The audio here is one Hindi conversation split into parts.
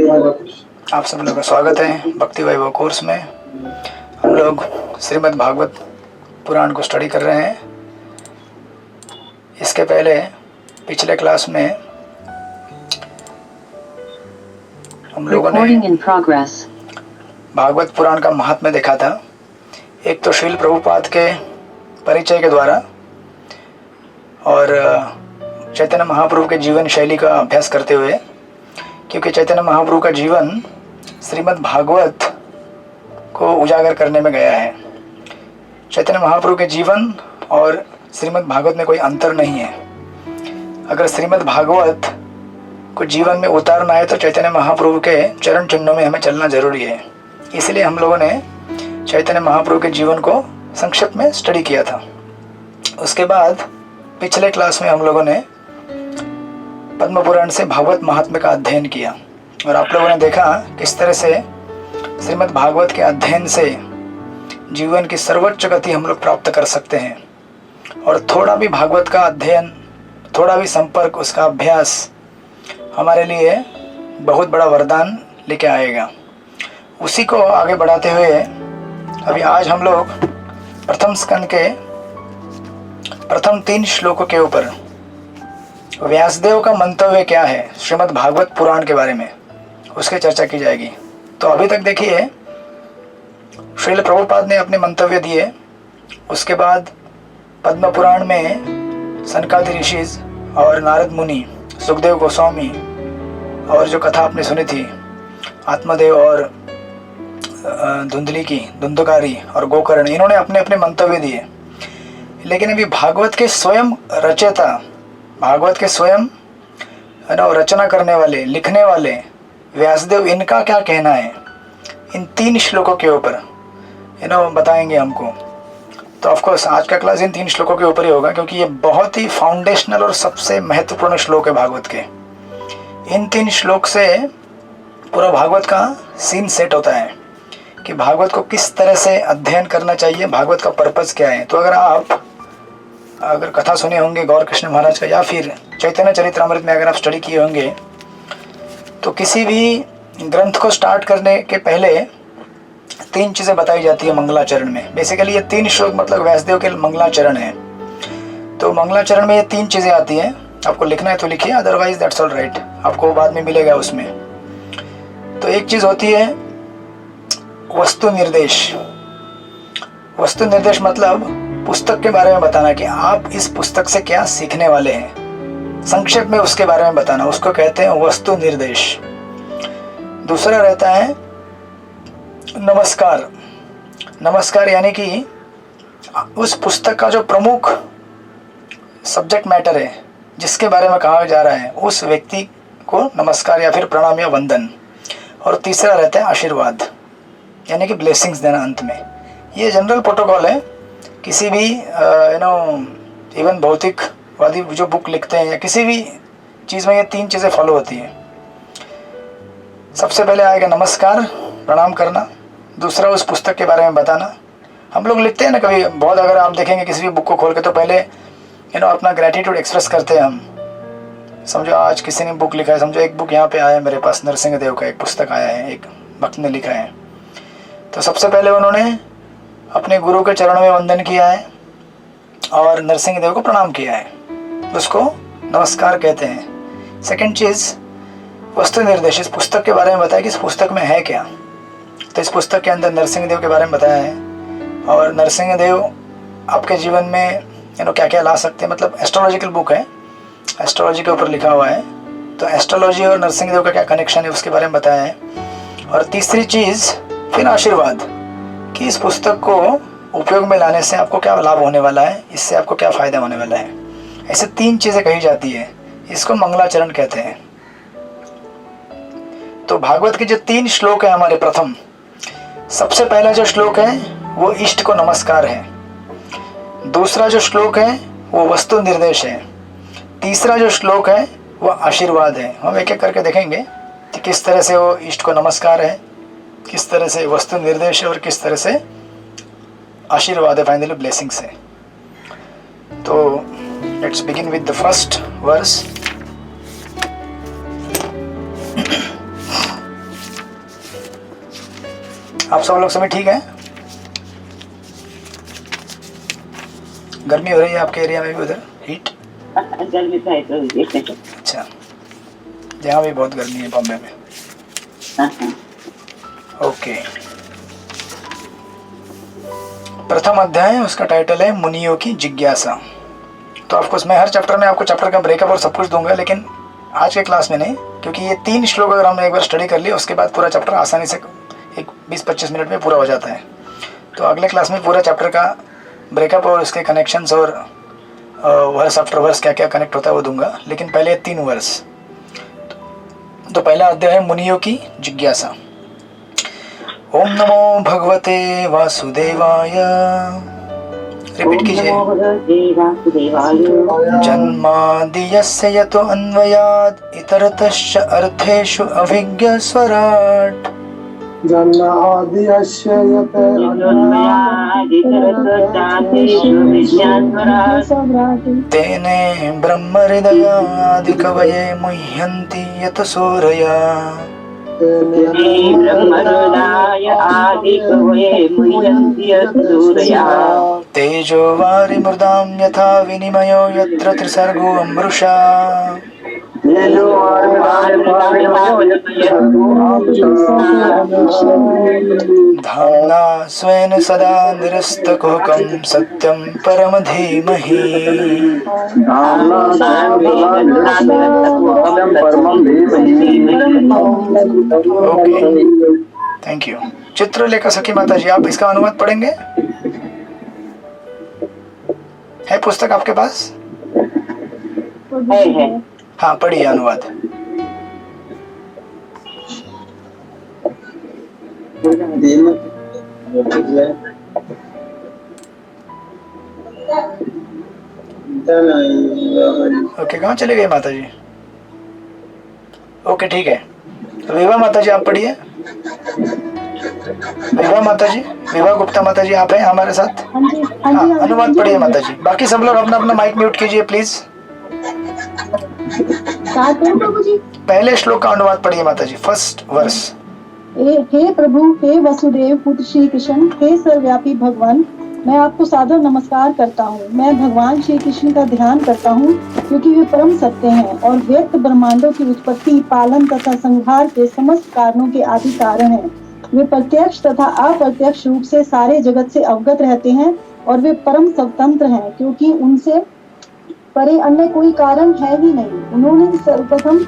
आप सब लोग का स्वागत है भक्ति वैभव कोर्स में। हम लोग श्रीमद् भागवत पुराण को स्टडी कर रहे हैं। इसके पहले पिछले क्लास में हम लोगों ने भागवत पुराण का महात्म्य देखा था। एक तो श्रील प्रभुपाद के परिचय के द्वारा और चैतन्य महाप्रभु के जीवन शैली का अभ्यास करते हुए, क्योंकि चैतन्य महाप्रभु का जीवन श्रीमद् भागवत को उजागर करने में गया है। चैतन्य महाप्रभु के जीवन और श्रीमद् भागवत में कोई अंतर नहीं है। अगर श्रीमद् भागवत को जीवन में उतारना है तो चैतन्य महाप्रभु के चरण चिन्हों में हमें चलना जरूरी है। इसलिए हम लोगों ने चैतन्य महाप्रभु के जीवन को संक्षिप्त में स्टडी किया था। उसके बाद पिछले क्लास में हम लोगों ने पद्म पुराण से भागवत महात्म्य का अध्ययन किया और आप लोगों ने देखा किस तरह से श्रीमद् भागवत के अध्ययन से जीवन की सर्वोच्च गति हम लोग प्राप्त कर सकते हैं। और थोड़ा भी भागवत का अध्ययन, थोड़ा भी संपर्क, उसका अभ्यास हमारे लिए बहुत बड़ा वरदान लेके आएगा। उसी को आगे बढ़ाते हुए अभी आज हम लोग प्रथम स्कंद के प्रथम 3 श्लोकों के ऊपर व्यासदेव का मंतव्य क्या है श्रीमद् भागवत पुराण के बारे में, उसकी चर्चा की जाएगी। तो अभी तक देखिए श्रील प्रभुपाद ने अपने मंतव्य दिए। उसके बाद पद्म पुराण में सनकादि ऋषि और नारद मुनि, सुखदेव गोस्वामी और जो कथा आपने सुनी थी आत्मदेव और धुंधली की, धुंधकारी और गोकर्ण, इन्होंने अपने अपने मंतव्य दिए। लेकिन अभी भागवत के स्वयं रचयिता, भागवत के स्वयं रचना करने वाले, लिखने वाले व्यासदेव, इनका क्या कहना है इन 3 श्लोकों के ऊपर बताएंगे हमको। तो ऑफकोर्स आज का क्लास इन 3 श्लोकों के ऊपर ही होगा, क्योंकि ये बहुत ही फाउंडेशनल और सबसे महत्वपूर्ण श्लोक है भागवत के। इन 3 श्लोक से पूरा भागवत का सीन सेट होता है कि भागवत को किस तरह से अध्ययन करना चाहिए, भागवत का पर्पस क्या है। तो अगर कथा सुने होंगे गौर कृष्ण महाराज का या फिर चैतन्य चरित्रामृत में अगर आप स्टडी किए होंगे, तो किसी भी ग्रंथ को स्टार्ट करने के पहले 3 चीज़ें बताई जाती है मंगलाचरण में। बेसिकली ये 3 श्लोक मतलब व्यासदेव के मंगलाचरण है। तो मंगलाचरण में ये 3 चीज़ें आती हैं। आपको लिखना है तो लिखिए, अदरवाइज दैट्स ऑल राइट, आपको बाद में मिलेगा उसमें। तो एक चीज़ होती है वस्तु निर्देश। वस्तु निर्देश मतलब पुस्तक के बारे में बताना कि आप इस पुस्तक से क्या सीखने वाले हैं, संक्षेप में उसके बारे में बताना, उसको कहते हैं वस्तु निर्देश। दूसरा रहता है नमस्कार। नमस्कार यानी कि उस पुस्तक का जो प्रमुख सब्जेक्ट मैटर है, जिसके बारे में कहा जा रहा है, उस व्यक्ति को नमस्कार या फिर प्रणाम या वंदन। और तीसरा रहता है आशीर्वाद, यानी कि ब्लेसिंग्स देना अंत में। ये जनरल प्रोटोकॉल है किसी भी इवन भौतिकवादी जो बुक लिखते हैं या किसी भी चीज़ में, ये 3 चीज़ें फॉलो होती हैं। सबसे पहले आएगा नमस्कार, प्रणाम करना। दूसरा उस पुस्तक के बारे में बताना। हम लोग लिखते हैं ना कभी बहुत, अगर आप देखेंगे किसी भी बुक को खोल के, तो पहले अपना ग्रेटिट्यूड एक्सप्रेस करते हैं हम। समझो आज किसी ने बुक लिखा है, समझो एक बुक यहाँ पे आया है मेरे पास, नरसिंह देव का एक पुस्तक आया है, एक भक्त ने लिखा है। तो सबसे पहले उन्होंने अपने गुरु के चरणों में वंदन किया है और नरसिंह देव को प्रणाम किया है, उसको नमस्कार कहते हैं। सेकंड चीज़ वस्तु निर्देश, इस पुस्तक के बारे में बताया कि इस पुस्तक में है क्या। तो इस पुस्तक के अंदर नरसिंह देव के बारे में बताया है और नरसिंह देव आपके जीवन में क्या क्या ला सकते हैं। मतलब एस्ट्रोलॉजिकल बुक है, एस्ट्रोलॉजी के ऊपर लिखा हुआ है, तो एस्ट्रोलॉजी और नरसिंह देव का क्या कनेक्शन है उसके बारे में बताया है। और तीसरी चीज़ फिर आशीर्वाद, कि इस पुस्तक को उपयोग में लाने से आपको क्या लाभ होने वाला है, इससे आपको क्या फ़ायदा होने वाला है। ऐसे 3 चीज़ें कही जाती है, इसको मंगलाचरण कहते हैं। तो भागवत के जो 3 श्लोक है हमारे, प्रथम सबसे पहला जो श्लोक है वो इष्ट को नमस्कार है। दूसरा जो श्लोक है वो वस्तु निर्देश है। तीसरा जो श्लोक है वो आशीर्वाद है। हम एक एक करके देखेंगे कि किस तरह से वो इष्ट को नमस्कार है, किस तरह से वस्तु निर्देश है और किस तरह से आशीर्वाद है, फाइनली ब्लेसिंग्स है। तो let's begin with the first verse. आप सब लोग सभी ठीक हैं? गर्मी हो रही है आपके एरिया में भी उधर? हीट? गर्मी तो है तो। अच्छा, यहाँ भी बहुत गर्मी है बॉम्बे में। ओके, प्रथम अध्याय, उसका टाइटल है मुनियों की जिज्ञासा। तो ऑफकोर्स मैं हर चैप्टर में आपको चैप्टर का ब्रेकअप और सब कुछ दूंगा, लेकिन आज के क्लास में नहीं, क्योंकि ये 3 श्लोक अगर हमने एक बार स्टडी कर लिया उसके बाद पूरा चैप्टर आसानी से एक 20-25 मिनट में पूरा हो जाता है। तो अगले क्लास में पूरा चैप्टर का ब्रेकअप और उसके कनेक्शंस और वर्स आफ्टर वर्स क्या क्या कनेक्ट होता है वो दूंगा, लेकिन पहले 3 वर्स। तो पहला अध्याय है मुनियों की जिज्ञासा। ओम नमो भगवते वासुदेवाय। रिपीट कीजिए। जन्मादियस्य यतो अन्वयात् इतरतश्च अर्थेषु अभिज्ञस्वराट्। जन्मादियस्य यतो तेने ब्रह्महृदयादिकवये मुह्यन्ति यत सूरया। तेजो वारिमृदां यथा विनिमयो यत्र त्रिसर्गो अमृषा। धाम्ना स्वेन सदा निरस्तकुहकं सत्यं परम धीमहि। Okay, thank you. चित्रलेखा सखी माता जी, आप इसका अनुवाद पढ़ेंगे? है पुस्तक आपके पास? है। हाँ, पढ़िए अनुवाद। ओके, कहाँ चले गए माता जी? ओके, ठीक है। तो विभा माता जी आप पढ़िए। विभा माता जी, विभा गुप्ता माता जी आप हैं हमारे साथ? हाँ, अनुवाद पढ़िए माता जी। बाकी सब लोग अपना अपना माइक म्यूट कीजिए प्लीज। पहले श्लोक का अनुवाद पढ़िए माता जी, फर्स्ट वर्स। हे प्रभु, हे वसुदेव पुत्र श्री कृष्ण, हे सर्वव्यापी भगवान, मैं आपको सादर नमस्कार करता हूँ। मैं भगवान श्री कृष्ण का ध्यान करता हूँ क्योंकि वे परम सत्य हैं और व्यक्त ब्रह्मांडों की उत्पत्ति, पालन तथा संहार के समस्त कारणों के आदि कारण हैं। वे प्रत्यक्ष तथा अप्रत्यक्ष रूप से सारे जगत से अवगत रहते हैं और वे परम स्वतंत्र हैं क्योंकि उनसे परे अन्य कोई कारण है ही नहीं। उन्होंने सर्वप्रथम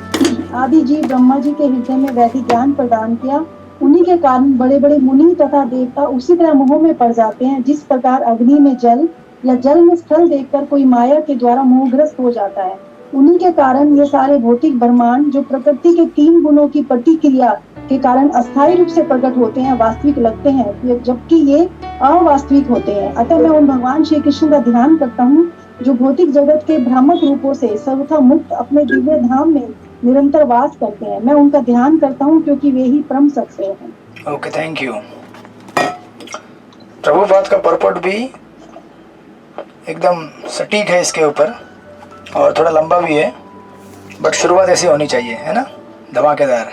आदि जीव ब्रह्मा जी के हृदय में वैदिक ज्ञान प्रदान किया। उन्हीं के कारण बड़े बड़े मुनि तथा देवता उसी तरह मोह में पड़ जाते हैं जिस प्रकार अग्नि में जल या जल में स्थल देखकर कोई माया के द्वारा मोहग्रस्त हो जाता है। उन्हीं के कारण ये सारे भौतिक ब्रह्मांड जो प्रकृति के 3 गुणों की प्रतिक्रिया के कारण अस्थायी रूप से प्रकट होते हैं, वास्तविक लगते हैं, जबकि ये अवास्तविक होते हैं। अतः मैं उन भगवान श्री कृष्ण का ध्यान करता हूँ जो भौतिक जगत के भ्रामक रूपों से सर्वथा मुक्त अपने दिव्य धाम में निरंतर वास करते हैं। मैं उनका ध्यान करता हूँ क्योंकि वे ही परम सत्य हैं। Okay, thank you. प्रभुपाद का परपट भी एकदम सटीक है इसके ऊपर और थोड़ा लंबा भी है, बट शुरुआत ऐसी होनी चाहिए, है ना, धमाकेदार।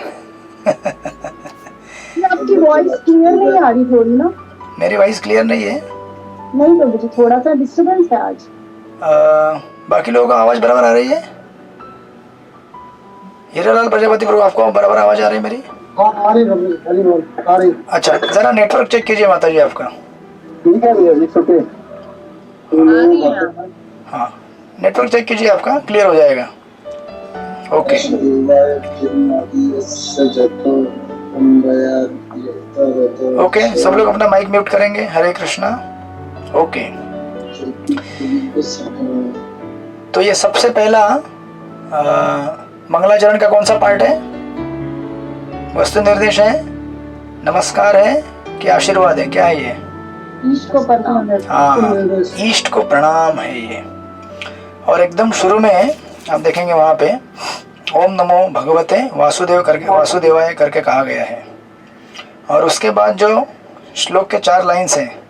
आपकी वॉइस क्लियर नहीं आ रही थोड़ी ना? मेरी वॉइस क्लियर नहीं है? नहीं तो मुझे थोड़ा सा डिस्टर्बेंस है आज। बाकी लोगों को आवाज बराबर आ रही है? हीरालाल प्रजापति प्रभु, आपको बराबर आवाज आ रही है मेरी? आ रही। अच्छा, जरा नेटवर्क चेक कीजिए माता जी आपका। ठीक है भैया, ओके। हाँ, नेटवर्क चेक कीजिए आपका, क्लियर हो जाएगा। ओके, ओके, सब लोग अपना माइक म्यूट करेंगे। हरे कृष्णा। ओके, तो ये सबसे पहला मंगलाचरण का कौन सा पार्ट है? वस्तु निर्देश है, नमस्कार है कि आशीर्वाद है? क्या है ये? ईष्ट को प्रणाम। हाँ, ईष्ट को प्रणाम है ये। और एकदम शुरू में आप देखेंगे वहाँ पे ओम नमो भगवते वासुदेव करके, वासुदेवाय करके कहा गया है। और उसके बाद जो श्लोक के 4 लाइन्स हैं,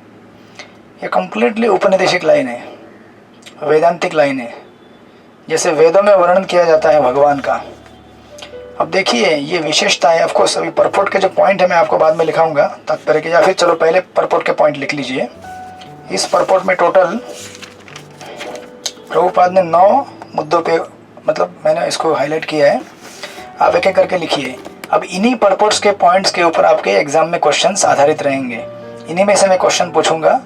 ये कम्प्लीटली उपनिदेशिक लाइन है, वेदांतिक लाइन है। जैसे वेदों में वर्णन किया जाता है भगवान का, अब देखिए ये विशेषता है। ऑफकोर्स अभी परपोर्ट के जो पॉइंट है मैं आपको बाद में लिखाऊंगा तात्पर्य के, या फिर चलो पहले परपोर्ट के पॉइंट लिख लीजिए। इस परपोर्ट में टोटल प्रभुपाद ने 9 मुद्दों पे, मतलब मैंने इसको हाईलाइट किया है, आप एक एक करके लिखिए। अब इन्हीं परपोर्ट्स के पॉइंट्स के ऊपर आपके एग्जाम में क्वेश्चंस आधारित रहेंगे। इन्हीं में से मैं क्वेश्चन पूछूंगा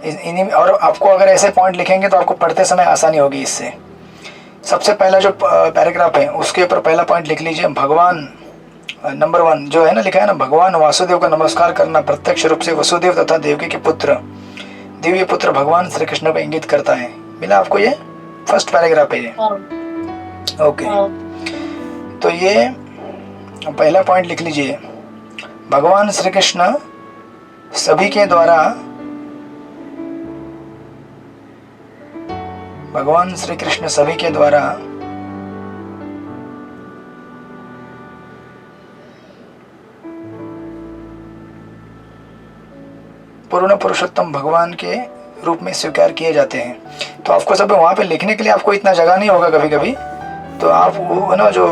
इन्हीं, और आपको अगर ऐसे पॉइंट लिखेंगे तो आपको पढ़ते समय आसानी होगी इससे। सबसे पहला जो पैराग्राफ है उसके ऊपर पहला पॉइंट लिख लीजिए, भगवान नंबर 1 जो है ना, लिखा है ना, भगवान वासुदेव का नमस्कार करना प्रत्यक्ष रूप से वसुदेव तथा देवकी के पुत्र दिव्य पुत्र भगवान श्री कृष्ण को इंगित करता है। मिला आपको? ये फर्स्ट पैराग्राफ है ये। ओके, तो ये पहला पॉइंट लिख लीजिए, भगवान श्री कृष्ण सभी के द्वारा, भगवान श्री कृष्ण सभी के द्वारा पूर्ण पुरुषोत्तम भगवान के रूप में स्वीकार किए जाते हैं। तो आपको सब वहां पे लिखने के लिए आपको इतना जगह नहीं होगा कभी कभी, तो आप वो ना जो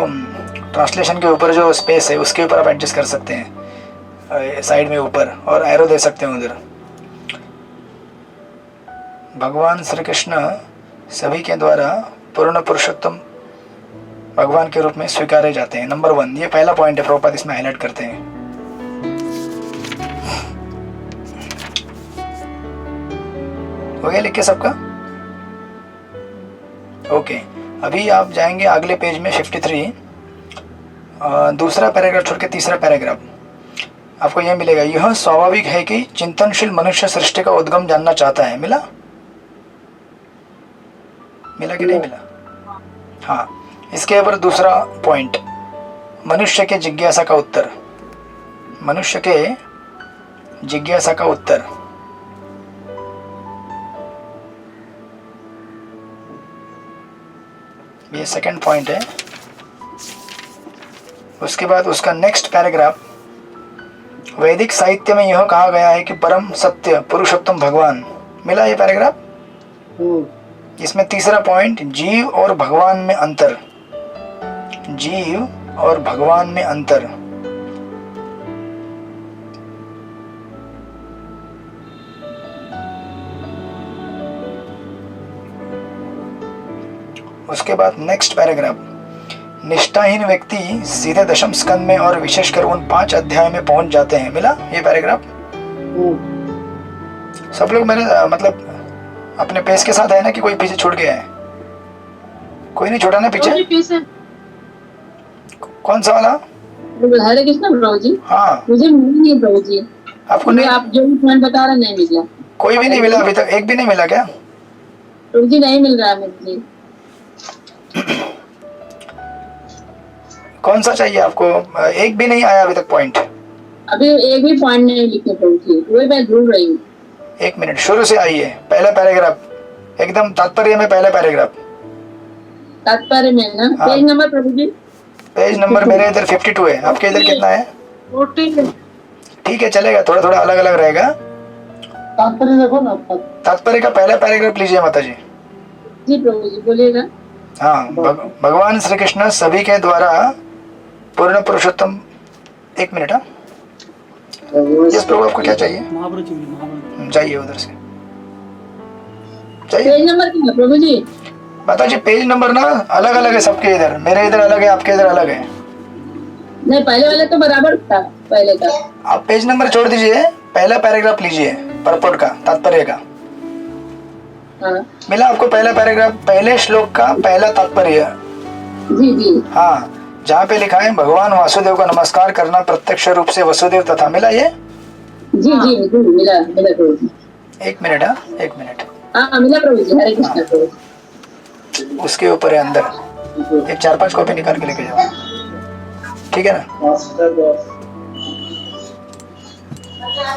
ट्रांसलेशन के ऊपर जो स्पेस है उसके ऊपर आप एडजस्ट कर सकते हैं साइड में ऊपर, और एरो दे सकते हैं उधर। भगवान श्री कृष्ण सभी के द्वारा पूर्ण पुरुषोत्तम भगवान के रूप में स्वीकारे जाते हैं। नंबर 1 ये पहला पॉइंट है, प्रभुपाद इसमें हाईलाइट करते हैं। हो गया लिख के सबका? ओके, अभी आप जाएंगे अगले पेज में 53, दूसरा पैराग्राफ छोड़ के तीसरा पैराग्राफ। आपको यह मिलेगा, यह स्वाभाविक है कि चिंतनशील मनुष्य सृष्टि का उद्गम जानना चाहता है। मिला? मिला कि नहीं मिला? हाँ, इसके ऊपर दूसरा पॉइंट, मनुष्य के जिज्ञासा का उत्तर, मनुष्य के जिज्ञासा का उत्तर। ये सेकंड पॉइंट है। उसके बाद उसका नेक्स्ट पैराग्राफ, वैदिक साहित्य में यह कहा गया है कि परम सत्य पुरुषोत्तम भगवान। मिला ये पैराग्राफ? इसमें तीसरा पॉइंट, जीव और भगवान में अंतर, जीव और भगवान में अंतर। उसके बाद नेक्स्ट पैराग्राफ, निष्ठाहीन व्यक्ति सीधे दशम स्कंद में और विशेषकर उन 5 अध्याय में पहुंच जाते हैं। मिला ये पैराग्राफ? सब लोग मेरे मतलब अपने पेज के साथ है ना, कि कोई पीछे छूट गया है? कोई नहीं छोड़ा ना पीछे? कौन सा वाला? हरे कृष्ण प्रभु जी। हाँ, मुझे नहीं प्रभु जी। आपको नहीं? आप जो भी पॉइंट बता रहे नहीं मिला। कोई भी नहीं मिला अभी तक? एक भी नहीं मिला क्या? प्रभु जी नहीं मिल रहा मुझे। कौन सा चाहिए आपको? एक भी नहीं आया अभी तक पॉइंट? अभी एक भी पॉइंट नहीं लिखे प्रभु जी, वही मैं ढूंढ रही हूँ। एक मिनट, शुरू से आइए, पहला पैराग्राफ एकदम तात्पर्य में, पहला पैराग्राफ तात्पर्य में ना। हाँ। पेज नंबर प्रभु जी? पेज नंबर मेरे इधर 52 है, आपके इधर कितना है? 14। ठीक है, चलेगा, थोड़ा थोड़ा अलग अलग रहेगा। तात्पर्य देखो ना। तात्पर्य का पहला पैराग्राफ लीजिए माता जी। जी प्रभु जी बोलिएगा। हाँ, भगवान श्री कृष्ण सभी के द्वारा पूर्ण पुरुषोत्तम। एक मिनट। हाँ, यस प्रभु, आपको क्या चाहिए? जाइए उधर से, चाहिए पेज नंबर क्या है प्रभु जी? माता जी पेज नंबर ना अलग अलग है सबके इधर, मेरे इधर अलग है, आपके इधर अलग है। नहीं, पहले वाले तो बराबर था पहले का। आप पेज नंबर छोड़ दीजिए, पहला पैराग्राफ लीजिए, परपोर्ट का, तात्पर्य का। हाँ। मिला आपको पहला पैराग्राफ, पहले श्लोक का पहला तात्पर्य? जी जी। हाँ, जहाँ पे लिखा है भगवान वासुदेव का नमस्कार करना प्रत्यक्ष रूप से वसुदेव तथा। मिला ये? जी जी मिला मिला प्रभु जी। एक मिनट। हाँ, एक मिनट। हाँ मिला प्रभु जी। हरे कृष्ण प्रभु जी। उसके ऊपर है अंदर, एक 4-5 कॉपी निकाल के लेके जाओ, ठीक है ना?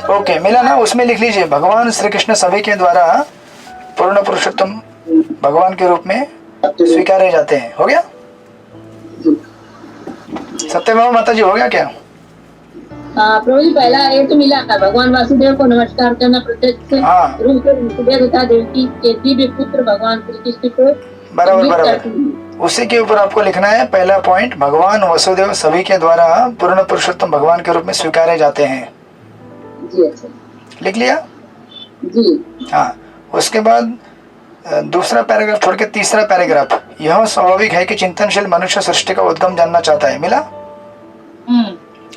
ओके, मिला ना? उसमें लिख लीजिए, भगवान श्री कृष्ण सभी के द्वारा पूर्ण पुरुषोत्तम भगवान के रूप में स्वीकारे जाते हैं। हो गया? सत्यभामा माता जी, हो गया क्या? हाँ प्रभु जी, पहला ये तो मिला था, भगवान वासुदेव को नमस्कार करना प्रत्यक्ष रूप से वसुदेव तथा देवकी के दिव्य पुत्र भगवान श्री कृष्ण को बराबर बराबर उसी के ऊपर आपको लिखना है पहला पॉइंट, भगवान वसुदेव सभी के द्वारा पूर्ण पुरुषोत्तम भगवान के रूप में स्वीकारे जाते हैं। जी अच्छा लिख लिया? जी। हाँ, उसके बाद दूसरा पैराग्राफ छोड़ के तीसरा पैराग्राफ, यह स्वाभाविक है कि चिंतनशील मनुष्य सृष्टि का उद्गम जानना चाहता है। मिला?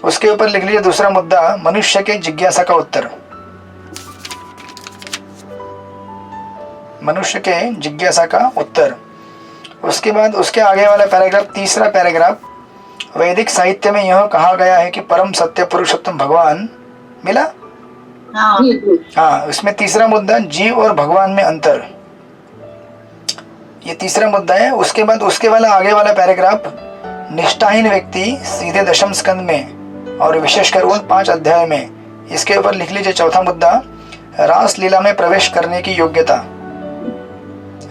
उसके ऊपर लिख लीजिए दूसरा मुद्दा, मनुष्य के जिज्ञासा का उत्तर। मनुष्य के जिज्ञासा का उत्तर। उसके बाद उसके आगे वाला पैराग्राफ, तीसरा पैराग्राफ, वैदिक साहित्य में यह कहा गया है कि परम सत्य पुरुषोत्तम भगवान। मिला? हाँ, उसमें तीसरा मुद्दा, जीव और भगवान में अंतर, ये तीसरा मुद्दा है। उसके बाद उसके वाला आगे वाला पैराग्राफ, निष्ठाहीन व्यक्ति सीधे दशम स्कंद में और विशेषकर उन 5 अध्याय में, इसके ऊपर लिख लीजिए चौथा मुद्दा, रास लीला में प्रवेश करने की योग्यता।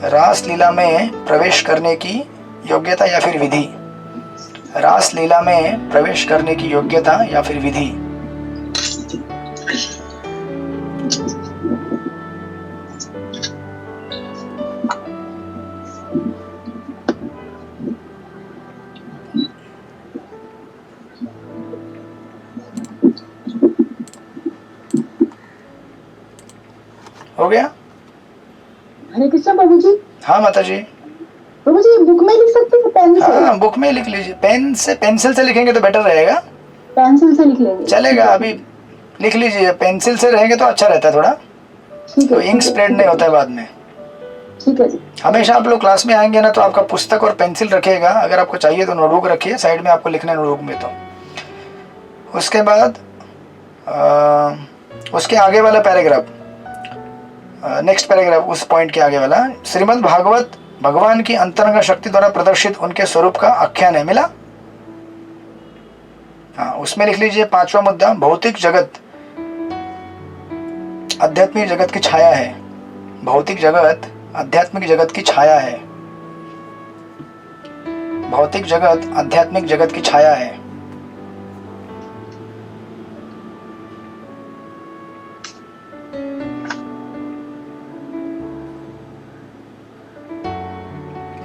रास लीला में प्रवेश करने की योग्यता या फिर विधि। रास लीला में प्रवेश करने की योग्यता या फिर विधि। हो गया? हरे कृष्ण प्रभु जी। हाँ माता जी। प्रभु जी बुक में लिख सकते हैं पेन से? हाँ, बुक में लिख लीजिए। पेन से, पेंसिल से लिखेंगे तो बेटर रहेगा। पेंसिल से लिख लेंगे, चलेगा? अभी लिख लीजिए, पेंसिल से रहेंगे तो अच्छा रहता है थोड़ा, तो इंक स्प्रेड नहीं होता है बाद में। ठीक है जी। हमेशा आप लोग क्लास में आएंगे ना तो आपका पुस्तक और पेंसिल रखिएगा, अगर आपको चाहिए तो नोटबुक रखिए साइड में, आपको लिखना है नोटबुक में। तो उसके बाद उसके आगे वाला पैराग्राफ, नेक्स्ट पैराग्राफ, उस पॉइंट के आगे वाला, श्रीमद् भागवत भगवान की अंतरंग शक्ति द्वारा प्रदर्शित उनके स्वरूप का आख्यान है। मिला? हाँ, उसमें लिख लीजिए पांचवा मुद्दा, भौतिक जगत आध्यात्मिक जगत की छाया है। भौतिक जगत आध्यात्मिक जगत की छाया है। भौतिक जगत आध्यात्मिक जगत की छाया है।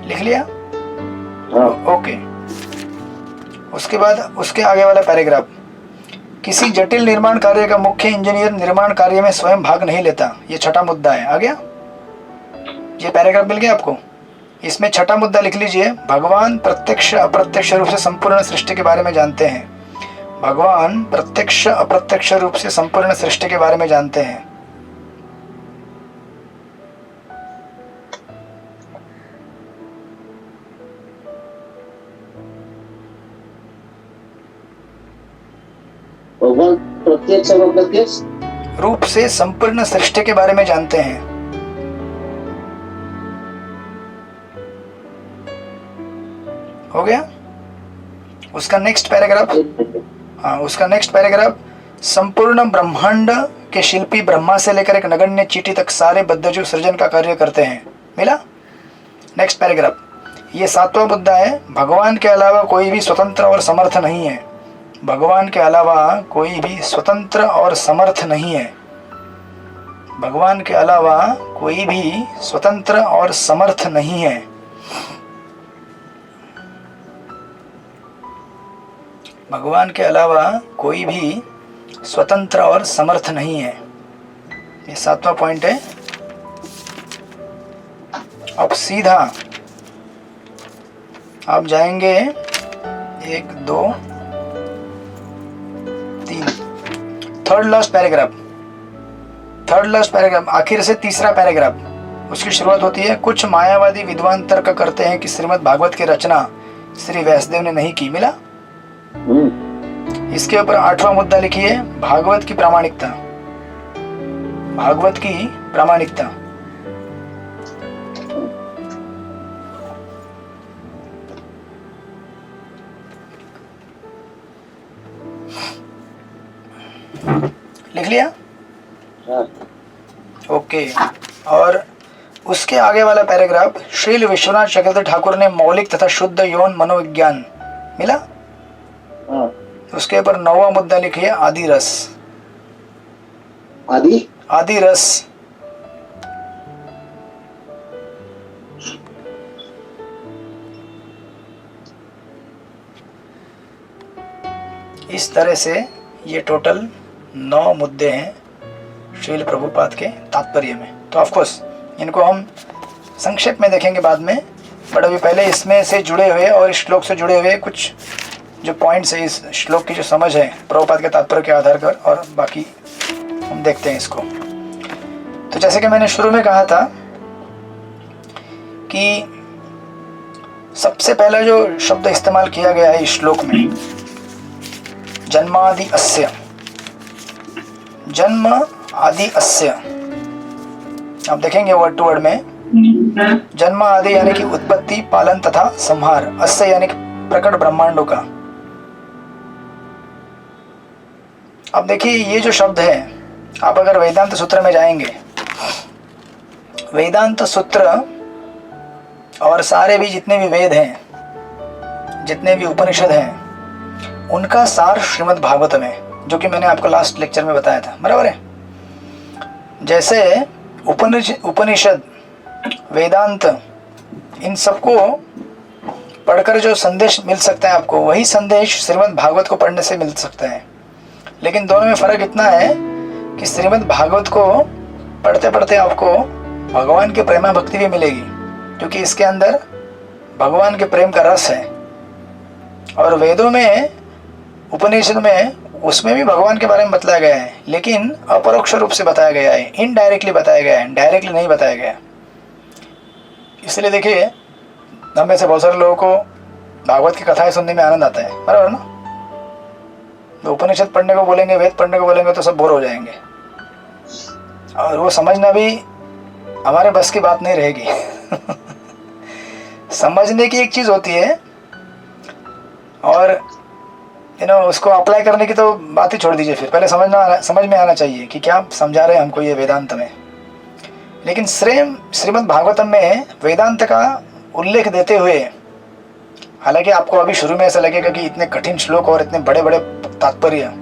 लिख लिया? ओके। उसके बाद उसके आगे वाला पैराग्राफ, किसी जटिल निर्माण कार्य का मुख्य इंजीनियर निर्माण कार्य में स्वयं भाग नहीं लेता। ये छठा मुद्दा है। आ गया? ये पैराग्राफ मिल गया आपको? इसमें छठा मुद्दा लिख लीजिए, भगवान प्रत्यक्ष अप्रत्यक्ष रूप से संपूर्ण सृष्टि के बारे में जानते हैं। भगवान प्रत्यक्ष अप्रत्यक्ष रूप से संपूर्ण सृष्टि के बारे में जानते हैं। भगवान प्रत्यक्ष और अप्रत्यक्ष रूप से संपूर्ण सृष्टि के बारे में जानते हैं। हो गया? उसका नेक्स्ट पैराग्राफ, हाँ उसका नेक्स्ट पैराग्राफ, संपूर्ण ब्रह्मांड के शिल्पी ब्रह्मा से लेकर एक नगण्य चींटी तक सारे बद्धजीव सृजन का कार्य करते हैं। मिला? नेक्स्ट पैराग्राफ, ये सातवां मुद्दा है, भगवान के अलावा कोई भी स्वतंत्र और समर्थ नहीं है। भगवान के अलावा कोई भी स्वतंत्र और समर्थ नहीं है। भगवान के अलावा कोई भी स्वतंत्र और समर्थ नहीं है। भगवान के अलावा कोई भी स्वतंत्र और समर्थ नहीं है। ये सातवां पॉइंट है। अब सीधा आप जाएंगे 1 2 3 third last paragraph. Third last paragraph आखिर से तीसरा पैराग्राफ, उसकी शुरुआत होती है, कुछ मायावादी विद्वान तर्क करते हैं कि श्रीमद् भागवत की रचना श्री व्यासदेव ने नहीं की। मिला? इसके ऊपर 8वां मुद्दा लिखिए, भागवत की प्रामाणिकता। भागवत की प्रामाणिकता। लिख लिया? ओके। और उसके आगे वाला पैराग्राफ, श्रील विश्वनाथ चक्रवर्ती ठाकुर ने मौलिक तथा शुद्ध यौन मनोविज्ञान। मिला? उसके ऊपर 9वां मुद्दा लिखिए, आदि रस। आदि रस। इस तरह से ये टोटल 9 मुद्दे हैं श्रील प्रभुपाद के तात्पर्य में। तो ऑफकोर्स इनको हम संक्षेप में देखेंगे बाद में, बट अभी पहले इसमें से जुड़े हुए और इस श्लोक से जुड़े हुए कुछ जो पॉइंट्स है इस श्लोक की जो समझ है प्रभुपाद के तात्पर्य के आधार पर, और बाकी हम देखते हैं इसको। तो जैसे कि मैंने शुरू में कहा था कि सबसे पहला जो शब्द इस्तेमाल किया गया है इस श्लोक में, जन्मादि अस्य, जन्म आदि अस्य, आप देखेंगे वर्ड टू वर्ड में, जन्म आदि यानी कि उत्पत्ति, पालन तथा संहार, अस्य यानी कि प्रकट ब्रह्मांडों का। अब देखिए ये जो शब्द है, आप अगर वेदांत सूत्र में जाएंगे, वेदांत सूत्र और सारे भी जितने भी वेद हैं, जितने भी उपनिषद हैं, उनका सार श्रीमद् भागवत में, जो कि मैंने आपको लास्ट लेक्चर में बताया था, बराबर है। जैसे उपनिषद, वेदांत, इन सबको पढ़कर जो संदेश मिल सकता है आपको, वही संदेश श्रीमद् भागवत को पढ़ने से मिल सकता है। लेकिन दोनों में फ़र्क इतना है कि श्रीमद् भागवत को पढ़ते पढ़ते आपको भगवान की प्रेमा भक्ति भी मिलेगी, क्योंकि इसके अंदर भगवान के प्रेम का रस है। और वेदों में, उपनिषद में, उसमें भी भगवान के बारे में बताया गया है, लेकिन अपरोक्ष रूप से बताया गया है, इनडायरेक्टली बताया गया है, डायरेक्टली नहीं बताया गया। इसलिए देखिए, हम में से बहुत सारे लोगों को भागवत की कथाएं सुनने में आनंद आता है, बराबर ना। तो उपनिषद पढ़ने को बोलेंगे, वेद पढ़ने को बोलेंगे तो सब बोर हो जाएंगे, और वो समझना भी हमारे बस की बात नहीं रहेगी। समझने की एक चीज़ होती है, और उसको अप्लाई करने की तो बात ही छोड़ दीजिए। फिर पहले समझ में आना चाहिए कि क्या समझा रहे हैं हमको ये वेदांत में। लेकिन श्रीमद् भागवतम में वेदांत का उल्लेख देते हुए, हालांकि आपको अभी शुरू में ऐसा लगेगा कि इतने कठिन श्लोक और इतने बड़े बड़े तात्पर्य,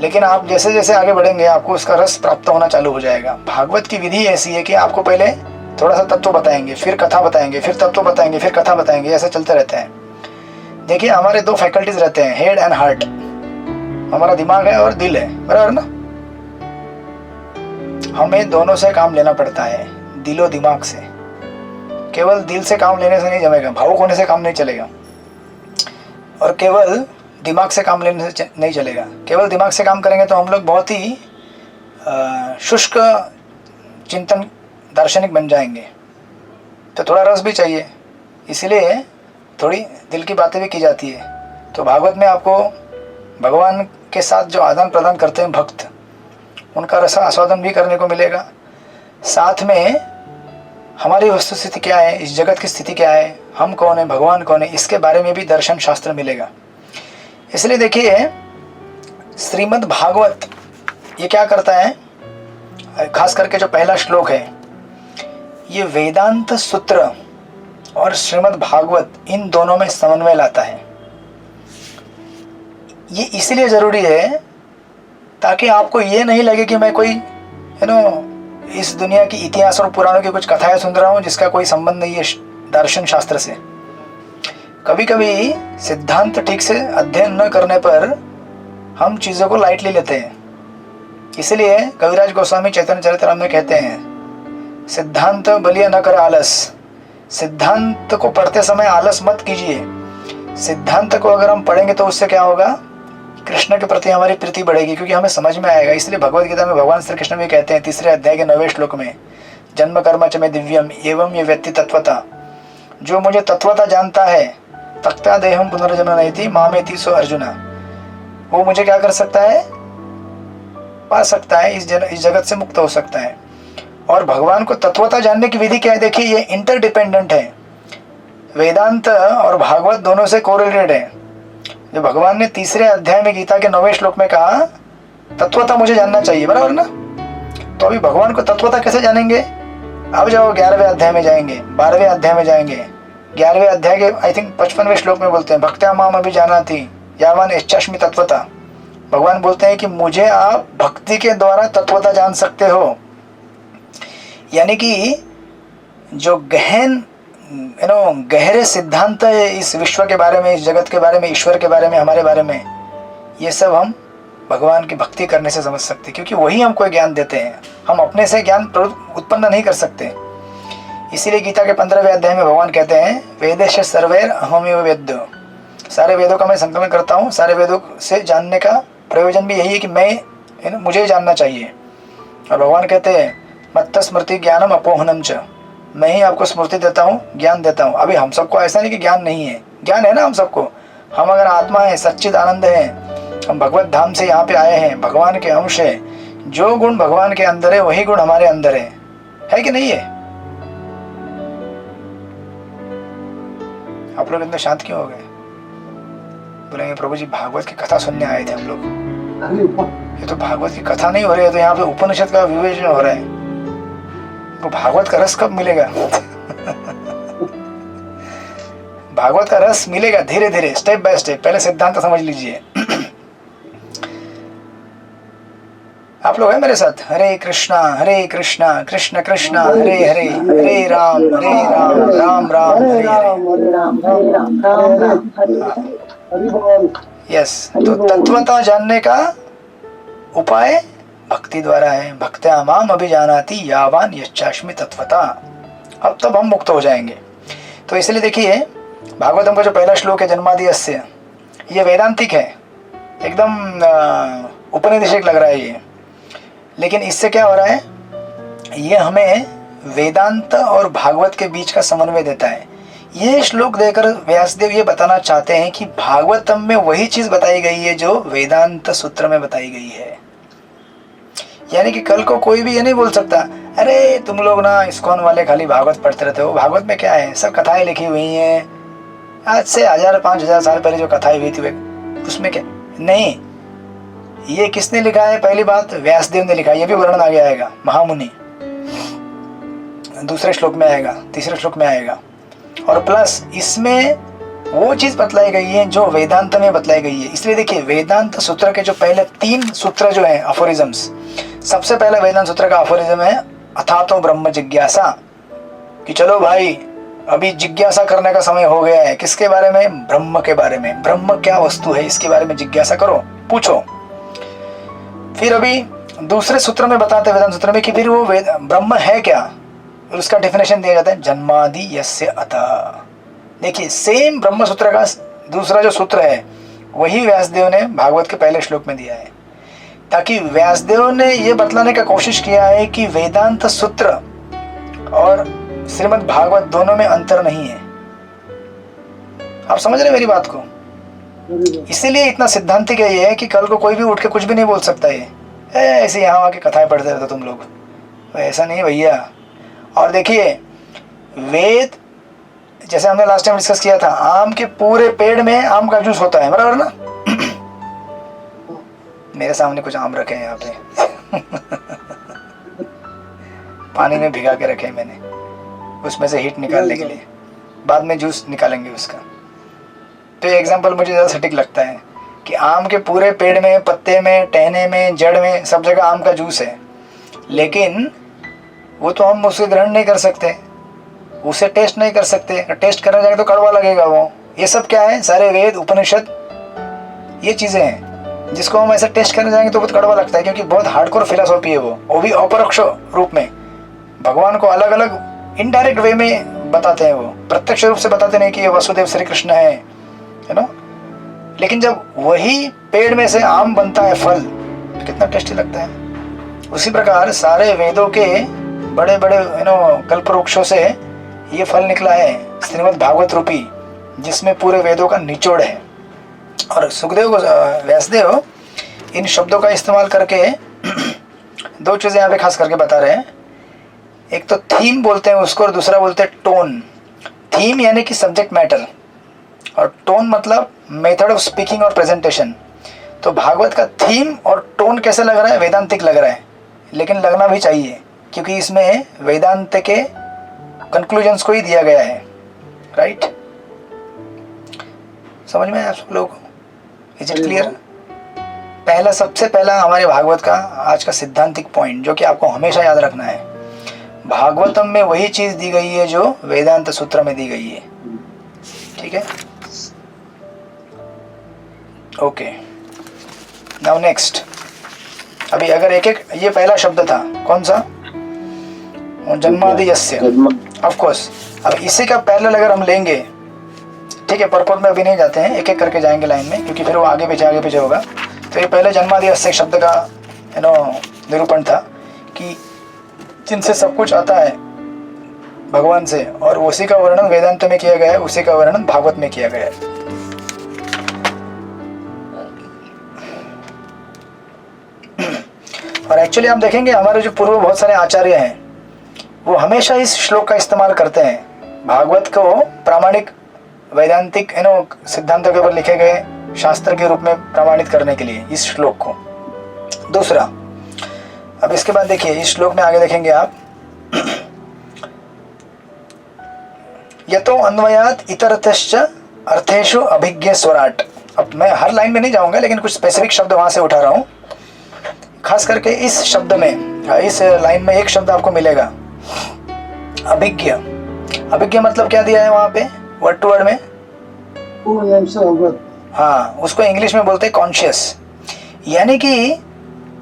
लेकिन आप जैसे जैसे आगे बढ़ेंगे आपको उसका रस प्राप्त होना चालू हो जाएगा। भागवत की विधि ऐसी है कि आपको पहले थोड़ा सा तत्व बताएंगे, फिर कथा बताएंगे, फिर तत्व बताएंगे, फिर कथा बताएंगे, ऐसे चलते रहते हैं। देखिए, हमारे 2 फैकल्टीज रहते हैं, हेड एंड हार्ट। हमारा दिमाग है और दिल है, बराबर ना। हमें दोनों से काम लेना पड़ता है, दिलो दिमाग से। केवल दिल से काम लेने से नहीं जमेगा, भावुक होने से काम नहीं चलेगा, और केवल दिमाग से काम लेने से नहीं चलेगा। केवल दिमाग से काम करेंगे तो हम लोग बहुत ही शुष्क चिंतन दार्शनिक बन जाएंगे। तो थोड़ा रस भी चाहिए, इसीलिए थोड़ी दिल की बातें भी की जाती है। तो भागवत में आपको भगवान के साथ जो आदान प्रदान करते हैं भक्त, उनका रस आस्वादन भी करने को मिलेगा। साथ में हमारी वस्तु स्थिति क्या है, इस जगत की स्थिति क्या है, हम कौन है, भगवान कौन है, इसके बारे में भी दर्शन शास्त्र मिलेगा। इसलिए देखिए, श्रीमद् भागवत ये क्या करता है, खास करके जो पहला श्लोक है, ये वेदांत सूत्र और श्रीमद् भागवत इन दोनों में समन्वय लाता है। ये इसलिए ज़रूरी है ताकि आपको ये नहीं लगे कि मैं कोई इस दुनिया की इतिहास और पुराणों की कुछ कथाएं सुन रहा हूँ जिसका कोई संबंध नहीं है दर्शन शास्त्र से। कभी कभी सिद्धांत ठीक से अध्ययन न करने पर हम चीज़ों को लाइटली लेते हैं। इसलिए कविराज गोस्वामी चैतन्य चरितामृत में कहते हैं, सिद्धांत बलिया न कर आलस। सिद्धांत को पढ़ते समय आलस मत कीजिए। सिद्धांत को अगर हम पढ़ेंगे तो उससे क्या होगा, कृष्ण के प्रति हमारी प्रीति बढ़ेगी, क्योंकि हमें समझ में आएगा। इसलिए भगवद गीता में भगवान श्री कृष्ण भी कहते हैं 3 अध्याय के 9वें श्लोक में, जन्म कर्म च में दिव्यम एवं ये व्यक्ति तत्वता, जो मुझे तत्वता जानता है, तक्ता देहम पुनर्जन्म नयति मामेति सो अर्जुना, वो मुझे क्या कर सकता है, पा सकता है, इस जगत से मुक्त हो सकता है। और भगवान को तत्वता जानने की विधि क्या है, देखिए ये इंटरडिपेंडेंट है। वेदांत और भागवत दोनों से कोरिलेटेड है। जो भगवान ने 3 अध्याय में गीता के 9वें श्लोक में कहा, तत्वता मुझे जानना चाहिए, बराबर ना। तो अभी भगवान को तत्वता कैसे जानेंगे, अब जाओ 11वें अध्याय में जाएंगे, 12वें अध्याय में जाएंगे। 11वें अध्याय के आई थिंक 55वें श्लोक में बोलते हैं, भक्त्या माम अभी जानाति यावान इच्छास्मि तत्वता। भगवान बोलते हैं कि मुझे आप भक्ति के द्वारा तत्वता जान सकते हो। यानी कि जो गहरे सिद्धांत है इस विश्व के बारे में, इस जगत के बारे में, ईश्वर के बारे में, हमारे बारे में, ये सब हम भगवान की भक्ति करने से समझ सकते हैं, क्योंकि वही हमको ज्ञान देते हैं। हम अपने से ज्ञान उत्पन्न नहीं कर सकते। इसीलिए गीता के 15वें अध्याय में भगवान कहते हैं वेदेश सर्वैर अहमेव वेद्य, सारे वेदों का मैं संकलन करता हूँ। सारे वेदों से जानने का प्रयोजन भी यही है कि मैं मुझे जानना चाहिए। और भगवान कहते हैं मत्त स्मृति ज्ञानम अपोहनम च, मैं ही आपको स्मृति देता हूँ, ज्ञान देता हूँ। अभी हम सबको ऐसा नहीं कि ज्ञान नहीं है, ज्ञान है ना हम सबको। हम अगर आत्मा है, सच्चिद आनंद है, हम भगवत धाम से यहाँ पे आए हैं, भगवान के अंश है। जो गुण भगवान के अंदर है वही गुण हमारे अंदर है कि नहीं है? आप लोग इतने शांत क्यों हो गए? बोलेंगे प्रभु जी भागवत की कथा सुनने आए थे हम लोग। ये तो भागवत की कथा नहीं हो रही है, तो यहाँ पे उपनिषद का विवेचन हो रहा है। तो भागवत का रस कब मिलेगा? भागवत का रस मिलेगा धीरे धीरे, स्टेप बाय स्टेप। पहले सिद्धांत समझ लीजिए। आप लोग हैं मेरे साथ? हरे कृष्णा कृष्ण कृष्ण हरे हरे, हरे राम राम राम हरे। यस, तो तत्वता जानने का उपाय भक्ति द्वारा है। भक्त्या माम अभिजानाति यावान यच्चास्मि तत्वता। अब तब हम मुक्त हो जाएंगे। तो इसलिए देखिए भागवतम का जो पहला श्लोक है जन्मादि यस्य, ये वेदांतिक है, एकदम उपनिदेशिक लग रहा है ये। लेकिन इससे क्या हो रहा है, ये हमें वेदांत और भागवत के बीच का समन्वय देता है। ये श्लोक देकर व्यासदेव ये बताना चाहते हैं कि भागवतम में वही चीज बताई गई है जो वेदांत सूत्र में बताई गई है। यानी कि कल को कोई भी ये नहीं बोल सकता अरे तुम लोग ना इस्कॉन वाले खाली भागवत पढ़ते रहते हो। भागवत में क्या है, सब कथाएं लिखी हुई हैं। आज से 1000-5000 साल पहले जो कथाएं हुई थी उसमें क्या नहीं, ये किसने लिखा है? पहली बात व्यासदेव ने लिखा है। ये भी वर्णन आगे आएगा, महामुनि दूसरे श्लोक में आएगा, तीसरे श्लोक में आएगा। और प्लस इसमें वो चीज बतलाई गई है जो वेदांत में बतलाई गई है। इसलिए देखिए वेदांत सूत्र के जो पहले 3 सूत्र जो हैं अफोरिज्म्स, सबसे पहला वेदांत सूत्र का अफोरिज्म है अथातो ब्रह्म जिज्ञासा, कि चलो भाई अभी जिज्ञासा करने का समय हो गया है। किसके बारे में? ब्रह्म के बारे में। ब्रह्म क्या वस्तु है इसके बारे में जिज्ञासा करो, पूछो। फिर अभी दूसरे सूत्र में बताते वेदांत सूत्र में कि फिर वो ब्रह्म है क्या, उसका डेफिनेशन दिया जाता है जन्मादि यस्य अतः। देखिए सेम ब्रह्म सूत्र का दूसरा जो सूत्र है वही व्यासदेव ने भागवत के पहले श्लोक में दिया है, ताकि व्यासदेव ने ये बतलाने का कोशिश किया है कि वेदांत सूत्र और श्रीमद् भागवत दोनों में अंतर नहीं है। आप समझ रहे मेरी बात को? इसीलिए इतना सिद्धांतिक है ये कि कल को कोई भी उठ के कुछ भी नहीं बोल सकता है ऐसे यहाँ आके कथाएं पढ़ते रहते तुम लोग, ऐसा नहीं भैया। और देखिए वेद, जैसे हमने लास्ट टाइम डिस्कस किया था, आम के पूरे पेड़ में आम का जूस होता है, बराबर ना? मेरे सामने कुछ आम रखे हैं यहाँ पे पानी में भिगा के रखे हैं मैंने, उसमें से हीट निकालने के लिए, बाद में जूस निकालेंगे उसका। तो ये एग्जाम्पल मुझे ज़्यादा सटीक लगता है कि आम के पूरे पेड़ में, पत्ते में, टहने में, जड़ में, सब जगह आम का जूस है, लेकिन वो तो हम उसे ग्रहण नहीं कर सकते, उसे टेस्ट नहीं कर सकते। टेस्ट करने जाएंगे तो कड़वा लगेगा वो। ये सब क्या है? सारे वेद उपनिषद ये चीज़ें हैं जिसको हम ऐसा टेस्ट करने जाएंगे तो बहुत कड़वा लगता है, क्योंकि बहुत हार्डकोर फिलॉसफी है वो भी अपरोक्ष रूप में। भगवान को अलग अलग इनडायरेक्ट वे में बताते हैं, वो प्रत्यक्ष रूप से बताते नहीं कि ये वसुदेव श्री कृष्ण है ना। लेकिन जब वही पेड़ में से आम बनता है फल, तो कितना टेस्टी लगता है। उसी प्रकार सारे वेदों के बड़े बड़े कल्प वृक्षों से ये फल निकला है श्रीमद् भागवत रूपी, जिसमें पूरे वेदों का निचोड़ है। और सुखदेव व्यासदेव इन शब्दों का इस्तेमाल करके 2 चीज़ें यहाँ पे खास करके बता रहे हैं। एक तो थीम बोलते हैं उसको, और दूसरा बोलते हैं टोन। थीम यानी कि सब्जेक्ट मैटर, और टोन मतलब मेथड ऑफ स्पीकिंग और प्रेजेंटेशन। तो भागवत का थीम और टोन कैसे लग रहा है? वेदांतिक लग रहा है, लेकिन लगना भी चाहिए क्योंकि इसमें वेदांत के कंक्लूजन्स को ही दिया गया है। राइट? समझ में आया आप लोगों को? Is it clear? पहला, सबसे पहला हमारे भागवत का आज का सिद्धांतिक पॉइंट जो कि आपको हमेशा याद रखना है, भागवतम में वही चीज दी गई है जो वेदांत सूत्र में दी गई है। ठीक है? ओके। नाउ नेक्स्ट, अभी अगर एक एक, ये पहला शब्द था कौन सा, जन्मादि यस्य, ऑफ कोर्स। अब इसी का पैरेलल अगर हम लेंगे, ठीक है, पर्पल में अभी नहीं जाते हैं, एक एक करके जाएंगे लाइन में, क्योंकि फिर वो आगे पीछे होगा। तो ये पहले जन्मादि यस्य शब्द का निरूपण था कि जिनसे सब कुछ आता है भगवान से, और उसी का वर्णन वेदांत में किया गया है, उसी का वर्णन भागवत में किया गया है। और एक्चुअली हम देखेंगे हमारे जो पूर्व बहुत सारे आचार्य हैं वो हमेशा इस श्लोक का इस्तेमाल करते हैं भागवत को प्रामाणिक वैदांतिक सिद्धांतों के ऊपर लिखे गए शास्त्र के रूप में प्रमाणित करने के लिए इस श्लोक को। दूसरा, अब इसके बाद देखिए इस श्लोक में आगे देखेंगे आप, यतो अन्वयात इतरतश्च अर्थेषु अभिज्ञ स्वराट। अब मैं हर लाइन में नहीं जाऊंगा, लेकिन कुछ स्पेसिफिक शब्द वहां से उठा रहा हूं। खास करके इस शब्द में, इस लाइन में एक शब्द आपको मिलेगा, अभिज्ञ। अभिज्ञ मतलब क्या दिया है वहां पे वर्ड टू वर्ड में, हाँ, उसको इंग्लिश में बोलते हैं कॉन्शियस। यानी कि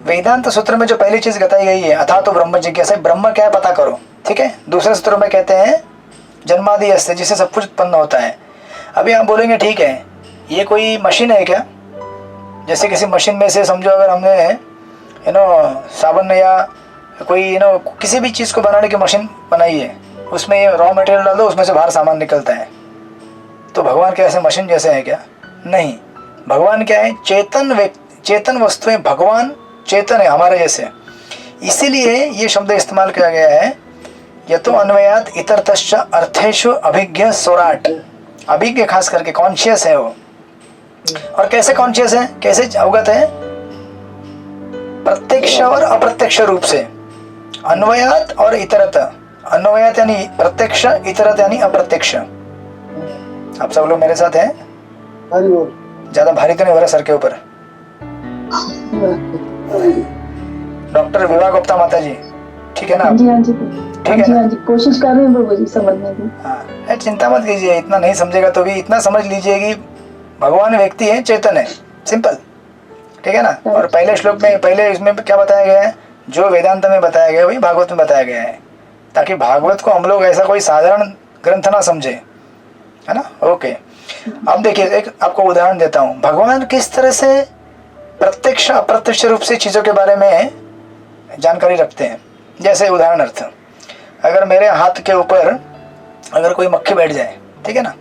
वेदांत सूत्र में जो पहली चीज बताई गई है, अथा तो ब्रह्म जिज्ञासा, ब्रह्म क्या है पता करो, ठीक है। दूसरे सूत्र में कहते हैं जन्मादि यस्य, जिससे सब कुछ उत्पन्न होता है। अभी आप बोलेंगे ठीक है, ये कोई मशीन है क्या? जैसे किसी मशीन में से समझो अगर हमने साबुन या कोई किसी भी चीज़ को बनाने की मशीन बनाई है, उसमें ये रॉ मटेरियल डाल दो, उसमें से बाहर सामान निकलता है। तो भगवान क्या ऐसे मशीन जैसे है क्या? नहीं, भगवान क्या है? चेतन वस्तुएं, भगवान चेतन है हमारे जैसे। इसीलिए ये शब्द इस्तेमाल किया गया है, यतो अन्वयात इतरतश्च अर्थेषु अभिज्ञ स्वराट। अभिज्ञ खास करके कॉन्शियस है वो। और कैसे कॉन्शियस है, कैसे अवगत है? प्रत्यक्ष और अप्रत्यक्ष रूप से। अन्वयात और इतरत, अन्वयात यानी प्रत्यक्ष, इतरत यानी अप्रत्यक्ष। आप सब लोग मेरे साथ हैं? ज्यादा भारी तो नहीं हो रहा सर के ऊपर? डॉक्टर विभा गुप्ता माता जी, ठीक है ना? हाँ जी, हाँ जी, ठीक है ना? कोशिश कर रहे हैं प्रभु जी समझने की। हाँ, चिंता मत कीजिए, इतना नहीं समझेगा तो भी इतना समझ लीजिए कि भगवान व्यक्ति है, चेतन है, सिंपल, ठीक है ना? और पहले श्लोक में, पहले इसमें क्या बताया गया है? जो वेदांत में बताया गया है वही भागवत में बताया गया है, ताकि भागवत को हम लोग ऐसा कोई साधारण ग्रंथ ना समझे, है ना? ओके, अब देखिए एक आपको उदाहरण देता हूँ। भगवान किस तरह से प्रत्यक्ष अप्रत्यक्ष रूप से चीज़ों के बारे में जानकारी रखते हैं। जैसे उदाहरणार्थ, अगर मेरे हाथ के ऊपर अगर कोई मक्खी बैठ जाए, ठीक है ना,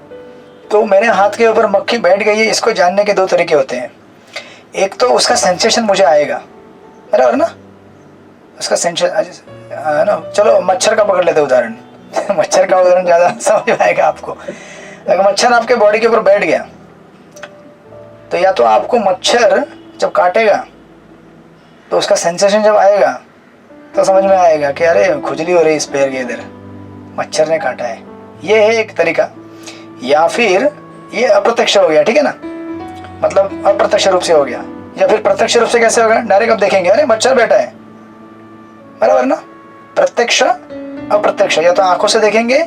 तो मेरे हाथ के ऊपर मक्खी बैठ गई है, इसको जानने के दो तरीके होते हैं। एक तो उसका सेंसेशन मुझे आएगा, बराबर ना? उसका सेंसेशन है ना। चलो मच्छर का पकड़ लेते उदाहरण मच्छर का उदाहरण ज़्यादा समझ आएगा आपको। अगर मच्छर आपके बॉडी के ऊपर बैठ गया, तो या तो आपको मच्छर जब काटेगा तो उसका सेंसेशन जब आएगा तो समझ में आएगा कि अरे खुजली हो रही इस पैर के इधर, मच्छर ने काटा है, ये है एक तरीका। या फिर ये अप्रत्यक्ष हो गया, ठीक है ना, मतलब अप्रत्यक्ष रूप से हो गया। या फिर प्रत्यक्ष रूप से कैसे होगा? डायरेक्ट अब देखेंगे अरे मच्छर बैठा है, बराबर ना? प्रत्यक्ष अप्रत्यक्ष, या तो आंखों से देखेंगे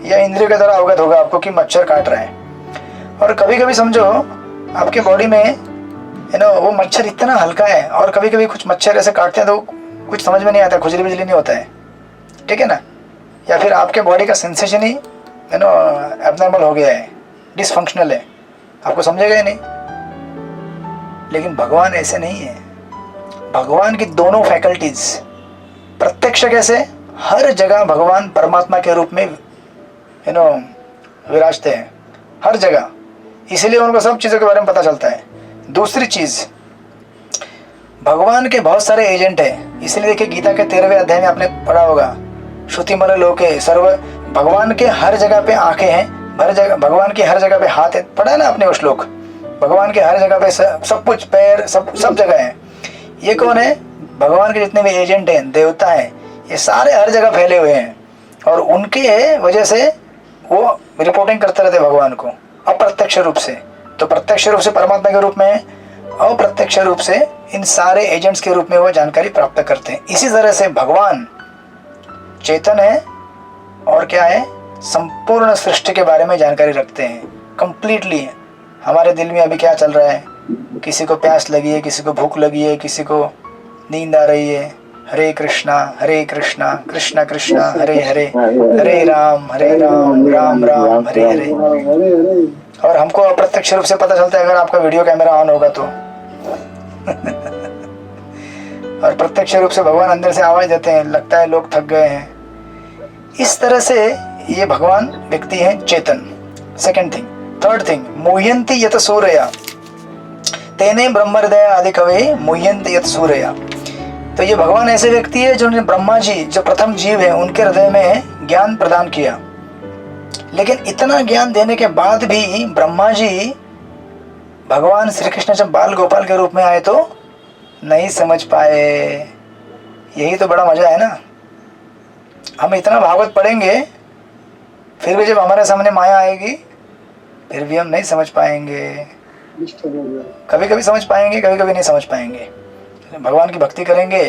या इंद्रियों के द्वारा अवगत होगा आपको कि मच्छर काट रहा है। और कभी कभी समझो आपके बॉडी में वो मच्छर इतना हल्का है, और कभी कभी कुछ मच्छर ऐसे काटते हैं तो कुछ समझ में नहीं आता, खुजली बिजली नहीं होता है, ठीक है ना? या फिर आपके बॉडी का सेंसेशन ही एबनॉर्मल हो गया है, डिसफंक्शनल है, आपको समझेगा ही नहीं। लेकिन भगवान ऐसे नहीं है। भगवान की दोनों फैकल्टीज, प्रत्यक्ष कैसे? हर जगह भगवान परमात्मा के रूप में विराजते हैं, हर जगह, इसीलिए उनको सब चीज़ों के बारे में पता चलता है। दूसरी चीज़, भगवान के बहुत सारे एजेंट हैं, इसलिए देखिए गीता के 13वें अध्याय में आपने पढ़ा होगा, श्रुतिमल लोके सर्व, भगवान के हर जगह पे आंखें हैं, हर जगह भगवान के हर जगह पे हाथ है, पढ़ा है ना आपने वो श्लोक? भगवान के हर जगह पे सब कुछ, पैर, सब जगह है। ये कौन है? भगवान के जितने भी एजेंट हैं, देवता हैं, ये सारे हर जगह फैले हुए हैं, और उनके वजह से वो रिपोर्टिंग करते रहते भगवान को अप्रत्यक्ष रूप से। तो प्रत्यक्ष रूप से परमात्मा के रूप में, अप्रत्यक्ष रूप से इन सारे एजेंट्स के रूप में वो जानकारी प्राप्त करते हैं। इसी तरह से भगवान चेतन है, और क्या है? संपूर्ण सृष्टि के बारे में जानकारी रखते हैं कंप्लीटली। हमारे दिल में अभी क्या चल रहा है, किसी को प्यास लगी है, किसी को भूख लगी है, किसी को नींद आ रही है। हरे कृष्णा कृष्ण कृष्ण हरे हरे, हरे राम राम राम हरे हरे। और हमको अप्रत्यक्ष रूप से पता चलता है अगर आपका वीडियो कैमरा ऑन होगा तो और प्रत्यक्ष रूप से भगवान अंदर से आवाज देते हैं, लगता है लोग थक गए हैं। इस तरह से ये भगवान व्यक्ति हैं चेतन। Second thing. थर्ड थिंग, मुह्यंति यत सूर्या तेने ब्रह्म हृदय आदि कवे मुह्यंति यत सूर्या। तो ये भगवान ऐसे व्यक्ति है जिन्होंने ब्रह्मा जी जो प्रथम जीव है उनके हृदय में ज्ञान प्रदान किया, लेकिन इतना ज्ञान देने के बाद भी ब्रह्मा जी भगवान श्री कृष्ण जब बाल गोपाल के रूप में आए तो नहीं समझ पाए। यही तो बड़ा मजा है ना। हम इतना भागवत पढ़ेंगे फिर भी जब हमारे सामने माया आएगी फिर भी हम नहीं समझ पाएंगे। कभी कभी समझ पाएंगे, कभी कभी नहीं समझ पाएंगे। भगवान की भक्ति करेंगे,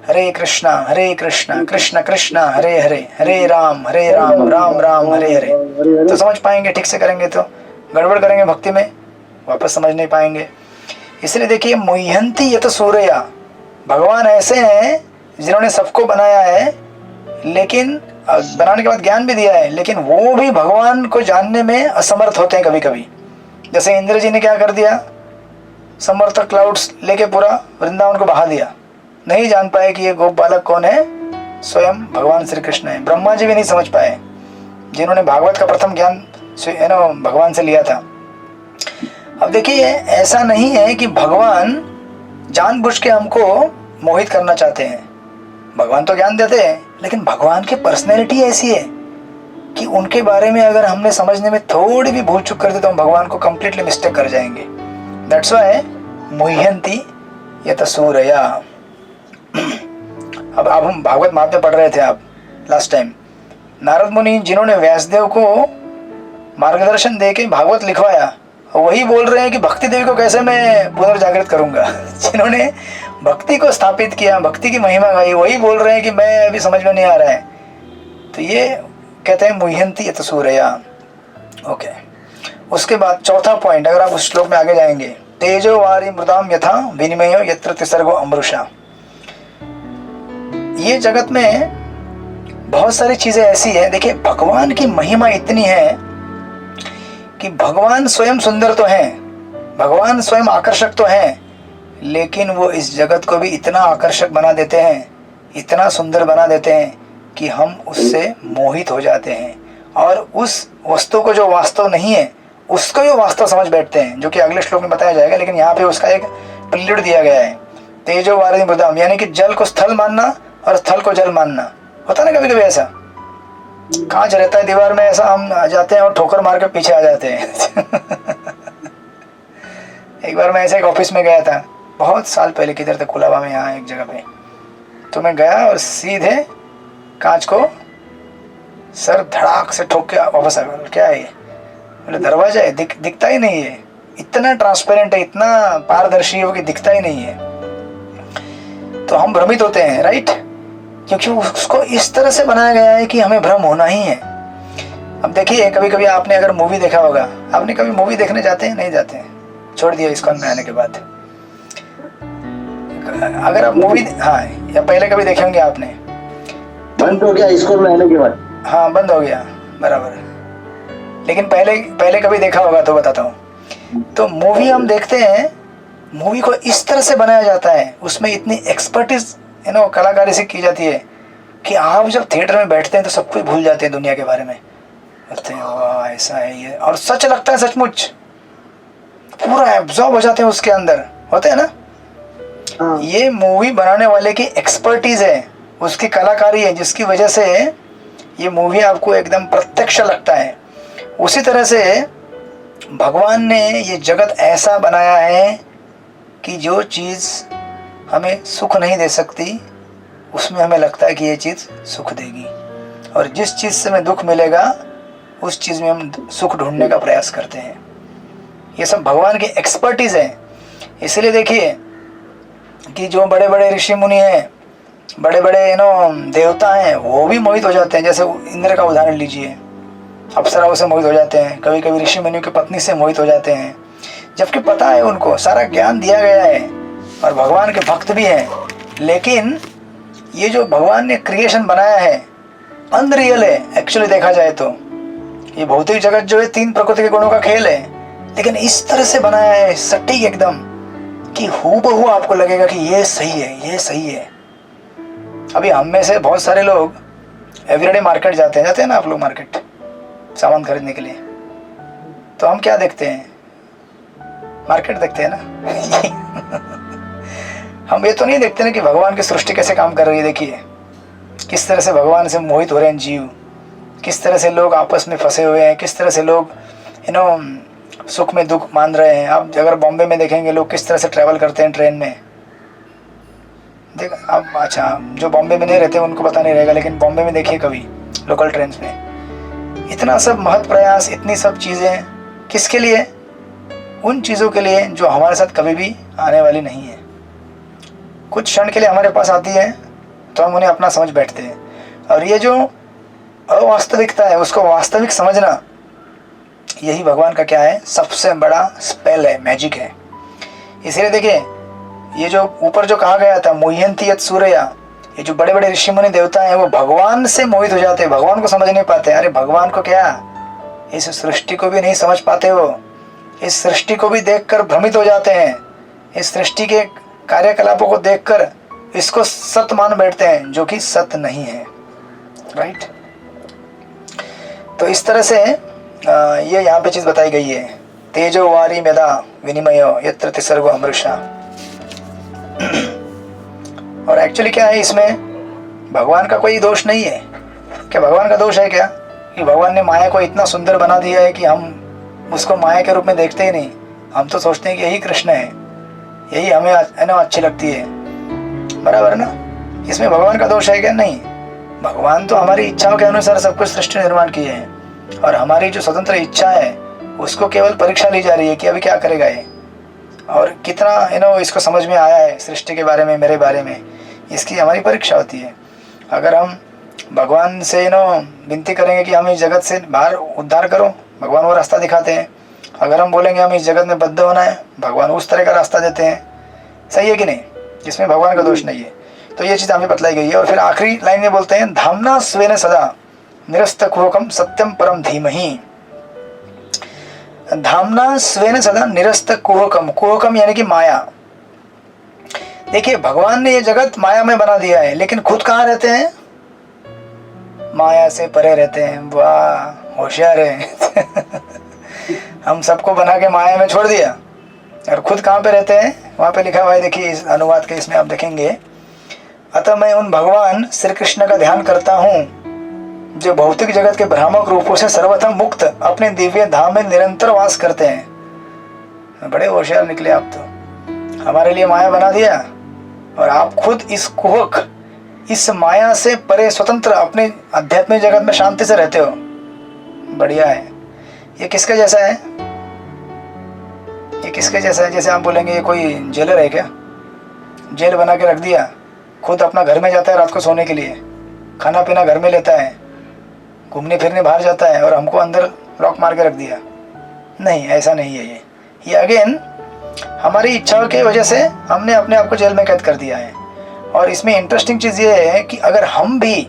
हरे कृष्णा कृष्ण कृष्ण हरे हरे, हरे राम राम राम हरे हरे, तो समझ पाएंगे। ठीक से करेंगे तो, गड़बड़ करेंगे भक्ति में वापस समझ नहीं पाएंगे। इसलिए देखिए, मुह्यंति यत सूर्या, भगवान ऐसे हैं जिन्होंने सबको बनाया है, लेकिन बनाने के बाद ज्ञान भी दिया है, लेकिन वो भी भगवान को जानने में असमर्थ होते हैं कभी कभी। जैसे इंद्र जी ने क्या कर दिया, समर्थ क्लाउड्स लेके पूरा वृंदावन को बहा दिया, नहीं जान पाए कि ये गोप बालक कौन है, स्वयं भगवान श्री कृष्ण है। ब्रह्मा जी भी नहीं समझ पाए जिन्होंने भागवत का प्रथम ज्ञान भगवान से लिया था। अब देखिए, ऐसा नहीं है कि भगवान जानबूझ के हमको मोहित करना चाहते हैं। भगवान तो ज्ञान देते हैं, लेकिन भगवान की पर्सनैलिटी ऐसी है कि उनके बारे में अगर हमने समझने में थोड़ी भी भूल चूक कर दी तो हम भगवान को कंप्लीटली मिस्टेक कर जाएंगे। दैट्स व्हाई मुह्यंति यत सूर्या। अब हम भागवत महात्म्य पढ़ रहे थे आप लास्ट टाइम। नारद मुनि जिन्होंने व्यासदेव को मार्गदर्शन देके भागवत लिखवाया, वही बोल रहे हैं कि भक्ति देवी को कैसे मैं पुनर्जागृत करूंगा। जिन्होंने भक्ति को स्थापित किया, भक्ति की महिमा गाई, वही बोल रहे हैं कि मैं अभी समझ में नहीं आ रहा है। तो ये कहते हैं मुह्यंति यत सूर्या। ओके, उसके बाद चौथा पॉइंट, अगर आप उस श्लोक में आगे जाएंगे, तेजो वारी मृदाम यथा विनिमयो यत्र तिसर्गो अमृषा। ये जगत में बहुत सारी चीजें ऐसी हैं। देखिए, भगवान की महिमा इतनी है कि भगवान स्वयं सुंदर तो हैं, भगवान स्वयं आकर्षक तो हैं, लेकिन वो इस जगत को भी इतना आकर्षक बना देते हैं, इतना सुंदर बना देते हैं कि हम उससे मोहित हो जाते हैं और उस वस्तु को जो वास्तव नहीं है उसको भी वास्तव समझ बैठते हैं, जो कि अगले श्लोक में बताया जाएगा। लेकिन यहाँ पे उसका एक प्रिल्यूड दिया गया है, तेजो वारी मृदाम, यानी कि जल को स्थल मानना और स्थल को जल मानना। होता ना कभी कभी ऐसा, कांच रहता है दीवार में, ऐसा हम जाते हैं और ठोकर मार के पीछे आ जाते हैं। एक बार मैं ऐसे एक ऑफिस में गया था, बहुत साल पहले, किधर थे, कुलाबा में, यहाँ एक जगह पे। तो मैं गया और सीधे कांच को सर धड़ाक से ठोक के वापस आ गया। क्या है ये? बोले दरवाजा है, दिखता ही नहीं है, इतना ट्रांसपेरेंट है, इतना पारदर्शी है कि दिखता ही नहीं है। तो हम भ्रमित होते हैं, राइट, क्योंकि उसको इस तरह से बनाया गया है कि हमें भ्रम होना ही है। अब देखिए, कभी कभी आपने अगर मूवी देखा होगा, आपने कभी मूवी देखने जाते हैं, नहीं जाते हैं, छोड़ दिया इस्कॉन में आने के बाद। अगर आप मूवी, हाँ, या पहले कभी देखे होंगे आपने, बंद हो गया इस्कॉन में आने के बाद। हाँ, बंद हो गया, बराबर। लेकिन पहले कभी देखा होगा तो बताता हूँ। तो मूवी हम देखते हैं, मूवी को इस तरह से बनाया जाता है, उसमें इतनी एक्सपर्टीज कलाकारी से की जाती है कि आप जब थिएटर में बैठते हैं तो सब कुछ भूल जाते हैं दुनिया के बारे में। कहते हैं वाह ऐसा है ये, और सच लगता है, सचमुच पूरा एब्जॉर्ब हो जाते हैं उसके अंदर, होते हैं ना। ये मूवी बनाने वाले की एक्सपर्टीज है, उसकी कलाकारी है, जिसकी वजह से ये मूवी आपको एकदम प्रत्यक्ष लगता है। उसी तरह से भगवान ने ये जगत ऐसा बनाया है कि जो चीज़ हमें सुख नहीं दे सकती, उसमें हमें लगता है कि ये चीज़ सुख देगी, और जिस चीज़ से हमें दुख मिलेगा उस चीज़ में हम सुख ढूंढने का प्रयास करते हैं। ये सब भगवान की एक्सपर्टीज़ है। इसलिए देखिए कि जो बड़े बड़े ऋषि मुनि हैं, बड़े बड़े देवता हैं, वो भी मोहित हो जाते हैं। जैसे इंद्र का उदाहरण लीजिए, अप्सराओं से मोहित हो जाते हैं, कभी कभी ऋषि मुनियों की पत्नी से मोहित हो जाते हैं। जबकि पता है उनको, सारा ज्ञान दिया गया है और भगवान के भक्त भी हैं, लेकिन ये जो भगवान ने क्रिएशन बनाया है अनरियल है एक्चुअली देखा जाए तो। ये भौतिक जगत जो है 3 प्रकृति के गुणों का खेल है, लेकिन इस तरह से बनाया है सटीक एकदम कि हूबहू आपको लगेगा कि ये सही है, ये सही है। अभी हम में से बहुत सारे लोग एवरीडे मार्केट जाते हैं ना आप लोग मार्केट सामान खरीदने के लिए, तो हम क्या देखते हैं? मार्केट देखते हैं ना। हम ये तो नहीं देखते ना कि भगवान की सृष्टि कैसे काम कर रही है। देखिए किस तरह से भगवान से मोहित हो रहे हैं जीव, किस तरह से लोग आपस में फंसे हुए हैं, किस तरह से लोग सुख में दुख मान रहे हैं। आप अगर बॉम्बे में देखेंगे लोग किस तरह से ट्रैवल करते हैं ट्रेन में, देख आप, अच्छा जो बॉम्बे में नहीं रहते उनको पता नहीं रहेगा, लेकिन बॉम्बे में देखिए कभी लोकल ट्रेन में इतना सब महत प्रयास, इतनी सब चीज़ें किसके लिए? उन चीज़ों के लिए जो हमारे साथ कभी भी आने वाली नहीं है। कुछ क्षण के लिए हमारे पास आती है तो हम उन्हें अपना समझ बैठते हैं, और ये जो अवास्तविकता है उसको वास्तविक समझना, यही भगवान का क्या है? सबसे बड़ा स्पेल है, मैजिक है। इसलिए देखिए ये जो ऊपर जो कहा गया था मोह्यंती यत् सूरया, ये जो बड़े बड़े ऋषि मुनि देवता हैं वो भगवान से मोहित हो जाते हैं, भगवान को समझ नहीं पाते। अरे भगवान को क्या, इस सृष्टि को भी नहीं समझ पाते हो, इस सृष्टि को भी देखकर भ्रमित हो जाते हैं, इस सृष्टि के कार्यकलापों को देखकर इसको सत्य मान बैठते हैं, जो कि सत्य नहीं है। राइट। तो इस तरह से ये यहाँ पे चीज बताई गई है, तेजो वारी मेदा विनिमयो यत्र तिसर्गो अमृषा। और एक्चुअली क्या है, इसमें भगवान का कोई दोष नहीं है। क्या भगवान का दोष है क्या कि भगवान ने माया को इतना सुंदर बना दिया है कि हम उसको माया के रूप में देखते ही नहीं? हम तो सोचते हैं कि यही कृष्ण है, यही हमें है ना अच्छी लगती है, बराबर ना। इसमें भगवान का दोष है क्या? नहीं। भगवान तो हमारी इच्छाओं के अनुसार सब कुछ सृष्टि निर्माण किए हैं, और हमारी जो स्वतंत्र इच्छा है उसको केवल परीक्षा ली जा रही है कि अभी क्या करेगा ये, और कितना इसको समझ में आया है सृष्टि के बारे में, मेरे बारे में, इसकी हमारी परीक्षा होती है। अगर हम भगवान से विनती करेंगे कि हम इस जगत से बाहर उद्धार करो, भगवान वो रास्ता दिखाते हैं। अगर हम बोलेंगे हम इस जगत में बद्ध होना है, भगवान उस तरह का रास्ता देते हैं। सही है कि नहीं? जिसमें भगवान का दोष नहीं है। तो ये चीज़ हमें बतलाई गई है। और फिर आखिरी लाइन में बोलते हैं, धामना स्वेन सदा निरस्त कुहकम सत्यम परम धीमहि। धामना स्वेन सदा निरस्त कुहकम, कुहकम यानी कि माया। देखिए भगवान ने ये जगत माया में बना दिया है, लेकिन खुद कहाँ रहते हैं? माया से परे रहते हैं। वाह होशियार है। हम सबको बना के माया में छोड़ दिया, और खुद कहाँ पे रहते हैं? वहाँ पे लिखा हुआ है, देखिए इस अनुवाद के इसमें आप देखेंगे, अतः मैं उन भगवान श्री कृष्ण का ध्यान करता हूँ जो भौतिक जगत के भ्रामक रूपों से सर्वथा मुक्त अपने दिव्य धाम में निरंतर वास करते हैं। बड़े होशियार निकले आप तो। हमारे लिए माया बना दिया, और आप खुद इस कुहक, इस माया से परे स्वतंत्र अपने आध्यात्मिक जगत में शांति से रहते हो। बढ़िया है। ये किसके जैसा है? ये किसके जैसा है? जैसे आप बोलेंगे ये कोई जेलर है क्या? जेल बना के रख दिया, खुद अपना घर में जाता है रात को सोने के लिए, खाना पीना घर में लेता है, घूमने फिरने बाहर जाता है, और हमको अंदर लॉक मार के रख दिया। नहीं, ऐसा नहीं है। ये अगेन हमारी इच्छाओं की वजह से हमने अपने आप को जेल में कैद कर दिया है। और इसमें इंटरेस्टिंग चीज़ ये है कि अगर हम भी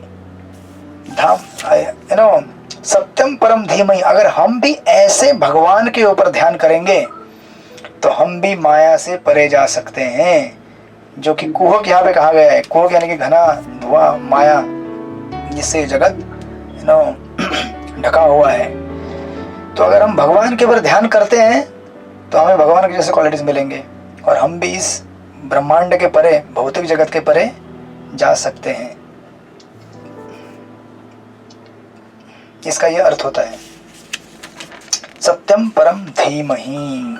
सत्यम परम धीमहि, अगर हम भी ऐसे भगवान के ऊपर ध्यान करेंगे तो हम भी माया से परे जा सकते हैं, जो कि कुहक यहाँ पे कहा गया है। कुहक यानी कि घना धुआं, माया, जिससे जगत ढका हुआ है। तो अगर हम भगवान के ऊपर ध्यान करते हैं तो हमें भगवान के जैसे क्वालिटीज मिलेंगे, और हम भी इस ब्रह्मांड के परे, भौतिक जगत के परे जा सकते हैं। इसका यह अर्थ होता है सत्यम परम धीमहि।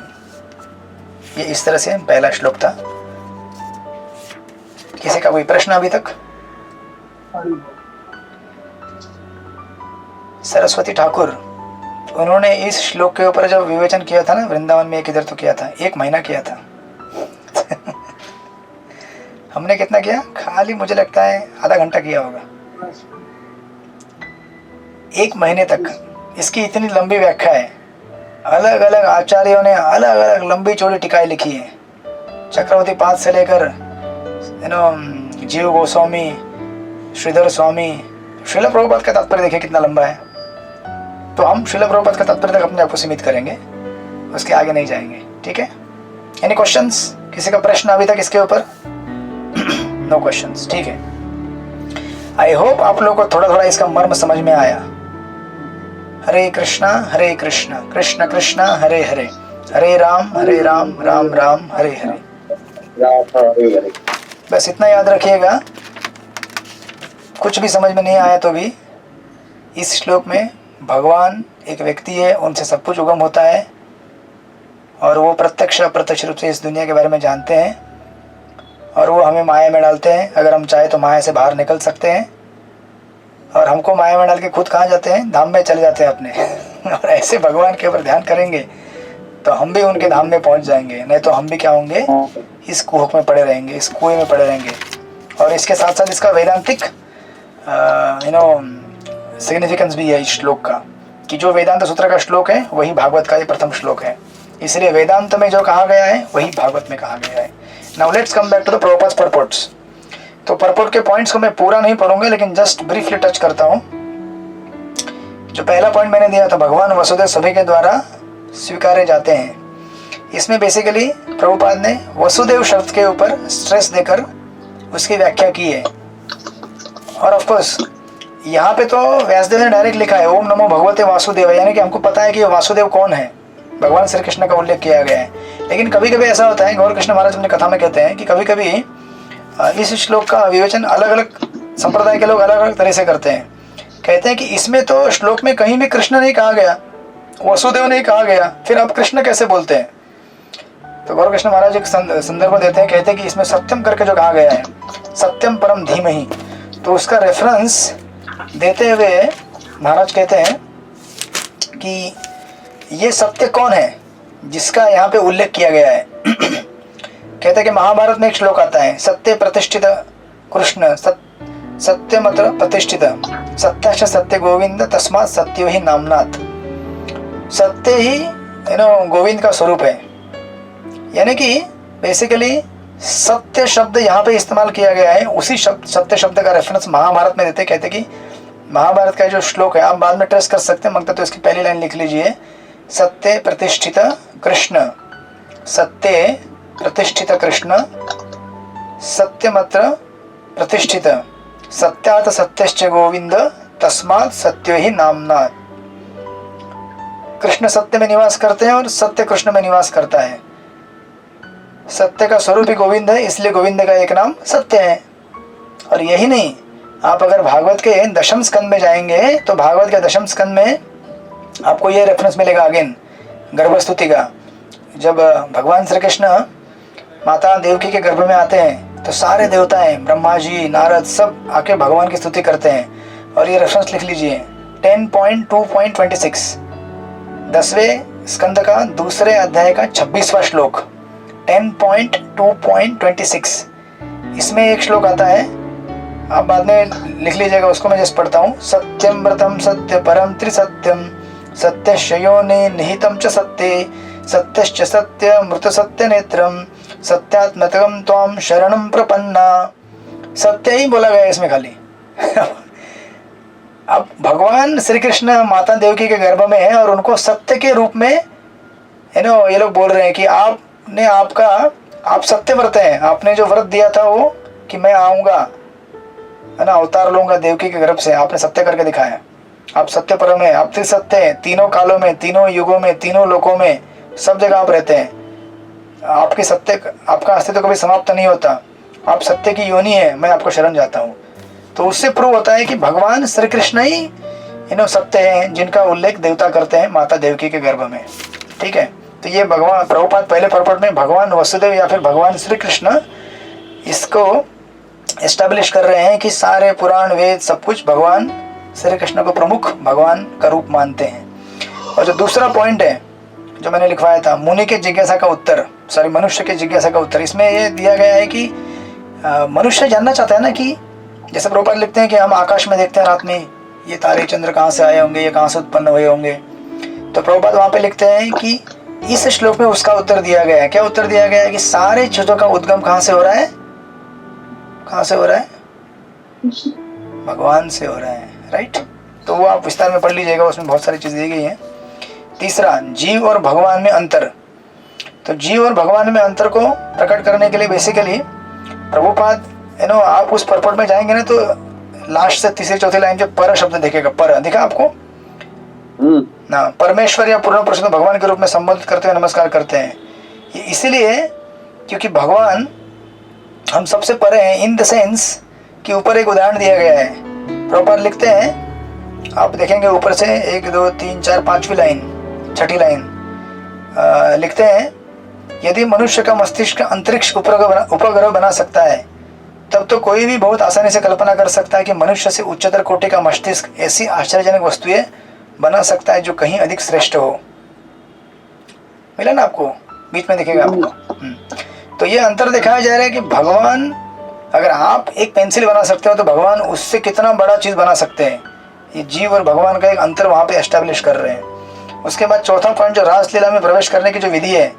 ये इस तरह से पहला श्लोक था। किसी का कोई प्रश्न अभी तक? सरस्वती ठाकुर, उन्होंने इस श्लोक के ऊपर जब विवेचन किया था ना वृंदावन में, एक इधर तो किया था, 1 महीना किया था। हमने कितना किया? खाली मुझे लगता है आधा घंटा किया होगा। 1 महीने तक इसकी इतनी लंबी व्याख्या है। अलग अलग आचार्यों ने अलग अलग लंबी चौड़ी टीकाएं लिखी है। चक्रवर्ती पाद से लेकर जीव गोस्वामी, श्रीधर स्वामी, श्रील प्रभुपाद का तात्पर्य देखिए कितना लंबा है। तो हम श्रील प्रभुपाद का तात्पर्य तक अपने आप को सीमित करेंगे, उसके आगे नहीं जाएंगे। ठीक है, एनी क्वेश्चंस? किसी का प्रश्न अभी तक इसके ऊपर? नो क्वेश्चंस, ठीक है। आई होप आप लोगों को थोड़ा थोड़ा इसका मर्म समझ में आया। हरे कृष्णा कृष्ण कृष्ण हरे हरे, हरे राम राम राम हरे हरे। बस इतना याद रखिएगा। कुछ भी समझ में नहीं आया तो भी इस श्लोक में भगवान एक व्यक्ति है, उनसे सब कुछ उगम होता है और वो प्रत्यक्ष अप्रत्यक्ष रूप से इस दुनिया के बारे में जानते हैं और वो हमें माया में डालते हैं। अगर हम चाहे तो माया से बाहर निकल सकते हैं और हमको माया में डाल के खुद कहाँ जाते हैं? धाम में चले जाते हैं अपने। और ऐसे भगवान के ऊपर ध्यान करेंगे तो हम भी उनके धाम में पहुँच जाएंगे, नहीं तो हम भी क्या होंगे? इस कुहक में पड़े रहेंगे, इस कुएं में पड़े रहेंगे। और इसके साथ साथ इसका वेदांतिक सिग्निफिकेंस भी है इस श्लोक का, कि जो वेदांत सूत्र का श्लोक है वही भागवत का ये प्रथम श्लोक है। इसलिए वेदांत में जो कहा गया है वही भागवत में कहा गया है। Now let's come back to the Prabhupada's purports. तो परपोर्ट के पॉइंट्स को मैं पूरा नहीं पढ़ूंगा, लेकिन जस्ट ब्रीफली टच करता हूँ। जो पहला पॉइंट मैंने दिया था, भगवान वसुदेव सभी के द्वारा स्वीकारे जाते हैं। इसमें बेसिकली प्रभुपाद ने वसुदेव शब्द के ऊपर स्ट्रेस देकर उसकी व्याख्या की है। और ऑफ कोर्स यहाँ पे तो व्यासदेव ने डायरेक्ट लिखा है ओम नमो भगवते वासुदेव, यानी कि हमको पता है कि वासुदेव कौन है, भगवान श्री कृष्ण का उल्लेख किया गया है। लेकिन कभी कभी ऐसा होता है, गौर कृष्ण महाराज अपनी कथा में कहते हैं कि कभी कभी इस श्लोक का विवेचन अलग अलग संप्रदाय के लोग अलग अलग तरह से करते हैं। कहते हैं कि इसमें तो श्लोक में कहीं भी कृष्ण नहीं कहा गया, वसुदेव नहीं कहा गया, फिर आप कृष्ण कैसे बोलते हैं? तो गौर कृष्ण महाराज एक संदर्भ देते हैं, कहते हैं कि इसमें सत्यम करके जो कहा गया है, सत्यम परम धीमहि, तो उसका रेफरेंस देते हुए महाराज कहते हैं कि ये सत्य कौन है जिसका यहाँ पे उल्लेख किया गया है। कहते हैं कि महाभारत में एक श्लोक आता है, सत्य प्रतिष्ठित कृष्ण सत्यमत्र प्रतिष्ठित सत्य सत्य गोविंद तस्मात् सत्यो ही नामनाथ। सत्य ही गोविंद का स्वरूप है, यानी कि बेसिकली सत्य शब्द यहाँ पे इस्तेमाल किया गया है। उसी शब्द सत्य शब्द का रेफरेंस महाभारत में देते, कहते कि महाभारत का जो श्लोक है आप बाद में ट्रेस कर सकते हैं, मगर तो इसकी पहली लाइन लिख लीजिए, सत्य प्रतिष्ठित कृष्ण, सत्य प्रतिष्ठित कृष्ण सत्यमत्र प्रतिष्ठित सत्यात सत्यश्च गोविंद तस्मात् सत्यो ही नामनाथ। कृष्ण सत्य में निवास करते हैं और सत्य कृष्ण में निवास करता है। सत्य का स्वरूप ही गोविंद है, इसलिए गोविंद का एक नाम सत्य है। और यही नहीं, आप अगर भागवत के दशम स्कंद में जाएंगे तो भागवत के दशम स्कंद में आपको ये रेफरेंस मिलेगा अगेन गर्भस्तुति का। जब भगवान श्री कृष्ण माता देवकी के गर्भ में आते हैं तो सारे देवताएं, ब्रह्मा जी, नारद सब आके भगवान की स्तुति करते हैं। और ये रेफरेंस लिख लीजिए 10.2.26, 10वें स्कंद का दूसरे अध्याय का 26वां श्लोक 10.2.26। इसमें एक श्लोक आता है, आप बाद में लिख लीजिएगा, उसको मैं जस्ट पढ़ता हूँ। सत्यम व्रतम सत्य परम त्रिसत्यम सत्यस्य योनि निहितम च सत्ये सत्यश्च सत्य मृत सत्य नेत्रम सत्यात्मकम त्वाम शरणम प्रपन्ना। सत्य ही बोला गया इसमें खाली। अब भगवान श्री कृष्ण माता देवकी के गर्भ में है और उनको सत्य के रूप में ये लोग बोल रहे हैं कि आपने आप सत्य व्रत हैं, आपने जो व्रत दिया था वो कि मैं आऊँगा, है ना, अवतार लूँगा देवकी के गर्भ से, आपने सत्य करके दिखाया। आप सत्य परम है, आप त्रिसत्य हैं, तीनों कालों में, तीनों युगों में, तीनों लोकों में, सब जगह आप रहते हैं। आपका अस्तित्व कभी समाप्त नहीं होता, आप सत्य की योनि है, मैं आपको शरण जाता हूँ। तो उससे प्रूव होता है कि भगवान श्री कृष्ण ही सत्य हैं, जिनका उल्लेख देवता करते हैं माता देवकी के गर्भ में। ठीक है, तो ये भगवान प्रभुपाद पहले परपट में भगवान वसुदेव या फिर भगवान श्री कृष्ण इसको एस्टेब्लिश कर रहे हैं कि सारे पुराण वेद सब कुछ भगवान श्री कृष्ण को प्रमुख भगवान का रूप मानते हैं। और जो दूसरा पॉइंट है जो मैंने लिखवाया था, मुनि के जिज्ञासा का उत्तर, मनुष्य के जिज्ञासा का उत्तर, इसमें ये दिया गया है कि मनुष्य जानना चाहता है ना, कि जैसे प्रभुपाद लिखते हैं कि हम आकाश में देखते हैं रात में, ये तारे चंद्र कहाँ से आए होंगे, ये कहाँ से उत्पन्न हुए होंगे। तो प्रभुपाद वहां पे लिखते हैं कि इस श्लोक में उसका उत्तर दिया गया है। क्या उत्तर दिया गया है? कि सारे चीजों का उद्गम कहां से हो रहा है? कहां से हो रहा है? भगवान से हो रहा है, राइट। तो वो आप विस्तार में पढ़ लीजिएगा, उसमें बहुत सारी चीज दी गई है। तीसरा, जीव और भगवान में अंतर। तो जीव और भगवान में अंतर को प्रकट करने के लिए बेसिकली प्रभुपाद आप उस परपट में जाएंगे ना, तो लास्ट से तीसरी चौथी लाइन जो पर शब्द दिखेगा, पर दिखा आपको ना, परमेश्वर या पूर्ण पुरुष भगवान के रूप में संबोधित करते हुए नमस्कार करते हैं। ये इसीलिए क्योंकि भगवान हम सबसे परे हैं, इन द सेंस कि ऊपर एक उदाहरण दिया गया है। प्रभुपाद लिखते हैं, आप देखेंगे ऊपर से 1 2 3 4 5वीं लाइन, 6ठी लाइन लिखते हैं, यदि मनुष्य का मस्तिष्क अंतरिक्ष उपग्रह बना सकता है, तब तो कोई भी बहुत आसानी से कल्पना कर सकता है कि मनुष्य से उच्चतर कोटि का मस्तिष्क ऐसी आश्चर्यजनक वस्तुएं बना सकता है जो कहीं अधिक श्रेष्ठ हो। मिला ना आपको? बीच में दिखेगा आपको। तो ये अंतर दिखाया जा रहा है कि भगवान, अगर आप एक पेंसिल बना सकते हो तो भगवान उससे कितना बड़ा चीज बना सकते हैं। ये जीव और भगवान का एक अंतर वहां पे एस्टेब्लिश कर रहे हैं। उसके बाद चौथा पॉइंट, जो रासलीला में प्रवेश करने की जो विधि है,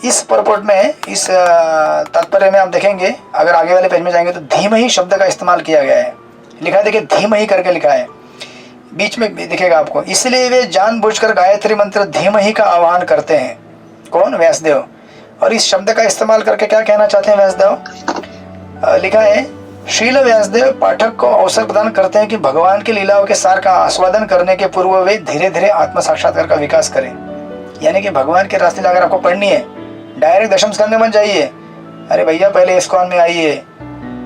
इस परपोर्ट में, इस तात्पर्य में आप देखेंगे, अगर आगे वाले पेज में जाएंगे तो धीमहि शब्द का इस्तेमाल किया गया है। लिखा है, देखिए धीमहि करके लिखा है, बीच में दिखेगा आपको। इसलिए वे जानबूझकर गायत्री मंत्र धीमहि का आह्वान करते हैं। कौन? व्यासदेव। और इस शब्द का इस्तेमाल करके क्या कहना चाहते हैं व्यासदेव? लिखा है, श्रील व्यासदेव पाठक को अवसर प्रदान करते हैं कि भगवान की लीलाओं के सार का आस्वादन करने के पूर्व वे धीरे धीरे आत्म साक्षात्कार का विकास करें। यानी कि भगवान की रासलीला अगर आपको पढ़नी है, डायरेक्ट दशम स्कंद में मत जाइए। अरे भैया पहले इस्कॉन में आइए,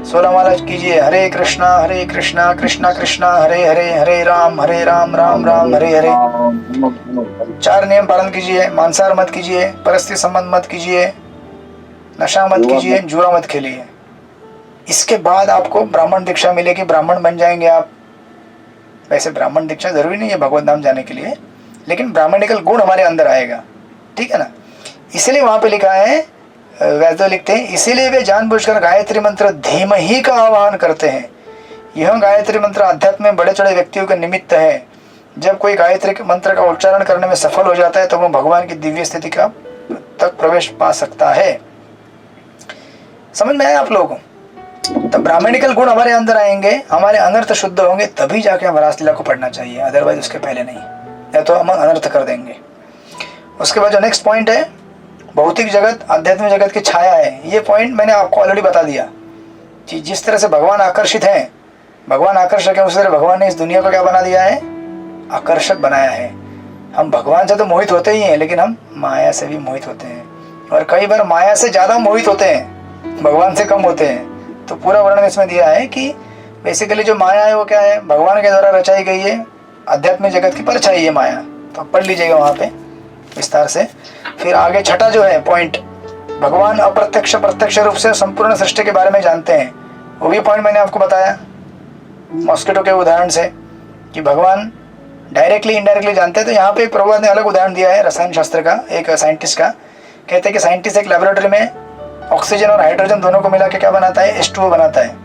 16 माला कीजिए, हरे कृष्णा कृष्णा कृष्णा हरे हरे, हरे राम राम राम हरे हरे। 4 नियम पालन कीजिए, मांसाहार मत कीजिए, परस्त्री संबंध मत कीजिए, नशा मत कीजिए, जुआ मत खेलिए। इसके बाद आपको ब्राह्मण दीक्षा मिलेगी, ब्राह्मण बन जाएंगे आप। वैसे ब्राह्मण दीक्षा जरूरी नहीं है भगवत नाम जाने के लिए, लेकिन ब्राह्मणिकल गुण हमारे अंदर आएगा, ठीक है ना। इसलिए वहां पे लिखा है, व्यासदेव लिखते हैं, इसीलिए वे जानबूझकर गायत्री मंत्र धीमहि का आह्वान करते हैं। यह गायत्री मंत्र अध्यात्म में बड़े चढ़े व्यक्तियों का निमित्त है। जब कोई गायत्री मंत्र का उच्चारण करने में सफल हो जाता है तो वह भगवान की दिव्य स्थिति का तक प्रवेश पा सकता है। समझ में आया आप लोगों को? तो ब्राह्मणिकल गुण हमारे अंदर आएंगे, हमारे अनर्थ शुद्ध होंगे, तभी जाके हम रासलीला को पढ़ना चाहिए, अदरवाइज उसके पहले नहीं, या तो हम अनर्थ कर देंगे। उसके बाद जो नेक्स्ट पॉइंट है, भौतिक जगत आध्यात्मिक जगत की छाया है। ये पॉइंट मैंने आपको ऑलरेडी बता दिया कि जिस तरह से भगवान आकर्षित है, भगवान आकर्षक है, उसी तरह भगवान ने इस दुनिया को क्या बना दिया है? आकर्षक बनाया है। हम भगवान से तो मोहित होते ही हैं, लेकिन हम माया से भी मोहित होते हैं, और कई बार माया से ज्यादा मोहित होते हैं, भगवान से कम होते हैं। तो पूरा वर्णन इसमें दिया है कि बेसिकली जो माया है वो क्या है? भगवान के द्वारा रचाई गई है, आध्यात्मिक जगत की परछाई है माया। तो पढ़ लीजिएगा वहां पे विस्तार से। फिर आगे छठा जो है पॉइंट, भगवान अप्रत्यक्ष प्रत्यक्ष रूप से संपूर्ण सृष्टि के बारे में जानते हैं। वो भी पॉइंट मैंने आपको बताया मॉस्किटो के उदाहरण से, कि भगवान डायरेक्टली इनडायरेक्टली जानते हैं। तो यहाँ पे एक प्रभुपाद ने अलग उदाहरण दिया है रसायन शास्त्र का, एक साइंटिस्ट का। कहते हैं कि साइंटिस्ट एक लेबोरेटरी में ऑक्सीजन और हाइड्रोजन दोनों को मिला के क्या बनाता है? H2O बनाता है।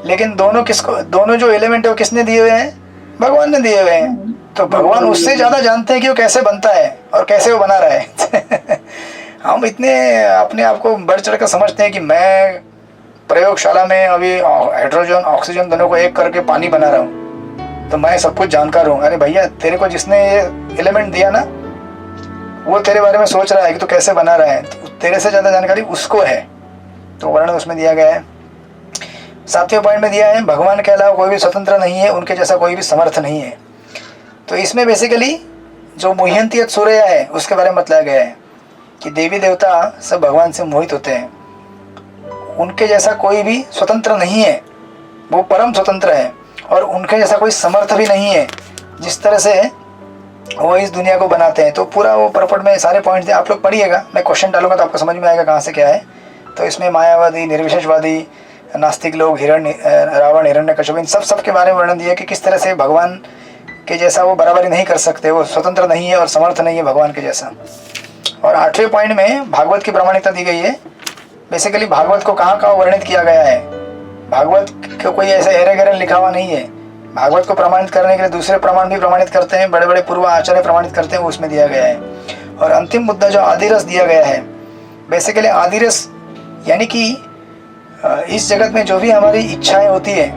लेकिन दोनों जो एलिमेंट है वो किसने दिए हुए हैं? भगवान ने दिए हुए हैं। तो भगवान उससे ज्यादा जानते हैं कि वो कैसे बनता है और कैसे वो बना रहा है। हम इतने अपने आप को बढ़ चढ़ कर समझते हैं कि मैं प्रयोगशाला में अभी हाइड्रोजन ऑक्सीजन दोनों को एक करके पानी बना रहा हूँ, तो मैं सब कुछ जानकार हूँ। अरे भैया, तेरे को जिसने ये एलिमेंट दिया ना, वो तेरे बारे में सोच रहा है कि तू कैसे बना रहा है, तो तेरे से ज्यादा जानकारी उसको है। तो वर्णन उसमें दिया गया है। 7वें पॉइंट में दिया है, भगवान के अलावा कोई भी स्वतंत्र नहीं है, उनके जैसा कोई भी समर्थ नहीं है। तो इसमें बेसिकली जो मुह्यंतियत सूर्य है उसके बारे में बताया गया है कि देवी देवता सब भगवान से मोहित होते हैं, उनके जैसा कोई भी स्वतंत्र नहीं है, वो परम स्वतंत्र है, और उनके जैसा कोई समर्थ भी नहीं है जिस तरह से वो इस दुनिया को बनाते हैं। तो पूरा वो परपट में सारे पॉइंट्स आप लोग पढ़िएगा, मैं क्वेश्चन डालूंगा तो आपको समझ में आएगा कहाँ से क्या है। तो इसमें मायावादी, निर्विशेषवादी, नास्तिक लोग, रावण, हिरण्यकश्यप, इन सब के बारे में वर्णन दिया कि किस तरह से भगवान के जैसा वो बराबरी नहीं कर सकते, वो स्वतंत्र नहीं है और समर्थ नहीं है भगवान के जैसा। और 8वें पॉइंट में भागवत की प्रामाणिकता दी गई है। बेसिकली भागवत को कहाँ वर्णित किया गया है? भागवत को कोई ऐसा हेरे गहरे लिखा हुआ नहीं है, भागवत को प्रमाणित करने के लिए दूसरे प्रमाण भी प्रमाणित करते हैं, बड़े बड़े पूर्व आचार्य प्रमाणित करते हैं, वो उसमें दिया गया है। और अंतिम मुद्दा जो आदिरस दिया गया है, बेसिकली आदिरस यानी कि इस जगत में जो भी हमारी इच्छाएं होती है,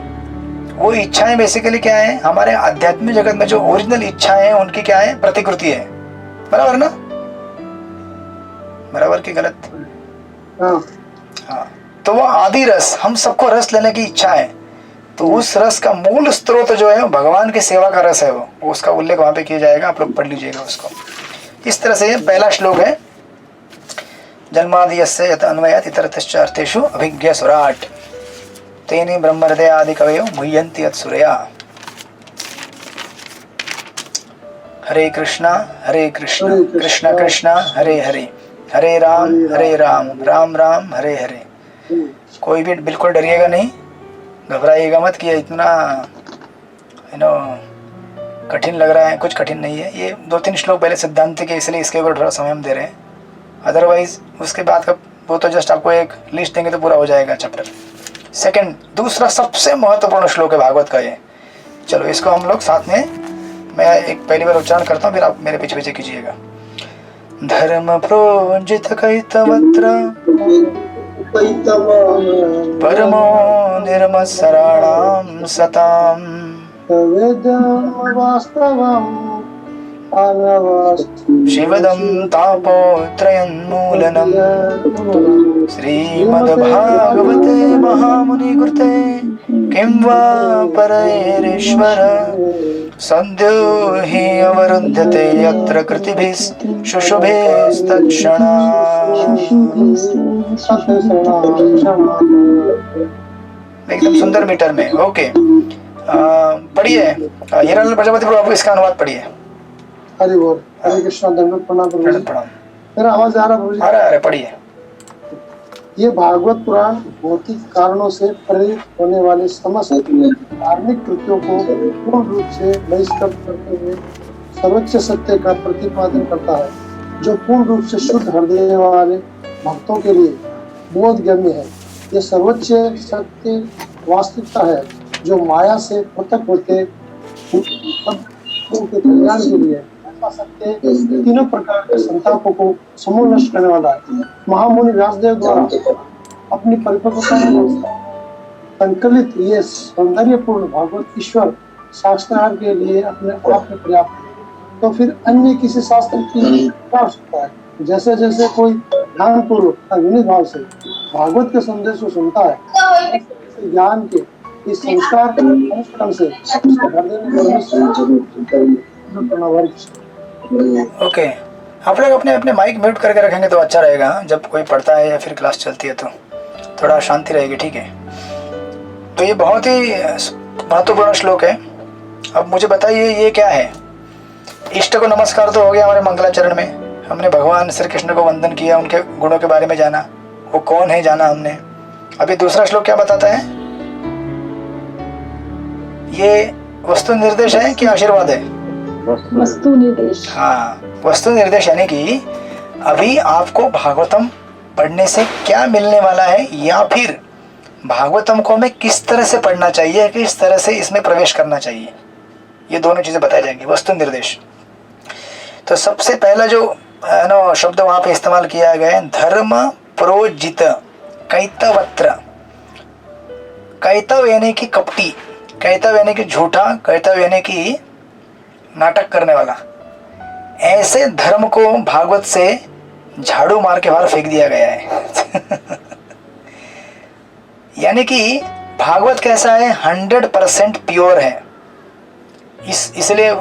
वो इच्छाएं बेसिकली क्या है, हमारे आध्यात्मिक जगत में जो ओरिजिनल इच्छाएं हैं उनकी क्या है, प्रतिकृति है। बराबर ना? बराबर की गलत? हाँ। तो वो आदि रस, हम सबको रस लेने की इच्छा है, तो उस रस का मूल स्रोत जो है भगवान की सेवा का रस है, वो उसका उल्लेख वहां पे किया जाएगा, आप लोग पढ़ लीजिएगा उसको। इस तरह से पहला श्लोक है, जन्मादियस्य यत अन्वयात् इतरतश्च अर्थेषु अभिज्ञ सुराट तेनि ब्रह्महृदय आदि कवयो मुह्यन्ति यत्सूरया। हरे कृष्णा कृष्ण कृष्ण हरे हरे, हरे राम राम राम हरे हरे। कोई भी बिल्कुल डरिएगा नहीं, घबराइएगा मत कि इतना कठिन लग रहा है, कुछ कठिन नहीं है। ये 2-3 श्लोक पहले सिद्धांत के, इसलिए इसके ऊपर थोड़ा समय हम दे रहे हैं। अदरवाइज उसके बाद का वो तो जस्ट आपको एक लिस्ट देंगे तो पूरा हो जाएगा चैप्टर। सेकंड, दूसरा सबसे महत्वपूर्ण श्लोक है भागवत का ये। चलो इसको हम लोग साथ में, मैं एक पहली बार उच्चारण करता हूँ, फिर आप मेरे पीछे पीछे कीजिएगा। धर्म प्रोजित कैतवत्र परमो निर्मत्सराणां सतां शिवदं तापोत्रयन्मूलनम् श्रीमद्भागवते महामुनिकृते किं वा परैरीश्वर सद्यो हि अवरुध्यते यत्र कृतिभिः एकदम सुंदर मीटर में। ओके, पढ़िए हिरण्य प्रजापति प्रभु, इसका अनुवाद पढ़िए। हरि बोल। हरे कृष्णा, दंडवत प्रणाम प्रभु। मेरा आवाज आ रहा प्रभु? आ रहा है, पढ़िए। ये भागवत पुराण भौतिक कारणों से प्रेरित होने वाले समस्त धार्मिक कृत्यों को पूर्ण रूप से बहिष्कृत करते हुए सर्वोच्च सत्य का प्रतिपादन करता है, जो पूर्ण रूप से शुद्ध हृदय वाले भक्तों के लिए बोधगम्य है। ये सर्वोच्च सत्य वास्तविकता है जो माया से पृथक होते उनके कल्याण के लिए सत्य तीनों प्रकार के संतापों को समूल नष्ट करने वाला है। महामुनि व्यासदेव द्वारा अपनी परिपक्वता में संकलित ये सौंदर्यपूर्ण भागवत ईश्वर शास्त्रार्थ के लिए अपने आप में पर्याप्त है, तो फिर अन्य किसी शास्त्र की क्या आवश्यकता है? जैसे जैसे कोई ध्यान पूर्वक विनीत भाव से भागवत के संदेश को सुनता है, ज्ञान के इस संस्कार अनुष्ठान से ओके, आप लोग अपने अपने माइक म्यूट करके रखेंगे तो अच्छा रहेगा, जब कोई पढ़ता है या फिर क्लास चलती है तो थोड़ा शांति रहेगी, ठीक है? तो ये बहुत ही महत्वपूर्ण श्लोक है। अब मुझे बताइए ये क्या है? इष्ट को नमस्कार तो हो गया हमारे मंगलाचरण में, हमने भगवान श्री कृष्ण को वंदन किया, उनके गुणों के बारे में जाना, वो कौन है जाना हमने। अभी दूसरा श्लोक क्या बताता है? ये वस्तु निर्देश है कि आशीर्वाद है? वस्तु निर्देश। हाँ, वस्तु निर्देश यानी कि अभी आपको भागवतम पढ़ने से क्या मिलने वाला है, या फिर भागवतम को हमें किस तरह से पढ़ना चाहिए, किस तरह से इसमें प्रवेश करना चाहिए, ये दोनों चीजें बताई जाएंगी। वस्तु निर्देश। तो सबसे पहला जो शब्द वहां पे इस्तेमाल किया गया है, धर्म प्रोजित कैतवत्र। कैतव यानी कि कपटी, कैतव यानी कि झूठा, कैतव यानी कि नाटक करने वाला। ऐसे धर्म को भागवत से झाड़ू मार के बाहर फेंक दिया गया है। यानी कि भागवत कैसा है, 100% प्योर है। इसलिए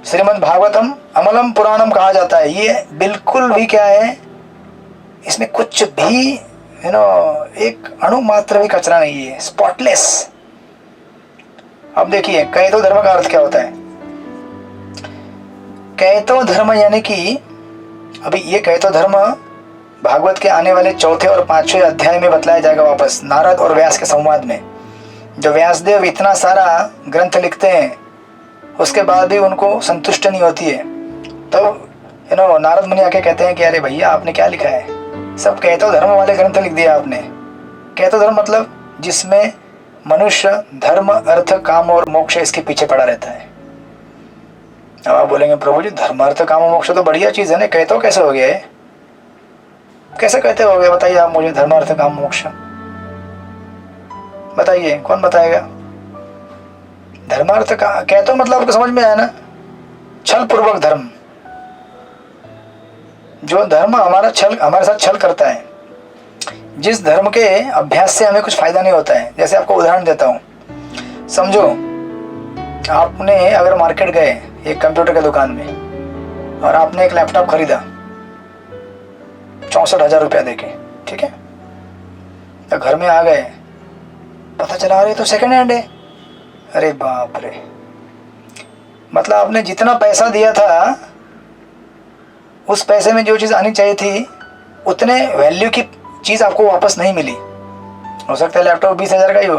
श्रीमद् भागवतम अमलम पुराणम कहा जाता है। ये बिल्कुल भी क्या है, इसमें कुछ भी एक अणु मात्र भी कचरा नहीं है, स्पॉटलेस। अब देखिए कैतो धर्म का अर्थ क्या होता है। कैतो धर्म यानी कि अभी ये कैतो धर्म भागवत के आने वाले 4थे और 5वें अध्याय में बतलाया जाएगा वापस, नारद और व्यास के संवाद में। जो व्यासदेव इतना सारा ग्रंथ लिखते हैं, उसके बाद भी उनको संतुष्ट नहीं होती है, तो नारद मुनि आके कहते हैं कि अरे भैया आपने क्या लिखा है, सब कैतो धर्म वाले ग्रंथ लिख दिया आपने। कैतो धर्म मतलब जिसमें मनुष्य धर्म अर्थ काम और मोक्ष इसके पीछे पड़ा रहता है। अब आप बोलेंगे प्रभु जी धर्म अर्थ काम और मोक्ष तो बढ़िया चीज है ना, कहते हो कैसे हो गया है, कैसे कहते हो गया बताइए आप मुझे धर्म अर्थ काम मोक्ष, बताइए कौन बताएगा। धर्म अर्थ का कहते हो मतलब आपको समझ में आया ना, छल पूर्वक धर्म, जो धर्म हमारे साथ छल करता है, जिस धर्म के अभ्यास से हमें कुछ फायदा नहीं होता है। जैसे आपको उदाहरण देता हूँ, समझो आपने अगर मार्केट गए एक कंप्यूटर के दुकान में और आपने एक लैपटॉप खरीदा 64,000 रुपया देके, ठीक है, तो घर में आ गए, पता चला अरे तो सेकंड हैंड है, अरे बाप रे, मतलब आपने जितना पैसा दिया था उस पैसे में जो चीज़ आनी चाहिए थी उतने वैल्यू की चीज़ आपको वापस नहीं मिली। हो सकता है लैपटॉप 20,000 का ही हो,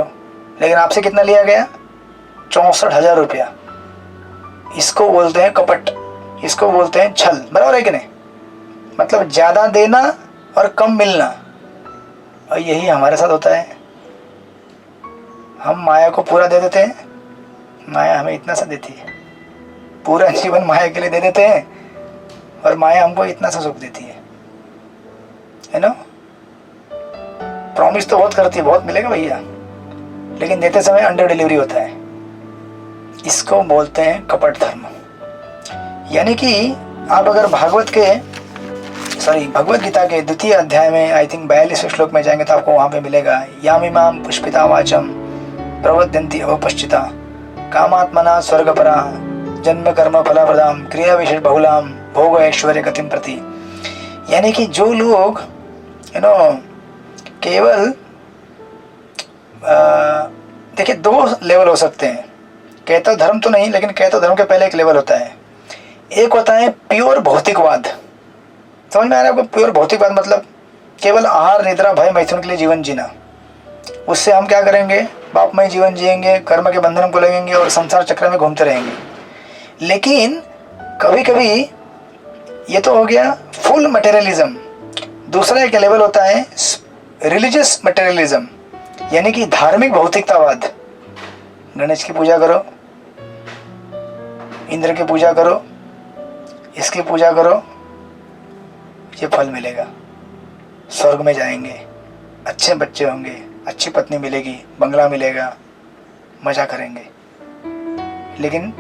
लेकिन आपसे कितना लिया गया, 64,000 रुपया। इसको बोलते हैं कपट, इसको बोलते हैं छल, बराबर है कि नहीं। मतलब ज़्यादा देना और कम मिलना, और यही हमारे साथ होता है। हम माया को पूरा दे देते हैं, माया हमें इतना सा देती है, पूरा जीवन माया के लिए दे देते हैं और माया हमको इतना सा सुख देती है ना। प्रॉमिस तो बहुत करती है, बहुत मिलेगा भैया, लेकिन देते समय अंडर डिलीवरी होता है। इसको बोलते हैं कपट धर्म। यानी कि आप अगर भगवत गीता के 2 अध्याय में आई थिंक 42वें श्लोक में जाएंगे तो आपको वहां पे मिलेगा, यामिमाम पुष्पिता वाचम प्रवद्यन्ति अवपश्चिता कामात्मना स्वर्गपरा जन्म कर्म फलाप्रदाम क्रिया विशेष बहुलाम भोग ऐश्वर्य गतिम प्रति। यानी कि जो लोग केवल देखिए 2 लेवल हो सकते हैं। कहता धर्म तो नहीं, लेकिन कहता धर्म के पहले एक लेवल होता है, एक होता है प्योर भौतिकवाद। समझ में आ रहा है आपको? प्योर भौतिकवाद मतलब केवल आहार निद्रा भय मैथुन के लिए जीवन जीना। उससे हम क्या करेंगे, पापमय जीवन जिएंगे, कर्म के बंधन को लगेंगे और संसार चक्र में घूमते रहेंगे। लेकिन कभी कभी ये तो हो गया फुल मटेरियलिज्म। दूसरा एक लेवल होता है रिलीजियस मटेरियलिज्म, यानी कि धार्मिक भौतिकतावाद। गणेश की पूजा करो, इंद्र की पूजा करो, इसकी पूजा करो, ये फल मिलेगा, स्वर्ग में जाएंगे, अच्छे बच्चे होंगे, अच्छी पत्नी मिलेगी, बंगला मिलेगा, मजा करेंगे। लेकिन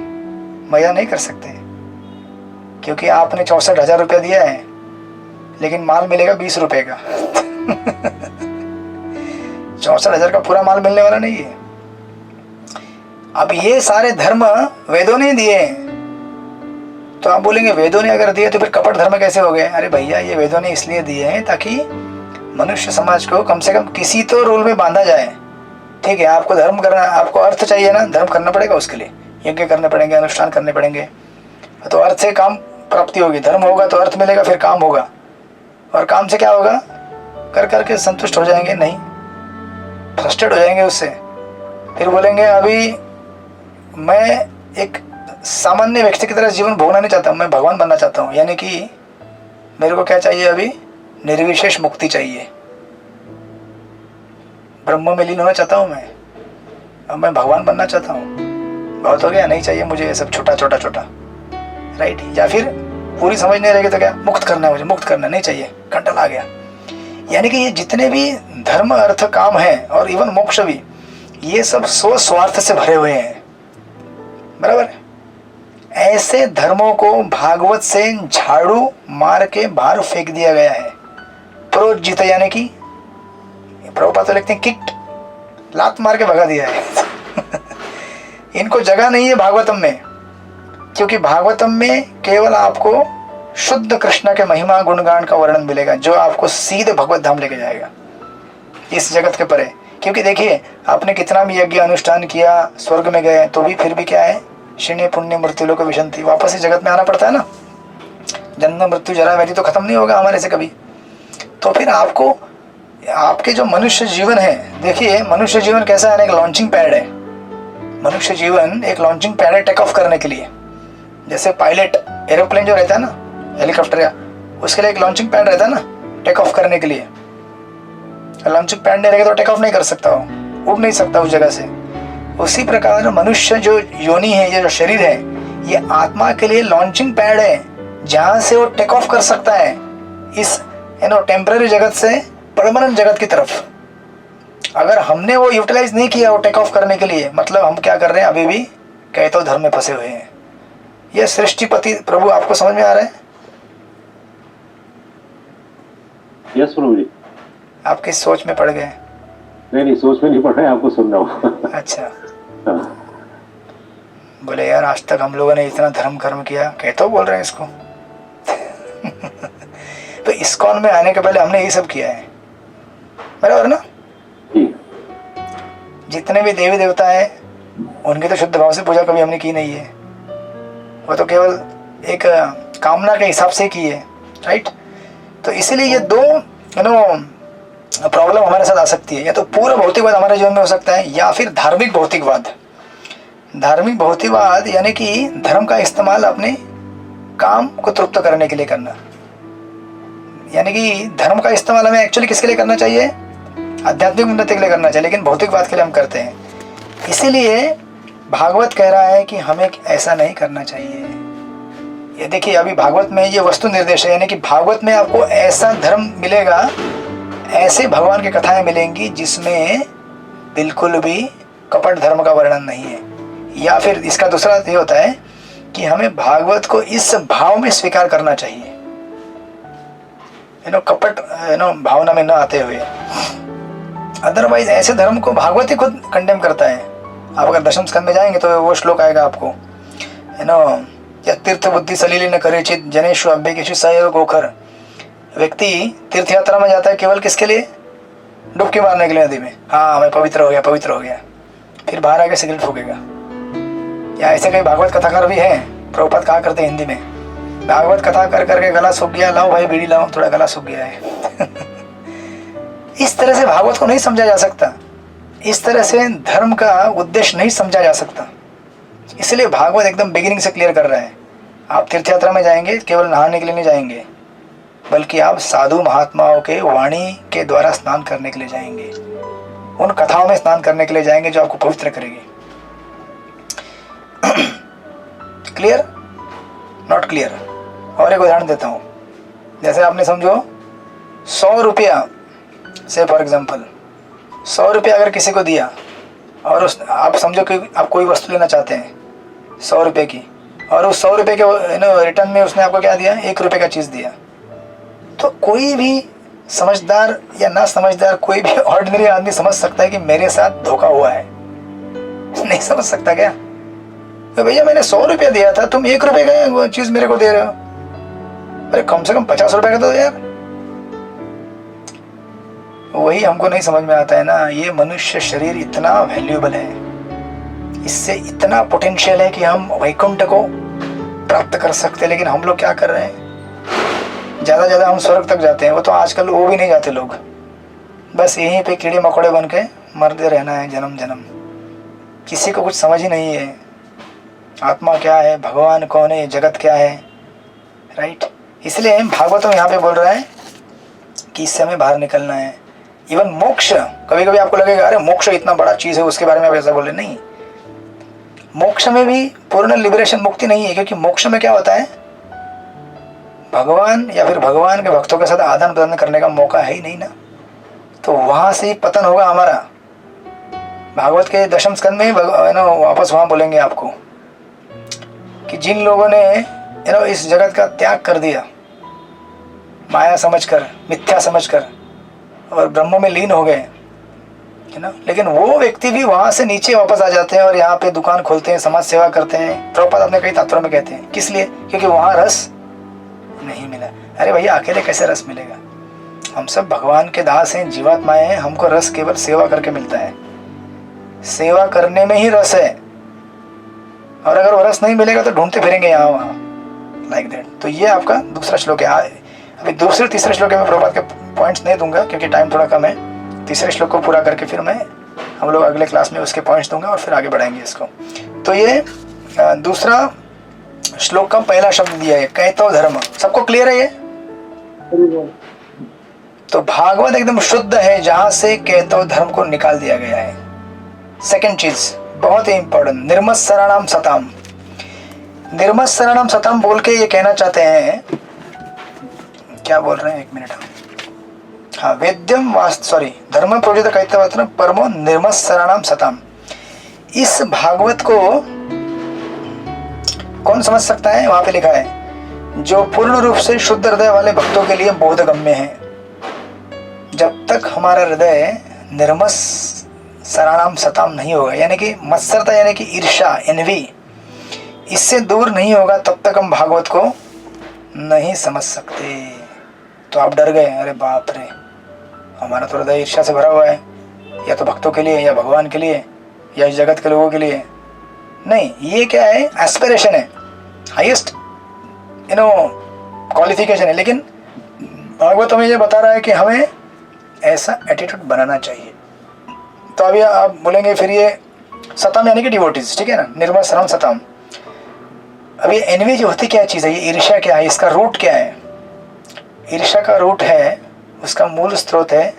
मजा नहीं कर सकते क्योंकि आपने 64,000 रुपया दिया है, लेकिन माल मिलेगा 20 रुपए का। 64,000 का पूरा माल मिलने वाला नहीं है। अब ये सारे धर्म वेदों ने दिए, तो आप बोलेंगे वेदों ने अगर दिए तो फिर कपट धर्म कैसे हो गए? अरे भैया, ये वेदों ने इसलिए दिए हैं ताकि मनुष्य समाज को कम से कम किसी तो रोल में बांधा जाए। ठीक है, आपको धर्म करना, आपको अर्थ चाहिए ना, धर्म करना पड़ेगा, उसके लिए यज्ञ करने पड़ेंगे, अनुष्ठान करने पड़ेंगे, तो अर्थ से काम प्राप्ति होगी। धर्म होगा तो अर्थ मिलेगा, फिर काम होगा, और काम से क्या होगा, कर करके संतुष्ट हो जाएंगे नहीं, फ्रस्ट्रेट हो जाएंगे उससे। फिर बोलेंगे अभी मैं एक सामान्य व्यक्ति की तरह जीवन भोगना नहीं चाहता हूँ, मैं भगवान बनना चाहता हूँ। यानी कि मेरे को क्या चाहिए, अभी निर्विशेष मुक्ति चाहिए, ब्रह्म में लीन होना चाहता हूँ मैं, अब मैं भगवान बनना चाहता हूँ। बहुत हो गया, नहीं चाहिए मुझे ये सब छोटा छोटा छोटा, राइट। या फिर पूरी समझ नहीं रहेगी तो क्या, मुक्त करना है मुझे, मुक्त करना नहीं चाहिए, कंटल आ गया। यानी कि ये जितने भी धर्म अर्थ काम है और इवन मोक्ष भी, ये सब स्व स्वार्थ से भरे हुए हैं, बराबर। ऐसे धर्मों को भागवत से झाड़ू मार के बाहर फेंक दिया गया है, प्रोज्जित, यानी कि प्रभुपाद तो लिखते हैं किक्ड, लात मार के भगा दिया है। इनको जगह नहीं है भागवतम में, क्योंकि भागवतम में केवल आपको शुद्ध कृष्ण के महिमा गुणगान का वर्णन मिलेगा, जो आपको सीधे भगवत धाम लेके जाएगा, इस जगत के परे। क्योंकि देखिए, आपने कितना भी यज्ञ अनुष्ठान किया, स्वर्ग में गए, तो भी फिर भी क्या है, क्षीणे पुण्य मृत्यु लोक विशंति, वापस इस जगत में आना पड़ता है ना। जन्म मृत्यु जरा व्याधि तो खत्म नहीं होगा हमारे से कभी। तो फिर आपको आपके जो मनुष्य जीवन है, देखिए मनुष्य जीवन कैसा है, एक लॉन्चिंग पैड है। मनुष्य जीवन एक लॉन्चिंग पैड है टेक ऑफ करने के लिए। जैसे पायलट एरोप्लेन जो रहता है ना, हेलीकॉप्टर या, उसके लिए एक लॉन्चिंग पैड रहता है ना टेक ऑफ करने के लिए। लॉन्चिंग पैड नहीं रहेगा तो टेक ऑफ नहीं कर सकता हो। उड़ नहीं सकता उस जगह से। उसी प्रकार मनुष्य जो योनि है, ये जो शरीर है, ये आत्मा के लिए लॉन्चिंग पैड है जहां से वो टेक ऑफ कर सकता है इस टेम्पररी जगत से परमानेंट जगत की तरफ। अगर हमने वो यूटिलाइज नहीं किया वो टेक ऑफ करने के लिए, मतलब हम क्या कर रहे हैं, अभी भी कैतो धर्म में फंसे हुए हैं। ये सृष्टिपति प्रभु आपको समझ में आ रहा है? यस प्रभु जी। आपकी सोच में पड़ गए? नहीं, सोच में नहीं पड़ रहा है, आपको सुन रहा हूँ। अच्छा। बोले यार आज तक हम लोगों ने इतना धर्म कर्म किया, कैतो बोल रहे हैं इसको। तो इस्कॉन में आने के पहले हमने यही सब किया है, बराबर ना? जितने भी देवी देवता है उनकी तो शुद्ध भाव से पूजा कभी हमने की नहीं है, वो तो केवल एक कामना के हिसाब से की है, राइट? तो इसीलिए ये दो प्रॉब्लम हमारे साथ आ सकती है। या तो पूरा भौतिकवाद हमारे जीवन में हो सकता है, या फिर धार्मिक भौतिकवाद। धार्मिक भौतिकवाद यानी कि धर्म का इस्तेमाल अपने काम को तृप्त करने के लिए करना, यानी कि धर्म का इस्तेमाल हमें एक्चुअली किसके लिए करना चाहिए? आध्यात्मिक उन्नति के लिए करना चाहिए, लेकिन भौतिकवाद के लिए हम करते हैं। इसीलिए भागवत कह रहा है कि हमें ऐसा नहीं करना चाहिए। ये देखिए अभी भागवत में ये वस्तु निर्देश है, यानी कि भागवत में आपको ऐसा धर्म मिलेगा, ऐसे भगवान की कथाएं मिलेंगी जिसमें बिल्कुल भी कपट धर्म का वर्णन नहीं है। या फिर इसका दूसरा ये होता है कि हमें भागवत को इस भाव में स्वीकार करना चाहिए, कपट भावना में न आते हुए। अदरवाइज ऐसे धर्म को भागवत ही खुद कंडेम करता है। आप अगर दशम स्कंद में जाएंगे तो वो श्लोक आएगा आपको, या तीर्थ बुद्धि सलीली न करे चित जनेशु अभ्य किसी सहयोग गोखर। व्यक्ति तीर्थ यात्रा में जाता है केवल किसके लिए? डुबकी मारने के लिए नदी में। हाँ मैं पवित्र हो गया, पवित्र हो गया, फिर बाहर आके सिगरेट फूकेगा। या ऐसे कई भागवत कथाकार भी हैं, प्रभुपाद कहा करते हैं हिंदी में, भागवत कथा कर करके गला सूख गया, लाओ भाई बीड़ी लाओ, थोड़ा गला सूख गया है। इस तरह से भागवत को नहीं समझा जा सकता, इस तरह से धर्म का उद्देश्य नहीं समझा जा सकता। इसलिए भागवत एकदम बिगिनिंग से क्लियर कर रहा है। आप तीर्थ यात्रा में जाएंगे केवल नहाने के लिए नहीं जाएंगे, बल्कि आप साधु महात्माओं के वाणी के द्वारा स्नान करने के लिए जाएंगे, उन कथाओं में स्नान करने के लिए जाएंगे जो आपको पवित्र करेगी। क्लियर? Not clear? और एक उदाहरण देता हूँ। जैसे आपने समझो 100 रुपया से फॉर एग्जाम्पल 100 रुपया अगर किसी को दिया, और आप समझो कि आप कोई वस्तु लेना चाहते हैं 100 रुपये की, और उस 100 रुपये के रिटर्न में उसने आपको क्या दिया? 1 रुपये का चीज़ दिया। तो कोई भी समझदार या ना समझदार, कोई भी ऑर्डिनरी आदमी समझ सकता है कि मेरे साथ धोखा हुआ है? नहीं समझ सकता क्या? तो भैया मैंने 100 रुपया दिया था, तुम 1 रुपये का वो चीज़ मेरे को दे रहे हो, अरे कम से कम 50 रुपये का दो यार। वही हमको नहीं समझ में आता है ना। ये मनुष्य शरीर इतना वैल्यूएबल है, इससे इतना पोटेंशियल है कि हम वैकुंठ को प्राप्त कर सकते हैं, लेकिन हम लोग क्या कर रहे हैं? ज़्यादा ज़्यादा हम स्वर्ग तक जाते हैं, वो तो आजकल वो भी नहीं जाते लोग, बस यहीं पे कीड़े मकोड़े बन के मरते रहना है जन्म जन्म। किसी को कुछ समझ ही नहीं है, आत्मा क्या है, भगवान कौन है, जगत क्या है, राइट? इसलिए भागवतम यहाँ पे बोल रहा है कि इससे हमें बाहर निकलना है। इवन मोक्ष, कभी कभी आपको लगेगा अरे मोक्ष इतना बड़ा चीज़ है, उसके बारे में आप ऐसा बोले, नहीं। मोक्ष में भी पूर्ण लिबरेशन, मुक्ति नहीं है, क्योंकि मोक्ष में क्या होता है? भगवान या फिर भगवान के भक्तों के साथ आदान प्रदान करने का मौका है ही नहीं ना, तो वहाँ से ही पतन होगा हमारा। भागवत के दशम स्कंद में वापस वहाँ बोलेंगे आपको कि जिन लोगों ने इस जगत का त्याग कर दिया, माया समझकर, मिथ्या समझकर, और ब्रह्म में लीन हो गए, है ना, लेकिन वो व्यक्ति भी वहाँ से नीचे वापस आ जाते हैं और यहाँ पे दुकान खोलते हैं, समाज सेवा करते हैं। प्रभुपाद अपने कई तात्पर्यों में कहते हैं, किस लिए? क्योंकि वहाँ रस नहीं मिला। अरे भैया अकेले कैसे रस मिलेगा? हम सब भगवान के दास हैं, जीवात्माएं हैं, हमको रस केवल सेवा करके मिलता है। सेवा करने में ही रस है, और अगर वो रस नहीं मिलेगा तो ढूंढते फिरेंगे यहाँ वहाँ, लाइक दैट। तो ये आपका दूसरा श्लोक है। अभी दूसरे तीसरे श्लोक में प्रभुपाद के पॉइंट्स नहीं दूंगा क्योंकि टाइम थोड़ा कम है। तीसरे श्लोक को पूरा करके फिर हम लोग अगले क्लास में उसके पॉइंट्स दूंगा और फिर आगे बढ़ाएंगे इसको। तो ये दूसरा श्लोक का पहला शब्द दिया है, कैतो धर्म। सबको क्लियर है ये? तो भागवत एकदम शुद्ध है, जहां से कैतो धर्म को निकाल दिया गया है। सेकंड चीज बहुत ही इंपॉर्टेंट, निर्मत्सराणाम सताम। निर्मत्सराणाम सताम बोल के ये कहना चाहते हैं, क्या बोल रहे हैं, एक मिनट, हाँ, वेद्यम धर्म प्रोजित कैतवत्र परमो निर्मत्सराणाम सताम। इस भागवत को कौन समझ सकता है? वहां पे लिखा है जो पूर्ण रूप से शुद्ध हृदय वाले भक्तों के लिए बोधगम्य है। जब तक हमारा हृदय निर्मत्सराणाम सताम नहीं होगा, यानी कि मत्सरता यानी कि ईर्ष्या, एनवी, इससे दूर नहीं होगा, तब तक हम भागवत को नहीं समझ सकते। तो आप डर गए, अरे बाप रे, हमारा तो हृदय ईर्ष्या से भरा हुआ है, या तो भक्तों के लिए, या भगवान के लिए, या इस जगत के लोगों के लिए। नहीं, ये क्या है? एस्पिरेशन है, हाईएस्ट क्वालिफिकेशन है। लेकिन भागवत हमें ये बता रहा है कि हमें ऐसा एटीट्यूड बनाना चाहिए। तो अभी आप बोलेंगे फिर ये सताम यानी कि डिवोटीज, ठीक है ना, निर्मत्सरम सताम। अभी एनवी जो होती क्या चीज़ है, ये ईर्ष्या क्या है, इसका रूट क्या है? ईर्ष्या का रूट है, उसका मूल स्रोत है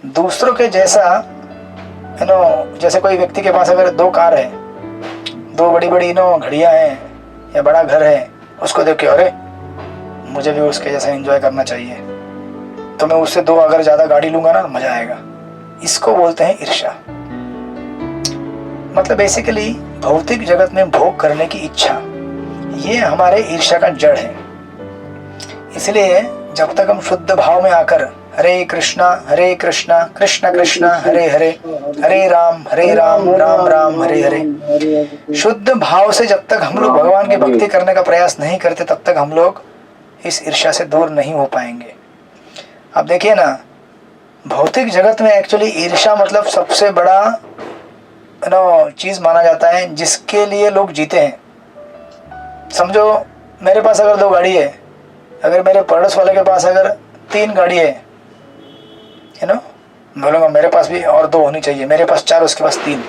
दूसरों के जैसा, जैसे कोई व्यक्ति के पास अगर 2 कार है, 2 बड़ी बड़ी घड़ियां हैं, या बड़ा घर है, उसको देख के अरे मुझे भी उसके जैसा एंजॉय करना चाहिए, तो मैं उससे 2 अगर ज़्यादा गाड़ी लूंगा ना, मजा आएगा। इसको बोलते हैं ईर्ष्या। मतलब बेसिकली भौतिक जगत में भोग करने की इच्छा, ये हमारे ईर्ष्या का जड़ है। इसलिए जब तक हम शुद्ध भाव में आकर हरे कृष्णा कृष्ण कृष्ण हरे हरे, हरे राम राम राम हरे हरे, शुद्ध भाव से जब तक हम लोग भगवान की भक्ति करने का प्रयास नहीं करते, तब तक हम लोग इस ईर्ष्या से दूर नहीं हो पाएंगे। अब देखिए ना, भौतिक जगत में एक्चुअली ईर्ष्या मतलब सबसे बड़ा चीज माना जाता है जिसके लिए लोग जीते हैं। समझो मेरे पास अगर 2 गाड़ी है, अगर मेरे पड़ोस वाले के पास अगर 3 गाड़ी है, बोलूँगा मेरे पास भी और 2 होनी चाहिए, मेरे पास 4, उसके पास 3।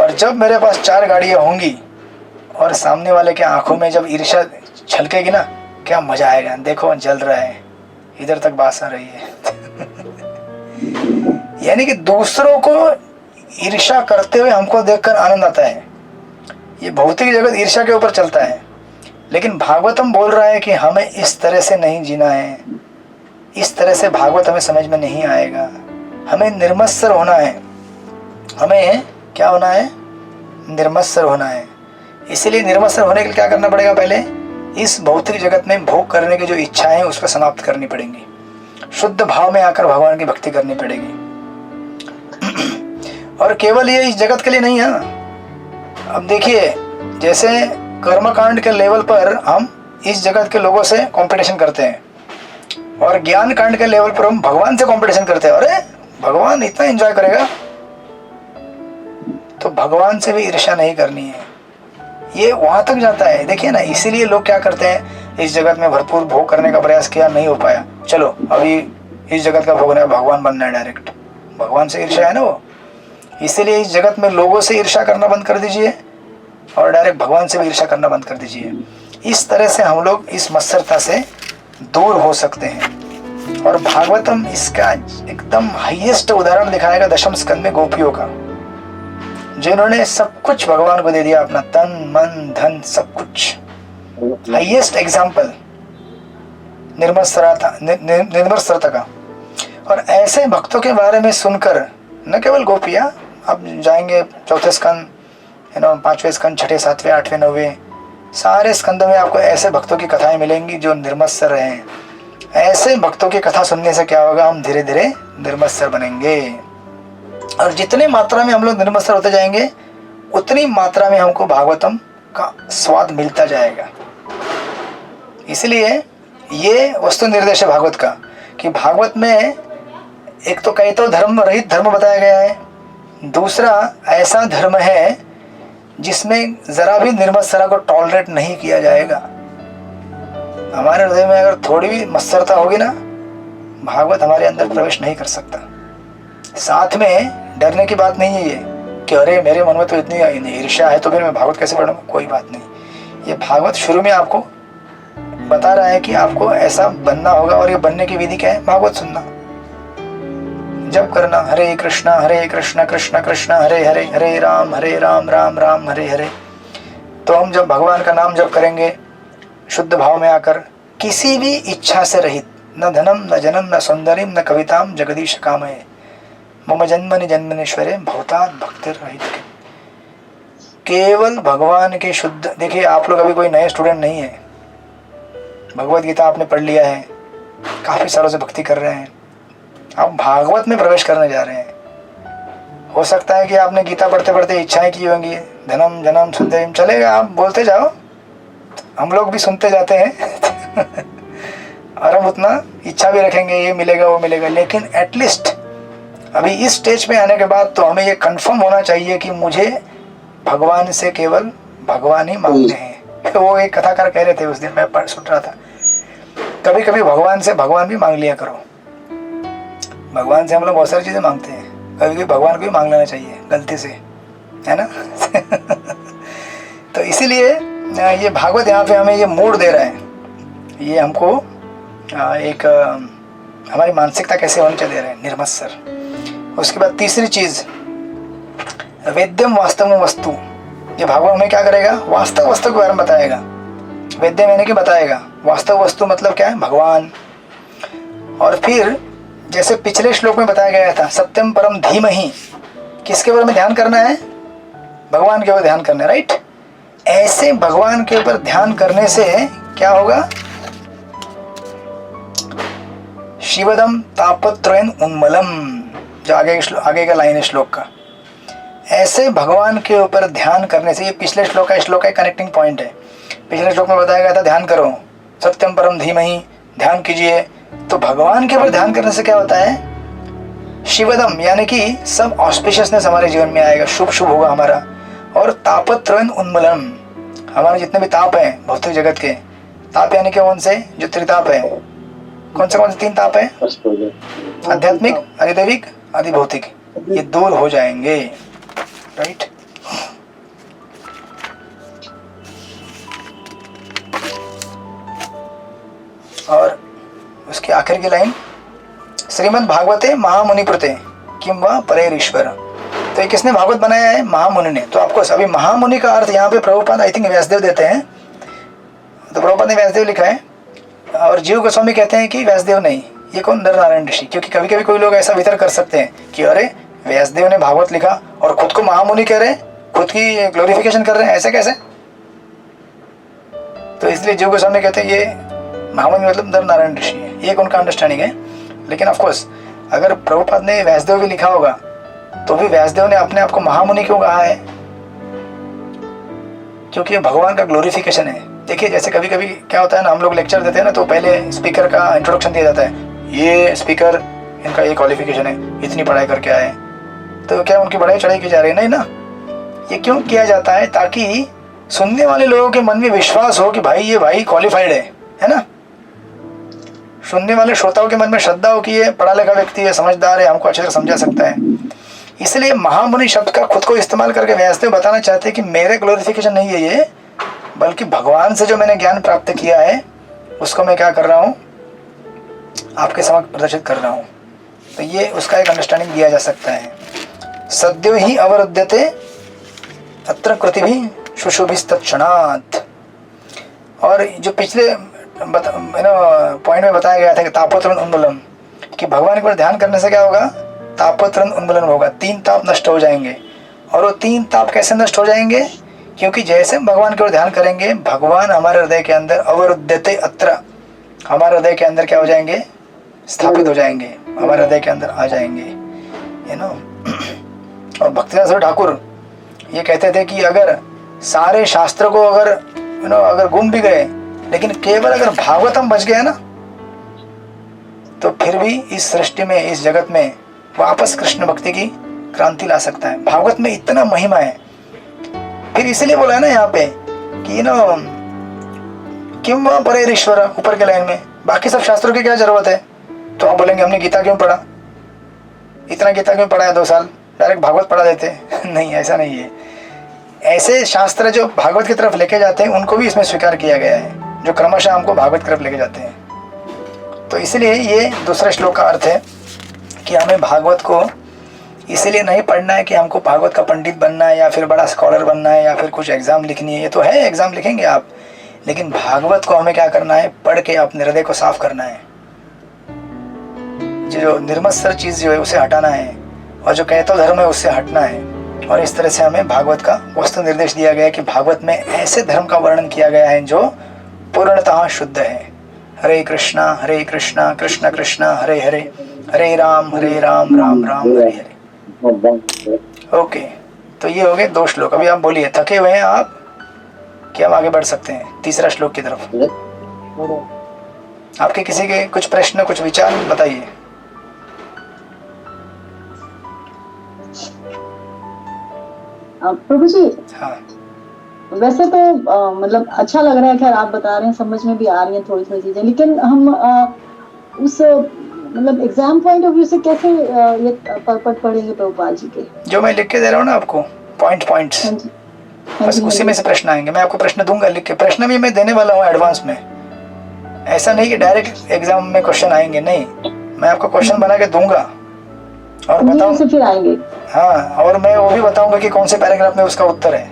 और जब मेरे पास 4 गाड़ियाँ होंगी और सामने वाले के आंखों में जब ईर्ष्या छलकेगी ना, क्या मजा आएगा। देखो जल रहा है, इधर तक बात आ रही है। यानी कि दूसरों को ईर्ष्या करते हुए हमको देखकर आनंद आता है। ये भौतिक जगत ईर्ष्या के ऊपर चलता है, लेकिन भागवतम बोल रहा है कि हमें इस तरह से नहीं जीना है। इस तरह से भागवत हमें समझ में नहीं आएगा। हमें निर्मत्सर होना है। हमें क्या होना है? निर्मत्सर होना है। इसीलिए निर्मत्सर होने के लिए क्या करना पड़ेगा? पहले इस भौतिक जगत में भोग करने की जो इच्छा है उसको समाप्त करनी पड़ेंगी। शुद्ध भाव में आकर भगवान की भक्ति करनी पड़ेगी। और केवल ये इस जगत के लिए नहीं है। अब देखिए, जैसे कर्मकांड के लेवल पर हम इस जगत के लोगों से कंपटीशन करते हैं, और ज्ञान कांड के लेवल पर हम भगवान से कंपटीशन करते हैं। अरे भगवान इतना एंजॉय करेगा, तो भगवान से भी ईर्ष्या नहीं करनी है। ये वहां तक जाता है। देखिए ना, इसीलिए लोग क्या करते हैं, इस जगत में भरपूर भोग करने का प्रयास किया, नहीं हो पाया, चलो अभी इस जगत का भोगना है, भगवान बनना है डायरेक्ट। भगवान से ईर्ष्या है ना वो। इसीलिए इस जगत में लोगों से ईर्ष्या करना बंद कर दीजिए और डायरेक्ट भगवान से भी ईर्ष्या करना बंद कर दीजिए। इस तरह से हम लोग इस मत्सरता से दूर हो सकते हैं। और भागवतम इसका एकदम हाईएस्ट उदाहरण दिखाएगा 10वें स्कंद में गोपियों का, जिन्होंने सब कुछ भगवान को दे दिया, अपना तन मन धन सब कुछ। हाईएस्ट एग्जाम्पल निर्मत्सरता का। और ऐसे भक्तों के बारे में सुनकर न केवल गोपियां, अब जाएंगे 4थे स्कंद, 5वें स्कंद, 6ठे 7वें 8वें 9वें, सारे स्कंदों में आपको ऐसे भक्तों की कथाएं मिलेंगी जो निर्मत्सर रहे हैं। ऐसे भक्तों की कथा सुनने से क्या होगा? हम धीरे धीरे निर्मत्सर बनेंगे। और जितनी मात्रा में हम लोग निर्मत्सर होते जाएंगे, उतनी मात्रा में हमको भागवतम का स्वाद मिलता जाएगा। इसलिए ये वस्तु निर्देश है भागवत का, कि भागवत में एक तो कई तो धर्म रहित धर्म बताया गया है, दूसरा ऐसा धर्म है जिसमें जरा भी निर्मत्सरता को टॉलरेट नहीं किया जाएगा। हमारे हृदय में अगर थोड़ी भी मत्सरता होगी ना, भागवत हमारे अंदर प्रवेश नहीं कर सकता। साथ में डरने की बात नहीं है ये कि अरे मेरे मन में तो इतनी ईर्ष्या है तो फिर मैं भागवत कैसे पढ़ूंगा। कोई बात नहीं। ये भागवत शुरू में आपको बता रहा है कि आपको ऐसा बनना होगा, और ये बनने की विधि क्या है? भागवत सुनना। जप करना, हरे कृष्णा कृष्ण कृष्ण हरे हरे, हरे राम राम राम हरे हरे। तो हम जब भगवान का नाम जप करेंगे शुद्ध भाव में आकर, किसी भी इच्छा से रहित, न धनम न जनम न सौंदर्यम न कविताम जगदीश कामये, मम जन्मनि जन्मनीश्वरे भवतात् भक्तिर रहित। केवल भगवान के शुद्ध, देखिए आप लोग अभी कोई नए स्टूडेंट नहीं है, भगवत गीता आपने पढ़ लिया है, काफी सालों से भक्ति कर रहे हैं, आप भागवत में प्रवेश करने जा रहे हैं। हो सकता है कि आपने गीता पढ़ते पढ़ते इच्छाएं की होंगी, धनम जनम सौंदर्यम, चलेगा आप बोलते जाओ, हम लोग भी सुनते जाते हैं और हम उतना इच्छा भी रखेंगे ये मिलेगा वो मिलेगा, लेकिन एटलीस्ट अभी इस स्टेज पे आने के बाद तो हमें ये कंफर्म होना चाहिए कि मुझे भगवान से केवल भगवान ही मांगने हैं। वो एक कथाकार कह रहे थे उस दिन, मैं सुन रहा था, कभी कभी भगवान से भगवान भी मांग लिया करो। भगवान से हम लोग बहुत सारी चीजें मांगते हैं, कभी कभी भगवान को भी मांग लेना चाहिए गलती से, है ना तो इसीलिए ये भागवत यहाँ पे हमें ये मूड दे रहा है, ये हमको एक हमारी मानसिकता कैसे होनी चाहिए दे रहे हैं, निर्मत्सर। उसके बाद तीसरी चीज, वेद्यम वास्तव वस्तु, ये भागवत हमें क्या करेगा, वास्तव वस्तु के बारे में बताएगा। वेद्यम यानी कि बताएगा, वास्तव वस्तु मतलब क्या है, भगवान। और फिर जैसे पिछले श्लोक में बताया गया था, सत्यम परम धीमहि, किसके बारे में ध्यान करना है, भगवान के ऊपर ध्यान करना है, राइट। ऐसे भगवान के ऊपर ध्यान करने से क्या होगा, शिवदम तापत्रयन उन्मलम, जो आगे का लाइन है श्लोक का। ऐसे भगवान के ऊपर ध्यान करने से, ये पिछले श्लोक का कनेक्टिंग पॉइंट है। पिछले श्लोक में बताया गया था ध्यान करो, सत्यम परम धीमहि, ध्यान कीजिए। तो भगवान के ऊपर ध्यान करने से क्या होता है, शिवदम यानी कि सब ऑस्पिशियसनेस हमारे जीवन में आएगा, शुभ शुभ होगा हमारा। और तापत्रयन उन्मलम, हमारे जितने भी ताप हैं भौतिक जगत के, ताप यानी कि कौन से, जो त्रिताप है, कौन से तीन ताप है, आध्यात्मिक, अधिदैविक, अधिभौतिक, ये दूर हो जाएंगे, राइट। और उसके आखिर की लाइन, श्रीमद् भागवते महामुनिकृते किम वा परेरीश्वर। तो ये किसने भागवत बनाया है, महामुनि ने। तो आपको अभी महामुनि का अर्थ यहाँ पे प्रभुपाद आई थिंक व्यासदेव देते हैं, तो प्रभुपाद ने व्यासदेव लिखा है, और जीव गोस्वामी कहते हैं कि व्यासदेव नहीं, ये कौन, नर नारायण ऋषि। क्योंकि कभी कभी कोई लोग ऐसा वितर्क कर सकते हैं कि अरे व्यासदेव ने भागवत लिखा और खुद को महामुनि कह रहे हैं, खुद की ग्लोरिफिकेशन कर रहे हैं, ऐसे कैसे। तो इसलिए जीव गोस्वामी कहते हैं ये महामुनि मतलब नर नारायण ऋषि है, ये उनका अंडरस्टैंडिंग है। लेकिन ऑफकोर्स अगर प्रभुपाद ने व्यासदेव भी लिखा होगा तो भी व्यासदेव ने अपने आप को महामुनि क्यों कहा है, क्योंकि ये भगवान का ग्लोरिफिकेशन है। देखिए जैसे कभी कभी क्या होता है ना, हम लोग लेक्चर देते हैं ना, तो पहले स्पीकर का इंट्रोडक्शन दिया जाता है, ये स्पीकर, इनका ये क्वालिफिकेशन है, इतनी पढ़ाई करके आए। तो क्या उनकी पढ़ाई चढ़ाई की जा रही है, नहीं ना। ये क्यों किया जाता है, ताकि सुनने वाले लोगों के मन में विश्वास हो कि भाई ये भाई क्वालिफाइड है ना। सुनने वाले श्रोताओं के मन में श्रद्धा हो कि ये पढ़ा लिखा व्यक्ति है, समझदार है, हमको अच्छे से समझा सकता है। इसलिए महामुनि शब्द का खुद को इस्तेमाल करके व्यासदेव बताना चाहते हैं कि मेरे ग्लोरिफिकेशन नहीं है ये, बल्कि भगवान से जो मैंने ज्ञान प्राप्त किया है उसको मैं क्या कर रहा हूँ, आपके समक्ष प्रदर्शित कर रहा हूँ। तो ये उसका एक अंडरस्टैंडिंग दिया जा सकता है। सद्यो ही अवरुध्यते अत्र कृति भी शुशुभिस्तत्क्षणात्। और जो पिछले पॉइंट में बताया गया था कि तापत्रयन उन्मूलन, कि भगवान के ऊपर ध्यान करने से क्या होगा, तापत्रयन उन्मूलन होगा, तीन ताप नष्ट हो जाएंगे। और वो तीन ताप कैसे नष्ट हो जाएंगे, क्योंकि जैसे हम भगवान के ऊपर ध्यान करेंगे, भगवान हमारे हृदय के अंदर अवरुद्धते अत्र, हमारे हृदय के अंदर क्या हो जाएंगे, स्थापित हो जाएंगे, हमारे हृदय के अंदर आ जाएंगे, यू नो। और भक्तिदास ठाकुर ये कहते थे कि अगर सारे शास्त्र को अगर अगर गुम भी गए, लेकिन केवल अगर भागवतम बच गया ना, तो फिर भी इस सृष्टि में, इस जगत में वापस कृष्ण भक्ति की क्रांति ला सकता है। भागवत में इतना महिमा है। फिर इसलिए बोला है ना यहाँ पे कि किम वा परेरीश्वर, ऊपर के लाइन में, बाकी सब शास्त्रों की क्या जरूरत है। तो आप बोलेंगे हमने गीता क्यों पढ़ा, इतना गीता क्यों पढ़ा है 2 साल, डायरेक्ट भागवत पढ़ा देते नहीं, ऐसा नहीं है। ऐसे शास्त्र जो भागवत की तरफ लेके जाते हैं उनको भी इसमें स्वीकार किया गया है, जो क्रमशः हमको भागवत की तरफ लेके जाते हैं। तो इसलिए ये दूसरे श्लोक का अर्थ है कि हमें भागवत को इसीलिए नहीं पढ़ना है कि हमको भागवत का पंडित बनना है या फिर बड़ा स्कॉलर बनना है या फिर कुछ एग्ज़ाम लिखनी है। ये तो है, एग्ज़ाम लिखेंगे आप, लेकिन भागवत को हमें क्या करना है, पढ़ के अपने हृदय को साफ करना है। जो निर्मत्सर चीज़ जो है उसे हटाना है, और जो कहतो धर्म है उससे हटना है। और इस तरह से हमें भागवत का वस्तु निर्देश दिया गया है कि भागवत में ऐसे धर्म का वर्णन किया गया है जो पूर्णतः शुद्ध है। हरे कृष्णा कृष्ण कृष्ण हरे हरे, हरे राम राम राम हरे हरे। ओके, तो ये हो गए 2 श्लोक। अभी आप बोलिए, थके हुए हैं आप कि हम आगे बढ़ सकते हैं तीसरा श्लोक की तरफ? आपके किसी के कुछ प्रश्न, कुछ विचार बताइए। प्रभु जी, हाँ, वैसे तो मतलब अच्छा लग रहा है, खैर आप बता रहे हैं, समझ में भी आ रही हैं थोड़ी थोड़ी चीजें, लेकिन हम उस मतलब एग्जाम पॉइंट ऑफ व्यू से कैसे ये पद पढ़ेंगे प्रभुपाद जी के? जो मैं लिख के दे रहा हूँ ना आपको, पॉइंट्स, बस उसी में से प्रश्न आएंगे। मैं आपको प्रश्न दूंगा लिख के, प्रश्न भी मैं देने वाला हूँ एडवांस में। ऐसा नहीं कि डायरेक्ट एग्जाम में क्वेश्चन आएंगे, नहीं, मैं आपको क्वेश्चन बना के दूंगा और बताऊँ फिर आएंगे। हाँ, और मैं वो भी बताऊंगा कि कौन से पैराग्राफ में उसका उत्तर है,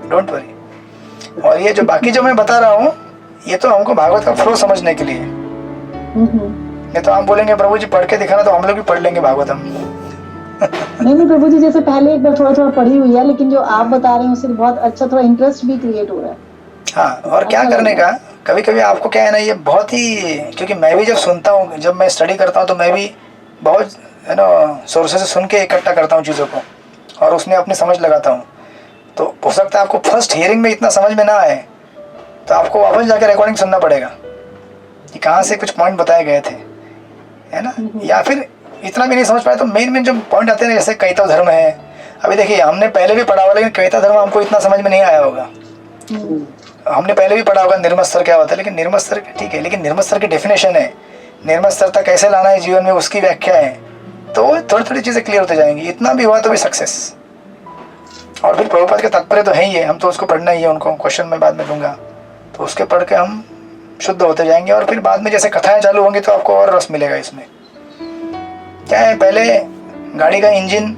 डोंट वरी। और ये जो बाकी जो मैं बता रहा हूँ, ये तो हमको भागवत का फ्लो समझने के लिए। नहीं तो आप बोलेंगे प्रभु जी पढ़ के दिखाना, तो हम लोग भी पढ़ लेंगे भागवतम। नहीं प्रभु जी, जैसे पहले एक बार थोड़ा थोड़ा पढ़ी हुई है, लेकिन जो आप बता रहे हैं उससे बहुत अच्छा थोड़ा इंटरेस्ट भी क्रिएट हो रहा है। हाँ, और क्या करने का, कभी कभी आपको क्या है ना, ये बहुत ही, क्योंकि मैं भी जब सुनता हूँ, जब मैं स्टडी करता हूँ, तो मैं भी बहुत है ना सोर्सेस से सुन के इकट्ठा करता हूँ चीज़ों को, और उसमें अपनी समझ लगाता हूँ। तो हो सकता है आपको फर्स्ट हियरिंग में इतना समझ में ना आए, तो आपको वापस जाकर रिकॉर्डिंग सुनना पड़ेगा कि कहाँ से कुछ पॉइंट बताए गए थे, है ना। या फिर इतना भी नहीं समझ पाए तो मेन जो पॉइंट आते हैं, जैसे कैतव धर्म है। अभी देखिए, हमने पहले भी पढ़ा हुआ, लेकिन कैतव धर्म हमको इतना समझ में नहीं आया होगा। हमने पहले भी पढ़ा होगा निर्मत्सर क्या होता है, लेकिन निर्मत्सर ठीक है, लेकिन निर्मत्सर की डेफिनेशन है, निर्मत्सरता कैसे लाना है जीवन में, उसकी व्याख्या है। तो थोड़ी थोड़ी चीज़ें क्लियर होती जाएंगी। इतना भी हुआ तो भी सक्सेस। और फिर प्रभुपाद के तात्पर्य तो है ही है, हम तो उसको पढ़ना ही है, उनको क्वेश्चन में बाद में दूंगा, तो उसके पढ़ के हम शुद्ध होते जाएंगे। और फिर बाद में जैसे कथाएं चालू होंगी तो आपको और रस मिलेगा इसमें। क्या है, पहले गाड़ी का इंजन,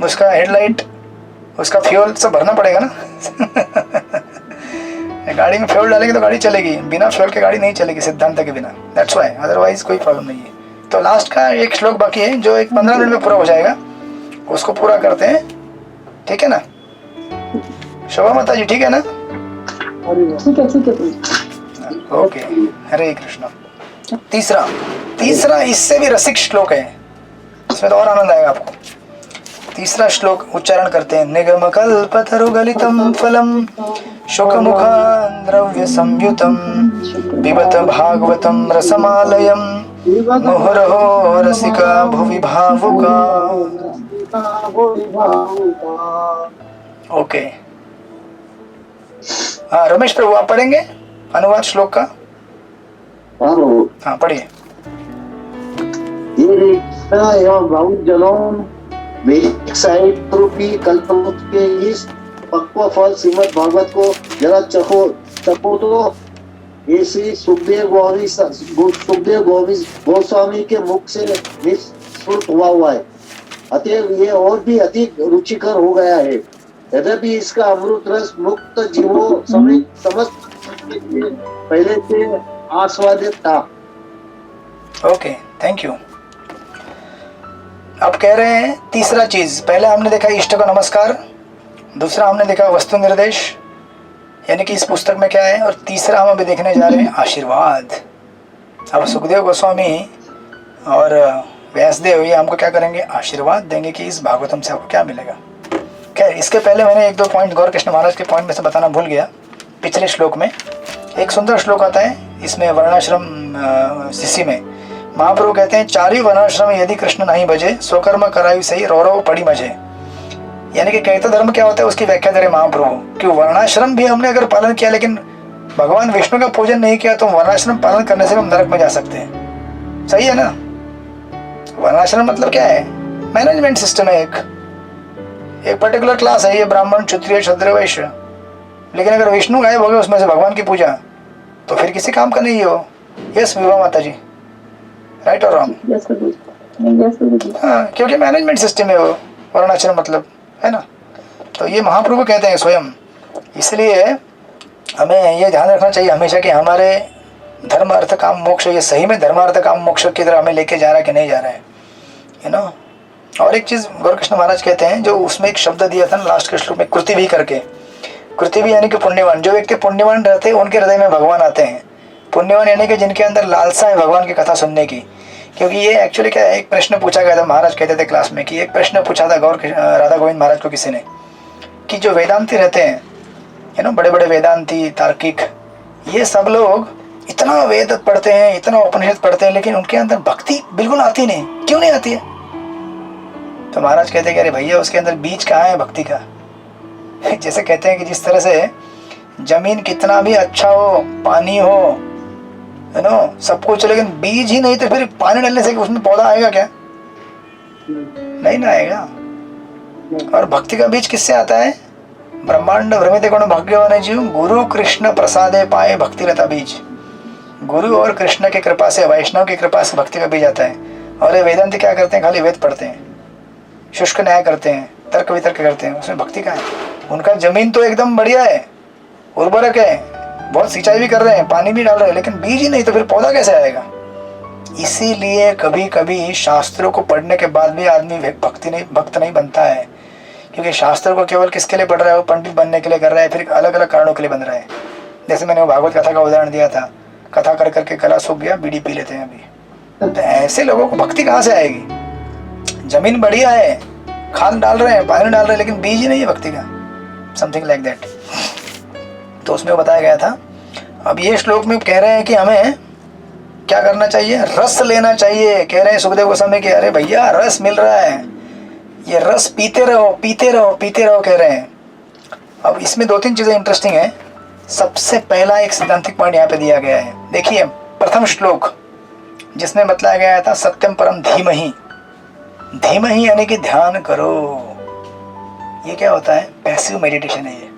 उसका हेडलाइट, उसका फ्यूल सब भरना पड़ेगा ना। गाड़ी में फ्यूल डालेंगे तो गाड़ी चलेगी, बिना फ्यूल के गाड़ी नहीं चलेगी सिद्धांत के बिना। दैट्स व्हाई, अदरवाइज कोई प्रॉब्लम नहीं है। तो लास्ट का एक श्लोक बाकी है जो एक 15 मिनट में पूरा हो जाएगा, उसको पूरा करते हैं, ठीक है ना। शोभा माता जी, ठीक है ना? ठीक है ओके, हरे कृष्ण। तीसरा इससे भी रसिक श्लोक है, इसमें तो और आनंद आएगा आपको। तीसरा श्लोक उच्चारण करते हैं। निगम कल्पतरुगलितं फलम शुकमुखान् द्रव्य संयुतं पिबत भागवतं रसमालयं मुहुरहो रसिका भुवि भावुका। ओके, हाँ रमेश प्रभु आप पढ़ेंगे अनुवाद श्लोक का? हाँ पढ़िए। बहुत जनों वेबसाइट रूपी कल्पवृक्ष के इस पक्व फल श्रीमद भागवत को जरा चखो तो ऐसी सुखदेव गोस्वामी के मुख से निःसृत हुआ है। अतएव ये और भी अधिक रुचिकर हो गया है। यद्यपि इसका अमृत रस मुक्त जीवों समेत समस्त पहले से आस्वादित था। Okay, thank you. अब कह रहे हैं तीसरा चीज, पहले हमने देखा इष्ट का नमस्कार, दूसरा हमने देखा वस्तु निर्देश, यानी कि इस पुस्तक में क्या है, और तीसरा हम अभी देखने जा रहे हैं आशीर्वाद। अब सुखदेव गोस्वामी और व्यासदेव ये हमको क्या करेंगे, आशीर्वाद देंगे कि इस भागवतम से आपको क्या मिलेगा। खैर, इसके पहले मैंने 1-2 पॉइंट गौर कृष्ण महाराज के पॉइंट में से बताना भूल गया। पिछले श्लोक में एक सुंदर श्लोक आता है, इसमें वर्णाश्रम शिष्य में महाप्रभु कहते हैं, 4 वर्णाश्रम यदि कृष्ण नहीं बजे, स्वकर्म करायु सही रौरव पड़ी मजे। यानी कि कैतव धर्म क्या होता है उसकी व्याख्या करें महाप्रभु कि वर्णाश्रम भी हमने अगर पालन किया लेकिन भगवान विष्णु का पूजन नहीं किया तो वर्णाश्रम पालन करने से हम नरक में जा सकते हैं। सही है ना। वर्णाश्रम मतलब क्या है, मैनेजमेंट सिस्टम है, एक पर्टिकुलर क्लास है, ये ब्राह्मण क्षत्रिय शूद्र वैश्य। लेकिन अगर विष्णु गायब हो गए उसमें से भगवान की पूजा, तो फिर किसी काम का नहीं हो। यस विभा माता जी, राइट और रॉन्ग? यस प्रभु जी। हाँ, क्योंकि मैनेजमेंट सिस्टम है वो, वर्णाश्रम मतलब, है ना। तो ये महाप्रभु कहते हैं स्वयं। इसलिए हमें ये ध्यान रखना चाहिए हमेशा कि हमारे धर्म अर्थ काम मोक्ष, ये सही में धर्म अर्थ काम मोक्ष की तरह हमें लेके जा रहा है कि नहीं जा रहा है, यू नो। और एक चीज़ गौरकृष्ण महाराज कहते हैं, जो उसमें एक शब्द दिया था ना लास्ट के श्लोक में, कृति भी करके। कृति भी यानी कि पुण्यवान। जो व्यक्ति पुण्यवान रहते हैं उनके हृदय में भगवान आते हैं। पुण्यवान यानी कि जिनके अंदर लालसा है भगवान की कथा सुनने की। क्योंकि ये एक्चुअली क्या है, एक प्रश्न पूछा गया था, महाराज कहते थे क्लास में कि एक प्रश्न पूछा था राधा गोविंद महाराज को किसी ने, कि जो वेदांती रहते हैं, यू नो, बड़े बड़े वेदांती तार्किक, ये सब लोग इतना वेद पढ़ते हैं, इतना उपनिषद पढ़ते हैं, लेकिन उनके अंदर भक्ति बिल्कुल आती नहीं, क्यों नहीं आती है? तो महाराज कहते हैं कि अरे भैया, उसके अंदर बीज कहाँ है भक्ति का? जैसे कहते हैं कि जिस तरह से जमीन कितना भी अच्छा हो, पानी हो, है ना, सब कुछ, लेकिन बीज ही नहीं तो फिर पानी डालने से उसमें पौधा आएगा क्या? नहीं ना आएगा। और भक्ति का बीज किससे आता है? ब्रह्मांड भ्रमित गुण भाग्यवान जीव गुरु कृष्ण प्रसादे पाए भक्ति रता बीज। गुरु और कृष्ण की कृपा से, वैष्णव की कृपा से भक्ति का बीज आता है। और ये वेदांती क्या करते हैं? खाली वेद पढ़ते हैं, शुष्क न्याय करते हैं, तर्क वितर्क करते हैं, उसमें भक्ति कहाँ है? उनका जमीन तो एकदम बढ़िया है, उर्वरक है, बहुत सिंचाई भी कर रहे हैं, पानी भी डाल रहे हैं, लेकिन बीज ही नहीं तो फिर पौधा कैसे आएगा? इसीलिए कभी कभी शास्त्रों को पढ़ने के बाद भी आदमी भक्त नहीं बनता है। क्योंकि शास्त्रों को केवल किसके लिए पढ़ रहा है? वो पंडित बनने के लिए कर रहा है, फिर अलग अलग कारणों के लिए बन रहा है। जैसे मैंने वो भागवत कथा का उदाहरण दिया था, कथा कर करके गला सूख गया, बीड़ी पी लेते हैं अभी। तो ऐसे लोगों को भक्ति कहाँ से आएगी? जमीन बढ़िया है, खाद डाल रहे हैं, पानी डाल रहे हैं, लेकिन बीज ही नहीं है भक्ति का, समथिंग लाइक दैट। तो उसमें बताया गया था। अब ये श्लोक में कह रहे हैं कि हमें क्या करना चाहिए? रस लेना चाहिए। कह रहे हैं सुखदेव गोस्वामी कि अरे भैया, रस मिल रहा है, ये रस पीते रहो, पीते रहो, पीते रहो, कह रहे हैं। अब इसमें दो तीन चीजें इंटरेस्टिंग है। सबसे पहला एक सिद्धांतिक पॉइंट यहाँ पे दिया गया है। देखिए, प्रथम श्लोक जिसमें बतलाया गया था सत्यम परम धीमहि। धीमहि यानी कि ध्यान करो। ये क्या होता है? पैसिव मेडिटेशन है ये।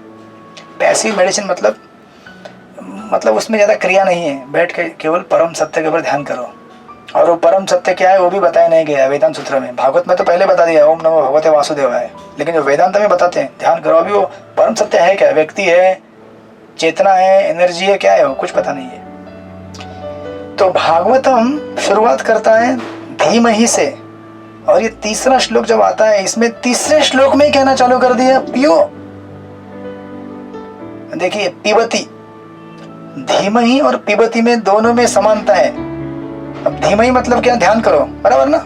पैसिव मेडिटेशन मतलब उसमें ज़्यादा क्रिया नहीं है, बैठ के केवल परम सत्य के ऊपर ध्यान करो। और वो परम सत्य क्या है वो भी बताया नहीं गया वेदांत सूत्र में। भागवत में तो पहले बता दिया, ओम नमो भगवते वासुदेवाय, लेकिन जो वेदांत में बताते हैं ध्यान करो, अभी वो परम सत्य है क्या? व्यक्ति है, चेतना है, एनर्जी है, क्या है वो? कुछ पता नहीं है। तो भागवतम शुरुआत करता है धीमहि से, और ये तीसरा श्लोक जब आता है, इसमें तीसरे श्लोक में कहना चालू कर दिया पियो। देखिए, पिबती, धीमहि और पिबती में दोनों में समानता है। अब धीमहि मतलब क्या? ध्यान करो, बराबर ना।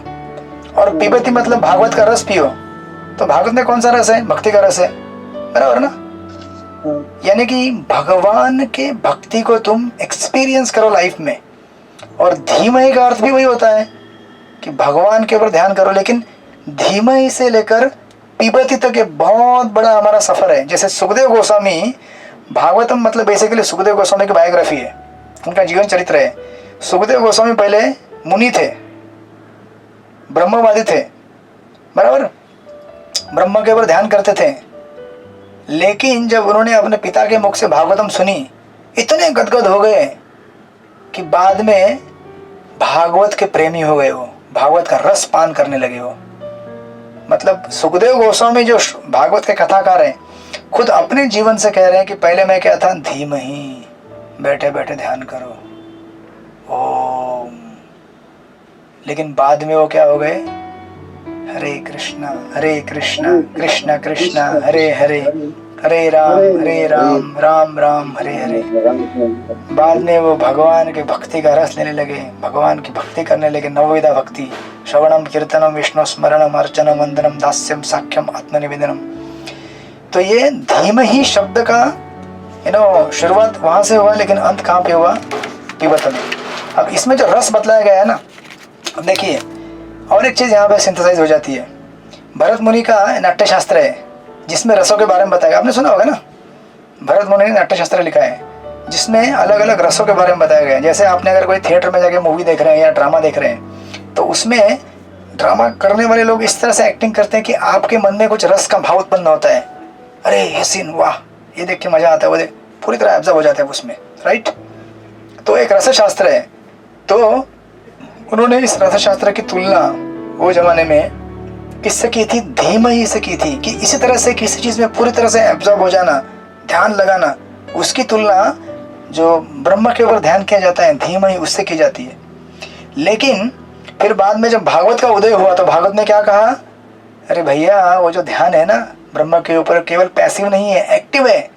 और पिबती मतलब भागवत का रस पियो। तो भागवत में कौन सा रस है? भक्ति का रस है, बराबर ना। यानी कि भगवान के भक्ति को तुम एक्सपीरियंस करो लाइफ में। और धीमहि का अर्थ भी वही होता है कि भगवान के ऊपर ध्यान करो, लेकिन धीमहि से लेकर पिबती तक ये बहुत बड़ा हमारा सफर है। जैसे सुखदेव गोस्वामी, भागवतम मतलब बेसिकली सुखदेव गोस्वामी की बायोग्राफी है, उनका जीवन चरित्र है। सुखदेव गोस्वामी पहले मुनि थे, ब्रह्मवादी थे, बराबर, ब्रह्म के ऊपर ध्यान करते थे। लेकिन जब उन्होंने अपने पिता के मुख से भागवतम सुनी, इतने गदगद हो गए कि बाद में भागवत के प्रेमी हो गए। वो भागवत का रस पान करने लगे। वो मतलब सुखदेव गोस्वामी जो भागवत के कथाकार हैं, खुद अपने जीवन से कह रहे हैं कि पहले मैं क्या था? धीमहि, बैठे बैठे ध्यान करो, ओम। लेकिन बाद में वो क्या हो गए? हरे कृष्णा कृष्णा कृष्णा हरे हरे, हरे राम राम राम हरे हरे। बाद में वो भगवान के भक्ति का रस लेने लगे, भगवान की भक्ति करने लगे। नवविधा भक्ति, श्रवणम कीर्तनम विष्णु स्मरणम अर्चनम वंदनम दास्यम साख्यम आत्मनिवेदनम। तो ये धीमहि शब्द का शुरुआत वहां से हुआ, लेकिन अंत कहाँ पे हुआ? पिबत में। अब इसमें जो रस बतलाया गया है ना, अब देखिए और एक चीज यहाँ पे सिंथेसाइज हो जाती है। भरत मुनि का नाट्य शास्त्र है जिसमें रसों के बारे में बताया। आपने सुना होगा ना, भरत मुनि ने नाट्य शास्त्र लिखा है जिसमें अलग अलग रसों के बारे में बताया गया है। जैसे आपने अगर कोई थिएटर में जाके मूवी देख रहे हैं या ड्रामा देख रहे हैं, तो उसमें ड्रामा करने वाले लोग इस तरह से एक्टिंग करते हैं कि आपके मन में कुछ रस का भाव उत्पन्न होता है। अरे ये सीन, वाह, ये देख के मजा आता है, वो देख, पूरी तरह एब्जॉर्ब हो जाते हैं उसमें, राइट। तो एक रसशास्त्र है। तो उन्होंने इस रसशास्त्र की तुलना वो जमाने में किससे की थी? धीमहि से की थी। कि इसी तरह से किसी चीज में पूरी तरह से एब्जॉर्ब हो जाना, ध्यान लगाना, उसकी तुलना जो ब्रह्म के ऊपर ध्यान किया जाता है धीमहि, उससे की जाती है। लेकिन फिर बाद में जब भागवत का उदय हुआ तो भागवत ने क्या कहा? अरे भैया, वो जो ध्यान है ना ब्रह्म के ऊपर, केवल पैसिव नहीं है, एक्टिव है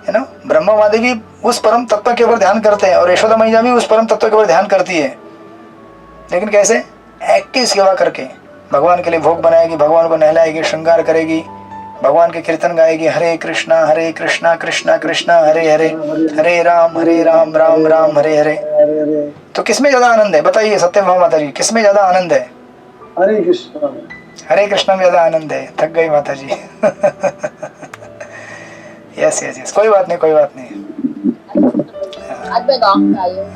ना। ब्रह्मवादी भी उस परम तत्व के ऊपर ध्यान करते हैं और यशोदा मैया भी उस परम तत्व के ऊपर ध्यान करती है। लेकिन कैसे? एक्टिव सेवा करके। भगवान के लिए भोग बनाएगी, भगवान को नहलाएगी, श्रृंगार करेगी, भगवान के कीर्तन गाएगी, हरे कृष्णा कृष्णा कृष्णा हरे हरे, हरे राम राम राम हरे हरे। तो किसमें ज्यादा आनंद है बताइए सत्यभामा माता जी, किसमें ज्यादा आनंद है? हरे कृष्णा। हरे कृष्णा में ज्यादा आनंद है। थक गई माता जी। यस यस यस, कोई बात नहीं, कोई बात नहीं।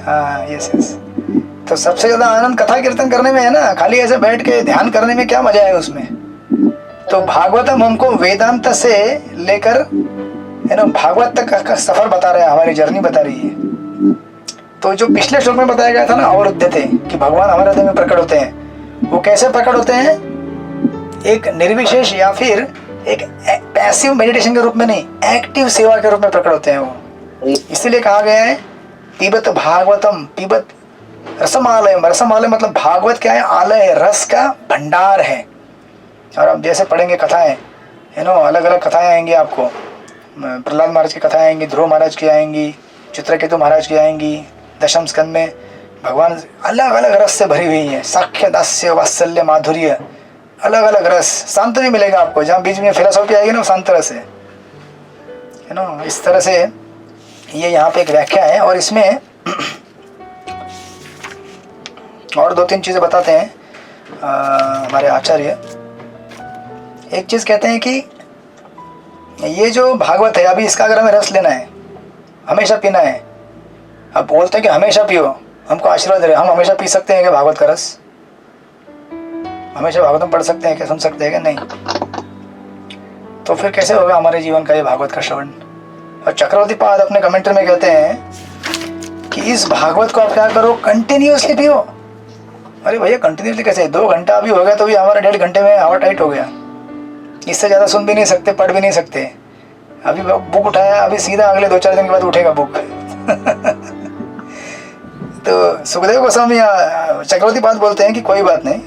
हाँ यस यस। तो सबसे ज्यादा आनंद कथा कीर्तन करने में है ना, खाली ऐसे बैठ के ध्यान करने में क्या मजा है उसमें। तो भागवतम हमको वेदांत से लेकर है ना भागवत तक का सफर बता रहा है, हमारी जर्नी बता रही है। तो जो पिछले श्लोक में बताया गया था ना, अवरुद्धते, कि भगवान हमारे हृदय में प्रकट होते हैं, वो कैसे प्रकट होते हैं? एक निर्विशेष या फिर एक पैसिव मेडिटेशन के रूप में नहीं, एक्टिव सेवा के रूप में प्रकट होते हैं वो। इसीलिए कहा गया है पिबत भागवतम, पिबत रसमालय। रसमालय मतलब भागवत क्या है? आलय, रस का भंडार है। और अब जैसे पढ़ेंगे कथाएं, है ना, अलग अलग कथाएं आएंगी आपको। प्रहलाद महाराज की कथाएं आएंगी, ध्रुव महाराज की आएंगी, चित्रकेतु महाराज की आएंगी। दशम स्कंद में भगवान अलग अलग रस से भरी हुई है, साख्य, दास्य, वात्सल्य, माधुर्य, अलग अलग रस। शांत भी मिलेगा आपको, जहाँ बीच में फिलोसॉफी आएगी ना, शांत रस है ना। इस तरह से ये यहाँ पे एक व्याख्या है। और इसमें और दो तीन चीजें बताते हैं हमारे आचार्य। एक चीज कहते हैं कि ये जो भागवत है, अभी इसका अगर हमें रस लेना है, हमेशा पीना है। अब बोलते हैं कि हमेशा पियो, हमको आशीर्वाद दे रहे, हम हमेशा पी सकते हैं क्या भागवत का रस? हमेशा भागवतम पढ़ सकते हैं क्या, सुन सकते हैं क्या? नहीं। तो फिर कैसे होगा हमारे जीवन का ये भागवत का श्रवण? और चक्रवर्ती पाद अपने कमेंट्री में कहते हैं कि इस भागवत को आप क्या करो, कंटिन्यूसली पियो। अरे भैया कंटिन्यूसली कैसे? 2 घंटा अभी हो गया तो भी हमारा 1.5 घंटे में हवा टाइट हो गया। इससे ज़्यादा सुन भी नहीं सकते, पढ़ भी नहीं सकते। अभी बुक उठाया, अभी सीधा अगले 2-4 दिन के बाद उठेगा बुक। तो सुखदेव गोस्वामी चक्रवर्ती पाद बोलते हैं कि कोई बात नहीं,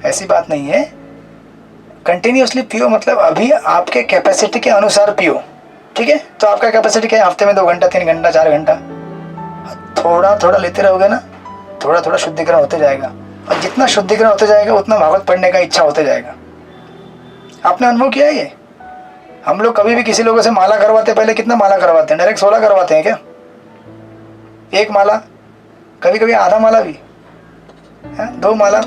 ऐसी बात नहीं है, कंटिन्यूसली पियो। मतलब अभी आपके कैपेसिटी के अनुसार पियो, ठीक है? तो आपका कैपेसिटी क्या है? हफ्ते में 2 घंटा, 3 घंटा, 4 घंटा, थोड़ा थोड़ा लेते रहोगे ना, थोड़ा थोड़ा शुद्धिकरण होते जाएगा। और जितना शुद्धिकरण होते जाएगा उतना भागवत पढ़ने का इच्छा होते जाएगा। आपने अनुभव किया है ये? हम लोग कभी भी किसी लोगों से माला करवाते, पहले कितना माला करवाते हैं? डायरेक्ट 16 करवाते हैं क्या? 1 माला, कभी कभी आधा माला भी, 2 माला।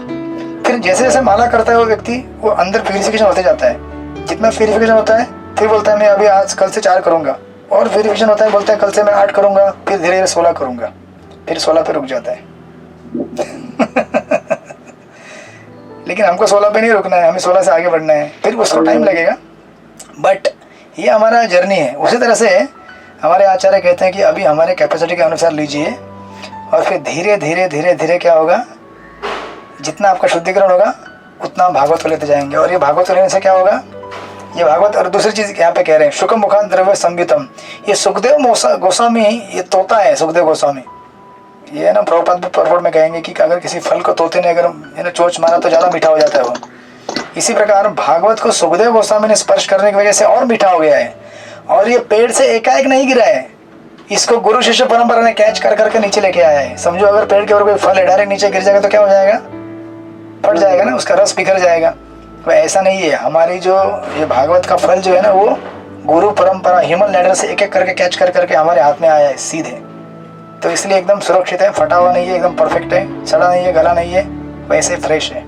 फिर जैसे जैसे माला करता है वो व्यक्ति, वो अंदर प्यूरिफिकेशन होते जाता है। जितना प्यूरिफिकेशन होता है, फिर बोलता है मैं अभी आज कल से 4 करूंगा, और प्यूरिफिकेशन होता है, बोलता है कल से मैं 8 करूंगा, फिर धीरे धीरे 16 करूंगा, फिर 16 पे रुक जाता है। लेकिन हमको 16 पे नहीं रुकना है, हमें 16 से आगे बढ़ना है, फिर उसको टाइम लगेगा। बट ये हमारा जर्नी है। उसी तरह से हमारे आचार्य कहते हैं कि अभी हमारे कैपेसिटी के अनुसार लीजिए, और फिर धीरे धीरे धीरे धीरे क्या होगा, जितना आपका शुद्धिकरण होगा उतना भागवत को लेते जाएंगे। और ये भागवत को लेने से क्या होगा, ये भागवत। और दूसरी चीज यहाँ पे कह रहे हैं शुक मुखान द्रव्य संवितम। ये सुखदेव गोस्वामी, ये तोता है सुखदेव गोस्वामी। ये है ना, प्रभुपाद भी परवड़ में कहेंगे कि अगर किसी फल को तोते ने अगर है ना चोंच मारा तो ज्यादा मीठा हो जाता है वो। इसी प्रकार भागवत को सुखदेव गोस्वामी ने स्पर्श करने की वजह से और मीठा हो गया है। और ये पेड़ से एकाएक नहीं गिरा है, इसको गुरु शिष्य परंपरा ने कैच कर करके नीचे लेके आया है। समझो अगर पेड़ के ऊपर कोई फल है, डायरेक्ट नीचे गिर जाएगा तो क्या हो जाएगा, फट जाएगा ना, उसका रस बिखर जाएगा। तो ऐसा नहीं है, हमारी जो ये भागवत का फल जो है ना, वो गुरु परंपरा ह्यूमन लैडर से एक एक करके कैच कर करके हमारे हाथ में आया है सीधे। तो इसलिए एकदम सुरक्षित है, फटा हुआ नहीं है, एकदम परफेक्ट है, सड़ा नहीं है, गला नहीं है, वैसे फ्रेश है।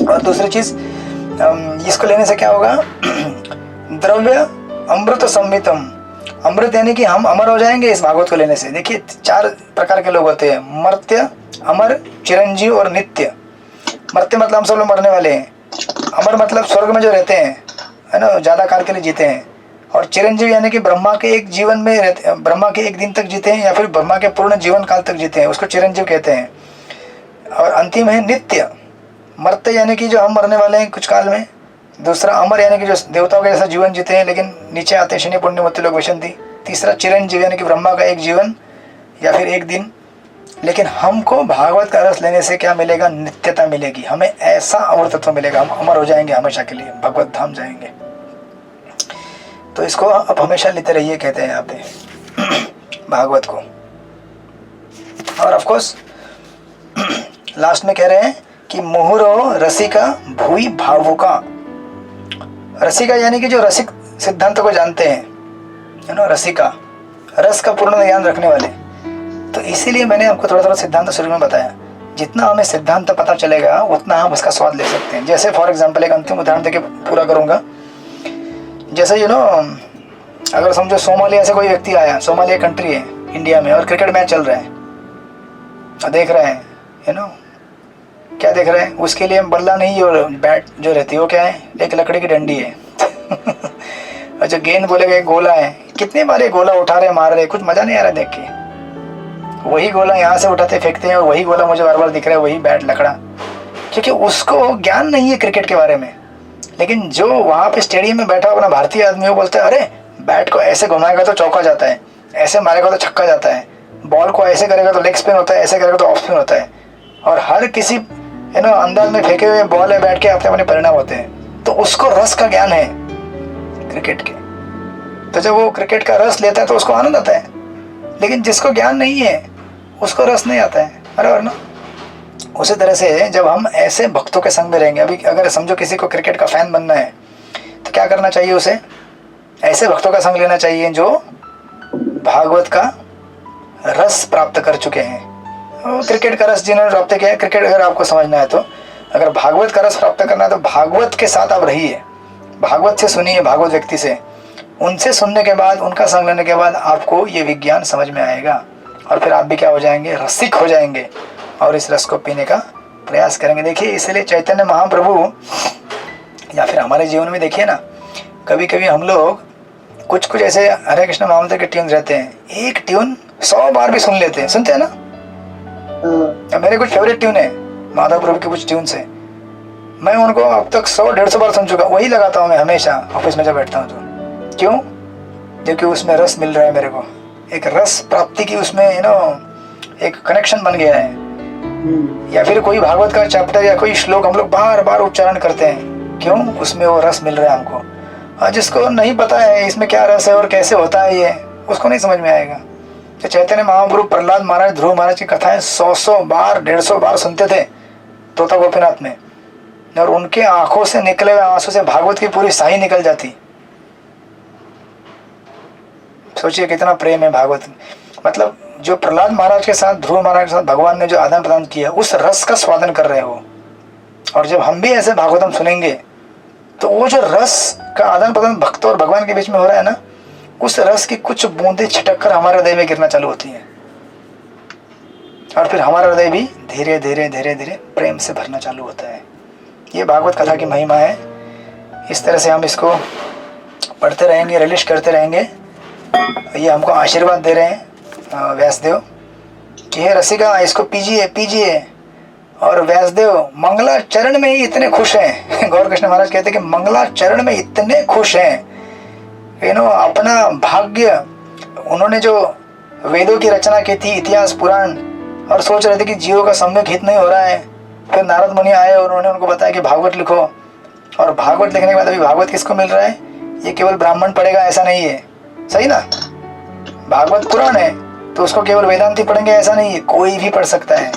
और दूसरी चीज, इसको लेने से क्या होगा, द्रव्य अमृत संवितम। अमृत यानी कि हम अमर हो जाएंगे इस भागवत को लेने से। देखिए 4 प्रकार के लोग होते हैं, मर्त्य, अमर, चिरंजीव और नित्य। मर्त्य मतलब हम सब लोग मरने वाले हैं, अमर मतलब स्वर्ग में जो रहते हैं, है ना, ज्यादा काल के लिए जीते हैं। और चिरंजीव यानी कि ब्रह्मा के एक जीवन में रहते, ब्रह्मा के एक दिन तक जीते हैं या फिर ब्रह्मा के पूर्ण जीवन काल तक जीते हैं, उसको चिरंजीव कहते हैं। और अंतिम है नित्य। मरते यानी कि जो हम मरने वाले हैं कुछ काल में, दूसरा अमर यानी कि जो देवताओं के जैसा जीवन जीते हैं लेकिन नीचे आते शनि पुण्यवती लोग वैशंती, तीसरा चिरंजीव यानी कि ब्रह्मा का एक जीवन या फिर एक दिन। लेकिन हमको भागवत का रस लेने से क्या मिलेगा? नित्यता मिलेगी, हमें ऐसा अमृतत्व मिलेगा, हम अमर हो जाएंगे हमेशा के लिए, भगवत धाम जाएंगे। तो इसको आप हमेशा लेते रहिए कहते हैं यहाँ पे भागवत को। और ऑफ कोर्स लास्ट में कह रहे हैं कि मुहुरो रसिका भूई भावुका। रसिका यानी कि जो रसिक सिद्धांत को जानते हैं, है ना, रसिका रस का पूर्ण ज्ञान रखने वाले। तो इसीलिए मैंने आपको थोड़ा थोड़ा सिद्धांत शुरू में बताया। जितना हमें सिद्धांत पता चलेगा उतना हम उसका स्वाद ले सकते हैं। जैसे फॉर एग्जांपल एक अंतिम उदाहरण देके पूरा करूंगा। जैसे अगर समझो सोमालिया से कोई व्यक्ति आया, सोमालिया कंट्री है इंडिया में, और क्रिकेट मैच चल रहा है और देख रहे हैं, क्या देख रहे हैं? उसके लिए बल्ला नहीं और बैट जो रहती है वो क्या है? एक लकड़ी की डंडी है और जो गेंद बोलेगा एक गोला है। कितने बार ये गोला उठा रहे मार रहे, कुछ मजा नहीं आ रहा देख के। वही गोला यहाँ से उठाते फेंकते हैं और वही गोला मुझे बार बार दिख रहा है, वही बैट लकड़ा, क्योंकि उसको ज्ञान नहीं है क्रिकेट के बारे में। लेकिन जो वहाँ पे स्टेडियम में बैठा अपना भारतीय आदमी वो बोलता है अरे बैट को ऐसे घुमाएगा तो चौका जाता है, ऐसे मारेगा तो छक्का जाता है, बॉल को ऐसे करेगा तो लेग स्पिन होता है, ऐसे करेगा तो ऑफ स्पिन होता है। और हर किसी अंदाज में फेंके हुए बॉल है बैठ के अपने अपने परिणाम होते हैं। तो उसको रस का ज्ञान है क्रिकेट के। तो जब वो क्रिकेट का रस लेता है तो उसको आनंद आता है। लेकिन जिसको ज्ञान नहीं है उसको रस नहीं आता है, बराबर ना। उसी तरह से जब हम ऐसे भक्तों के संग में रहेंगे, अभी अगर समझो किसी को क्रिकेट का फैन बनना है तो क्या करना चाहिए? उसे ऐसे भक्तों का संग लेना चाहिए जो भागवत का रस प्राप्त कर चुके हैं। क्रिकेट का रस जिन्होंने प्राप्त किया है, क्रिकेट अगर आपको समझना है तो, अगर भागवत का रस प्राप्त करना है तो भागवत के साथ आप रहिए, भागवत से सुनिए, भागवत व्यक्ति से, उनसे सुनने के बाद, उनका संग लेने के बाद आपको ये विज्ञान समझ में आएगा और फिर आप भी क्या हो जाएंगे? रसिक हो जाएंगे और इस रस को पीने का प्रयास करेंगे। देखिए इसलिए चैतन्य महाप्रभु या फिर हमारे जीवन में देखिए ना, कभी कभी हम लोग कुछ कुछ ऐसे हरे कृष्ण महामंत्र के ट्यून रहते हैं, एक ट्यून 100 बार भी सुन लेते हैं, सुनते हैं ना। मेरे कुछ फेवरेट ट्यून है माधव प्रभु के, कुछ ट्यून से मैं उनको अब तक 100-150 बार सुन चुका, वही लगाता हूँ मैं हमेशा ऑफिस में जब बैठता हूँ तो। क्यों? क्योंकि उसमें रस मिल रहा है मेरे को, एक रस प्राप्ति की उसमें एक कनेक्शन बन गया है। या फिर कोई भागवत का चैप्टर या कोई श्लोक हम लोग बार बार उच्चारण करते हैं, क्यों? उसमें वो रस मिल रहा है हमको। और जिसको नहीं पता है इसमें क्या रस है और कैसे होता है ये, उसको नहीं समझ में आएगा। तो चैतन्य महाप्रभु प्रहलाद महाराज, ध्रुव महाराज की कथाएं 100 बार 150 बार सुनते थे तोता गोपीनाथ में, और उनके आंखों से निकले हुए आंसू से भागवत की पूरी शाही निकल जाती। सोचिए कितना प्रेम है भागवत में। मतलब जो प्रहलाद महाराज के साथ, ध्रुव महाराज के साथ भगवान ने जो आदान प्रदान किया, उस रस का स्वादन कर रहे हो। और जब हम भी ऐसे भागवतम सुनेंगे तो वो जो रस का आदान प्रदान भक्त और भगवान के बीच में हो रहा है ना, उस रस की कुछ बूंदें छिटक कर हमारे हृदय में गिरना चालू होती हैं और फिर हमारा हृदय भी धीरे धीरे धीरे धीरे प्रेम से भरना चालू होता है। ये भागवत कथा की महिमा है। इस तरह से हम इसको पढ़ते रहेंगे, रिलीज करते रहेंगे। ये हमको आशीर्वाद दे रहे हैं व्यासदेव कि हे रसिका इसको पीजिए पीजिए। और व्यासदेव मंगलाचरण में ही इतने खुश हैं। गौर कृष्ण महाराज कहते हैं कि मंगलाचरण में इतने खुश हैं, अपना भाग्य, उन्होंने जो वेदों की रचना की थी, इतिहास पुराण, और सोच रहे थे कि जीवों का सम्यक हित नहीं हो रहा है। फिर नारद मुनि आए और उन्होंने उनको बताया कि भागवत लिखो। और भागवत लिखने के बाद अभी भागवत किसको मिल रहा है? ये केवल ब्राह्मण पढ़ेगा ऐसा नहीं है, सही ना। भागवत पुराण है तो उसको केवल वेदांती पढ़ेंगे ऐसा नहीं है, कोई भी पढ़ सकता है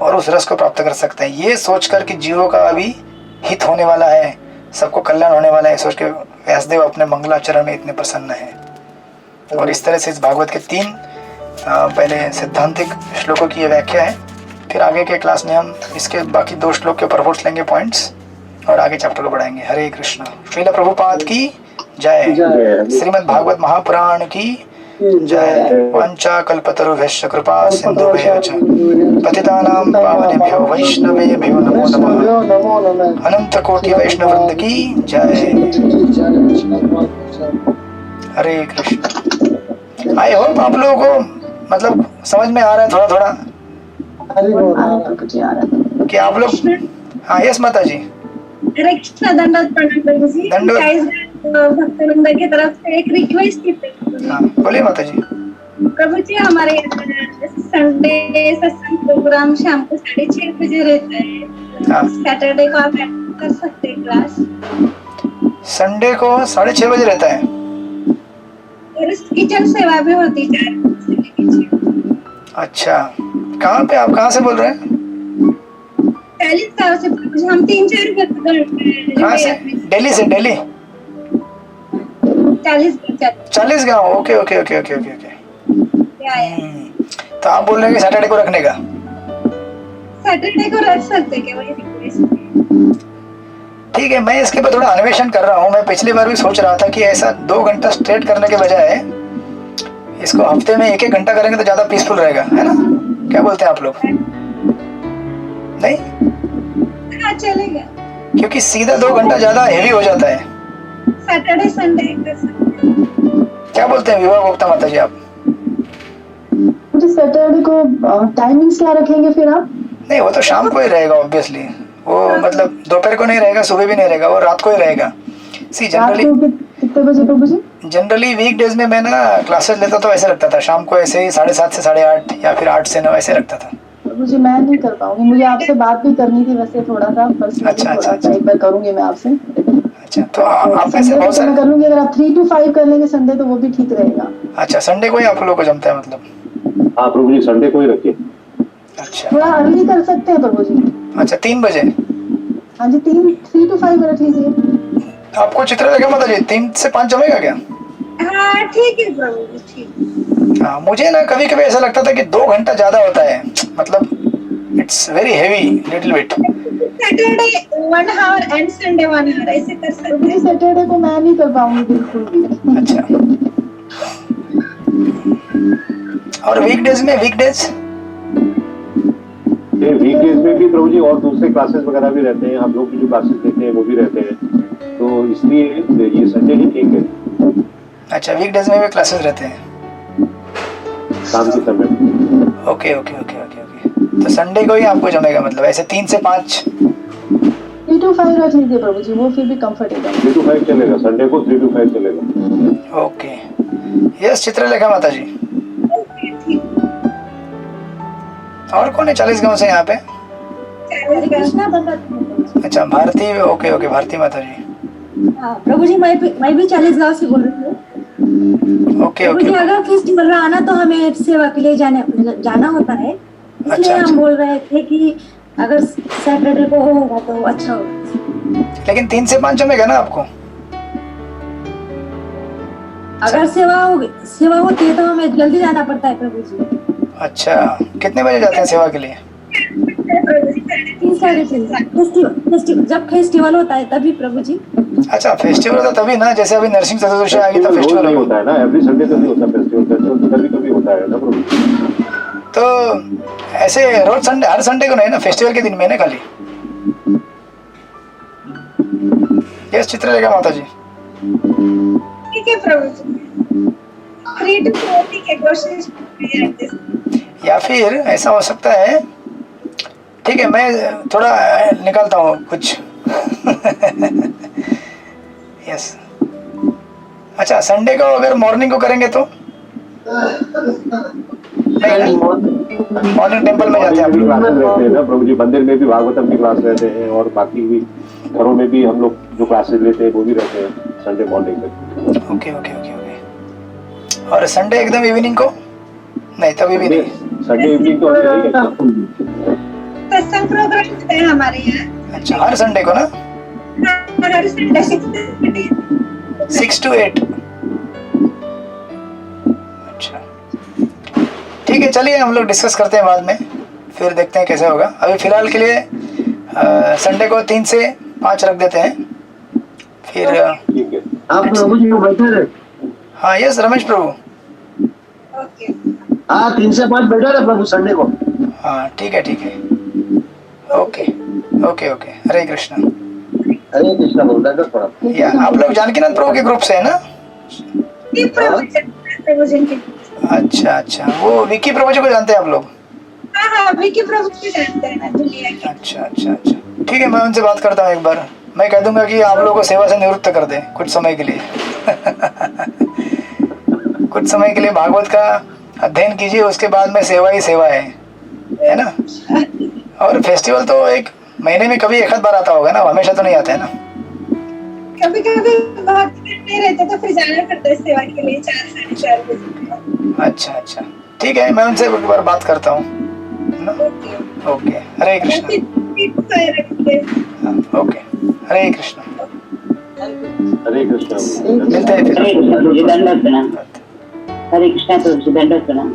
और उस रस को प्राप्त कर सकता है। ये सोचकर कि जीवों का अभी हित होने वाला है, सबको कल्याण होने वाला है, सोच के व्यासदेव अपने मंगलाचरण में इतने प्रसन्न हैं। और इस तरह से इस भागवत के 3 पहले सिद्धांतिक श्लोकों की ये व्याख्या है। फिर आगे के क्लास में हम इसके बाकी 2 श्लोक के परपोर्ट्स लेंगे, पॉइंट्स, और आगे चैप्टर को बढ़ाएंगे। हरे कृष्ण। श्रील प्रभुपाद की जय। श्रीमद् भागवत महापुराण की जय। वाञ्छा कल्पतरुभ्यश्च कृपा सिन्धुभ्यः च पतितानां पावनेभ्यो वैष्णवेभ्यो नमो नमः। अनंत कोटि वैष्णव वृंद की जय। हरे कृष्ण। आई होप आप लोगों को मतलब समझ में आ रहा है थोड़ा थोड़ा कि आप लोग हाँ यस माता जी। हरे कृष्णा, दंडवत प्रणाम प्रभु जी। दंडवत। 40 भक्तवृंद की तरफ से एक रिक्वेस्ट थी प्रभु जी। हाँ बोलिए माता जी। प्रभु जी हमारे यहाँ संडे सत्संग प्रोग्राम शाम को 6:30 बजे रहता है। हाँ। सैटरडे को आप अटेंड कर सकते हैं क्लास। संडे को 6:30 बजे रहता है। और किचन सेवा भी होती है 4 से लेकर 6। अच्छा, कहाँ पे, आप कहाँ से बोल रहे हैं? 40 साल से प्रभु जी हम 3-4 भक्त कहाँ से? दिल्ली से? दिल्ली 40 गाँव। Okay okay okay okay okay okay. तो आप बोल रहे हैं कि सैटरडे को रखने का? सैटरडे को रख सकते क्या? वही रिक्वेस्ट। ठीक है, मैं इसके ऊपर थोड़ा अन्वेषण कर रहा हूँ। मैं पिछली बार भी सोच रहा था कि ऐसा 2 घंटा स्ट्रेट करने के बजाय इसको हफ्ते में 1-1 घंटा करेंगे तो ज्यादा पीसफुल रहेगा, है ना? क्या बोलते हैं आप लोग? नहीं, हाँ चलेगा। क्योंकि सीधा 2 घंटा ज्यादा हेवी हो जाता है। सैटरडे संडे कर सकते हैं। क्या बोलते हैं विवाह गुप्ता माता जी आप? मुझे सैटरडे को टाइमिंग्स क्या रखेंगे फिर आप? नहीं, वो तो शाम को ही रहेगा ऑब्वियसली। वो मतलब दोपहर को नहीं रहेगा, सुबह भी नहीं रहेगा, वो रात को ही रहेगा। सी जनरली कितने बजे प्रभु जी? जनरली वीक डेज में मैं ना क्लासेस लेता तो ऐसे रखता था, शाम को ऐसे ही 7:30 से 8:30 या फिर 8 से 9 ऐसे रखता था। प्रभु जी मैं नहीं कर पाऊंगी, मुझे आपसे बात भी करनी थी वैसे थोड़ा सा पर्सनली। अच्छा, एक बार करूंगी मैं आपसे। अच्छा, तो आप ऐसे बहुत सारे कर लूंगी। अगर आप 3 to 5 कर लेंगे संडे तो वो भी ठीक रहेगा। अच्छा, संडे को ही आप लोगों को जमता है मतलब? हाँ प्रभु जी, संडे को ही रखिए। अच्छा, थोड़ा अर्ली कर सकते हैं प्रभु जी? अच्छा 3 बजे? हाँ जी, 3 to 5 रख लीजिए। आपको चित्र लगा माता जी 3 से 5 जमेगा क्या? हाँ ठीक है प्रभु जी, ठीक। हाँ, मुझे ना कभी कभी ऐसा लगता था कि 2 घंटा ज्यादा होता है, मतलब it's very heavy little bit. Saturday 1 hour and Sunday 1 hour ऐसे कर सकते हैं। सैटरडे को मैं नहीं कर पाऊंगी बिल्कुल भी। अच्छा, और वीकडेज में? वीकडेज में भी प्रभु जी और दूसरे क्लासेस वगैरह भी रहते हैं। हम लोग भी जो क्लासेस देते हैं वो भी रहते हैं, तो इसलिए ये संडे ही ठीक है। अच्छा, वीकडेज में भी क्लासेस रहते हैं शाम के समय। Okay okay okay okay okay. तो संडे को ही आपको जमेगा मतलब ऐसे 3 से 5? 3 to 5 रख लीजिए प्रभु जी, वो फिर भी कंफर्टेबल। 3 to 5 चलेगा, संडे को 3 to 5 चलेगा। ओके, यस चित्रलेखा माता जी। और कौन है 40 गांव से यहाँ पे? अच्छा, भारती। ओके ओके, भारती माता जी। प्रभु जी मैं भी 40 गांव से बोल रही हूँ। ओके प्रभु जी ओके। अगर फेस्टिवल आना तो हमें सेवा के लिए जाना होता है, इसलिए अच्छा। हम बोल रहे थे कि अगर सैटरडे को होगा तो अच्छा होगा। लेकिन 3 से 5 जमेगा ना आपको? अगर सेवा होती है तो हमें जल्दी जाना पड़ता है प्रभु जी। अच्छा, कितने बजे जाते हैं सेवा के लिए? 3 साढ़े 3 फेस्टिवल जब फेस्टिवल होता है तभी प्रभु जी। अच्छा, फेस्टिवल होता तभी ना, जैसे अभी नरसिंह चतुर्दशी आ गई तो फेस्टिवल नहीं होता है ना, एवरी संडे तो नहीं होता फेस्टिवल तो कभी कभी होता है ना प्रभु। तो ऐसे रोज संडे, हर संडे को नहीं ना, फेस्टिवल के दिन में ना खाली? यस चित्रलेखा माता जी। ठीक है प्रभु जी, 3 to 4 की कोशिश या फिर ऐसा हो सकता है, ठीक है मैं थोड़ा निकालता हूँ कुछ। यस, अच्छा संडे को अगर मॉर्निंग को करेंगे तो? नहीं, मॉर्निंग टेम्पल में जाते हैं आप लोग? क्लासेस रहते हैं ना प्रभु जी, मंदिर में भी भागवतम की क्लास रहते हैं और बाकी भी घरों में भी हम लोग जो क्लासेस लेते हैं वो भी रहते हैं संडे मॉर्निंग में। Okay okay okay okay. और संडे एकदम इवनिंग को? नहीं तभी भी नहीं। संडे इवनिंग तो सत्संग प्रोग्राम है हमारे यहाँ। अच्छा, हर संडे को ना? हर संडे 6 to 8। अच्छा ठीक है, चलिए हम लोग डिस्कस करते हैं बाद में, फिर देखते हैं कैसे होगा। अभी फिलहाल के लिए संडे को 3 से 5 रख देते हैं, फिर ठीक है। आप प्रभु जी को बैठे रहे। हाँ यस रमेश प्रभु। ओके। हाँ 3 से 5 बैठा रहे प्रभु संडे को। हाँ ठीक है ठीक है। Okay okay okay. Hare Krishna. Hare Krishna बोलता है थोड़ा। या आप लोग जानकीनाथ प्रभु के ग्रुप से है ना? प्रभु जी के। अच्छा अच्छा, वो विक्की प्रभु जी को जानते हैं आप लोग? हाँ हाँ विक्की प्रभु जी जानते हैं ना दुनिया के। अच्छा अच्छा अच्छा। ठीक है, मैं उनसे बात करता हूँ एक बार। मैं कह दूंगा कि आप लोगों को सेवा से निवृत्त कर दें कुछ समय के लिए। कुछ समय के लिए भागवत का अध्ययन कीजिए, उसके बाद में सेवा ही सेवा है ना। और फेस्टिवल तो एक महीने में कभी एक आध बार आता होगा ना, हमेशा तो नहीं आता है ना। कभी कभी बहुत नहीं रहते तो फिर जाना पड़ता है सेवा के लिए 4-4:30 बजे। अच्छा अच्छा, ठीक है, मैं उनसे एक बार बात करता हूँ ना। ओके, हरे कृष्ण। ओके, हरे कृष्ण। हरे कृष्ण। मिलते हैं फिर। हरे कृष्ण प्रभु जी, दंडवत प्रणाम। हरे कृष्ण प्रभु जी, दंडवत प्रणाम।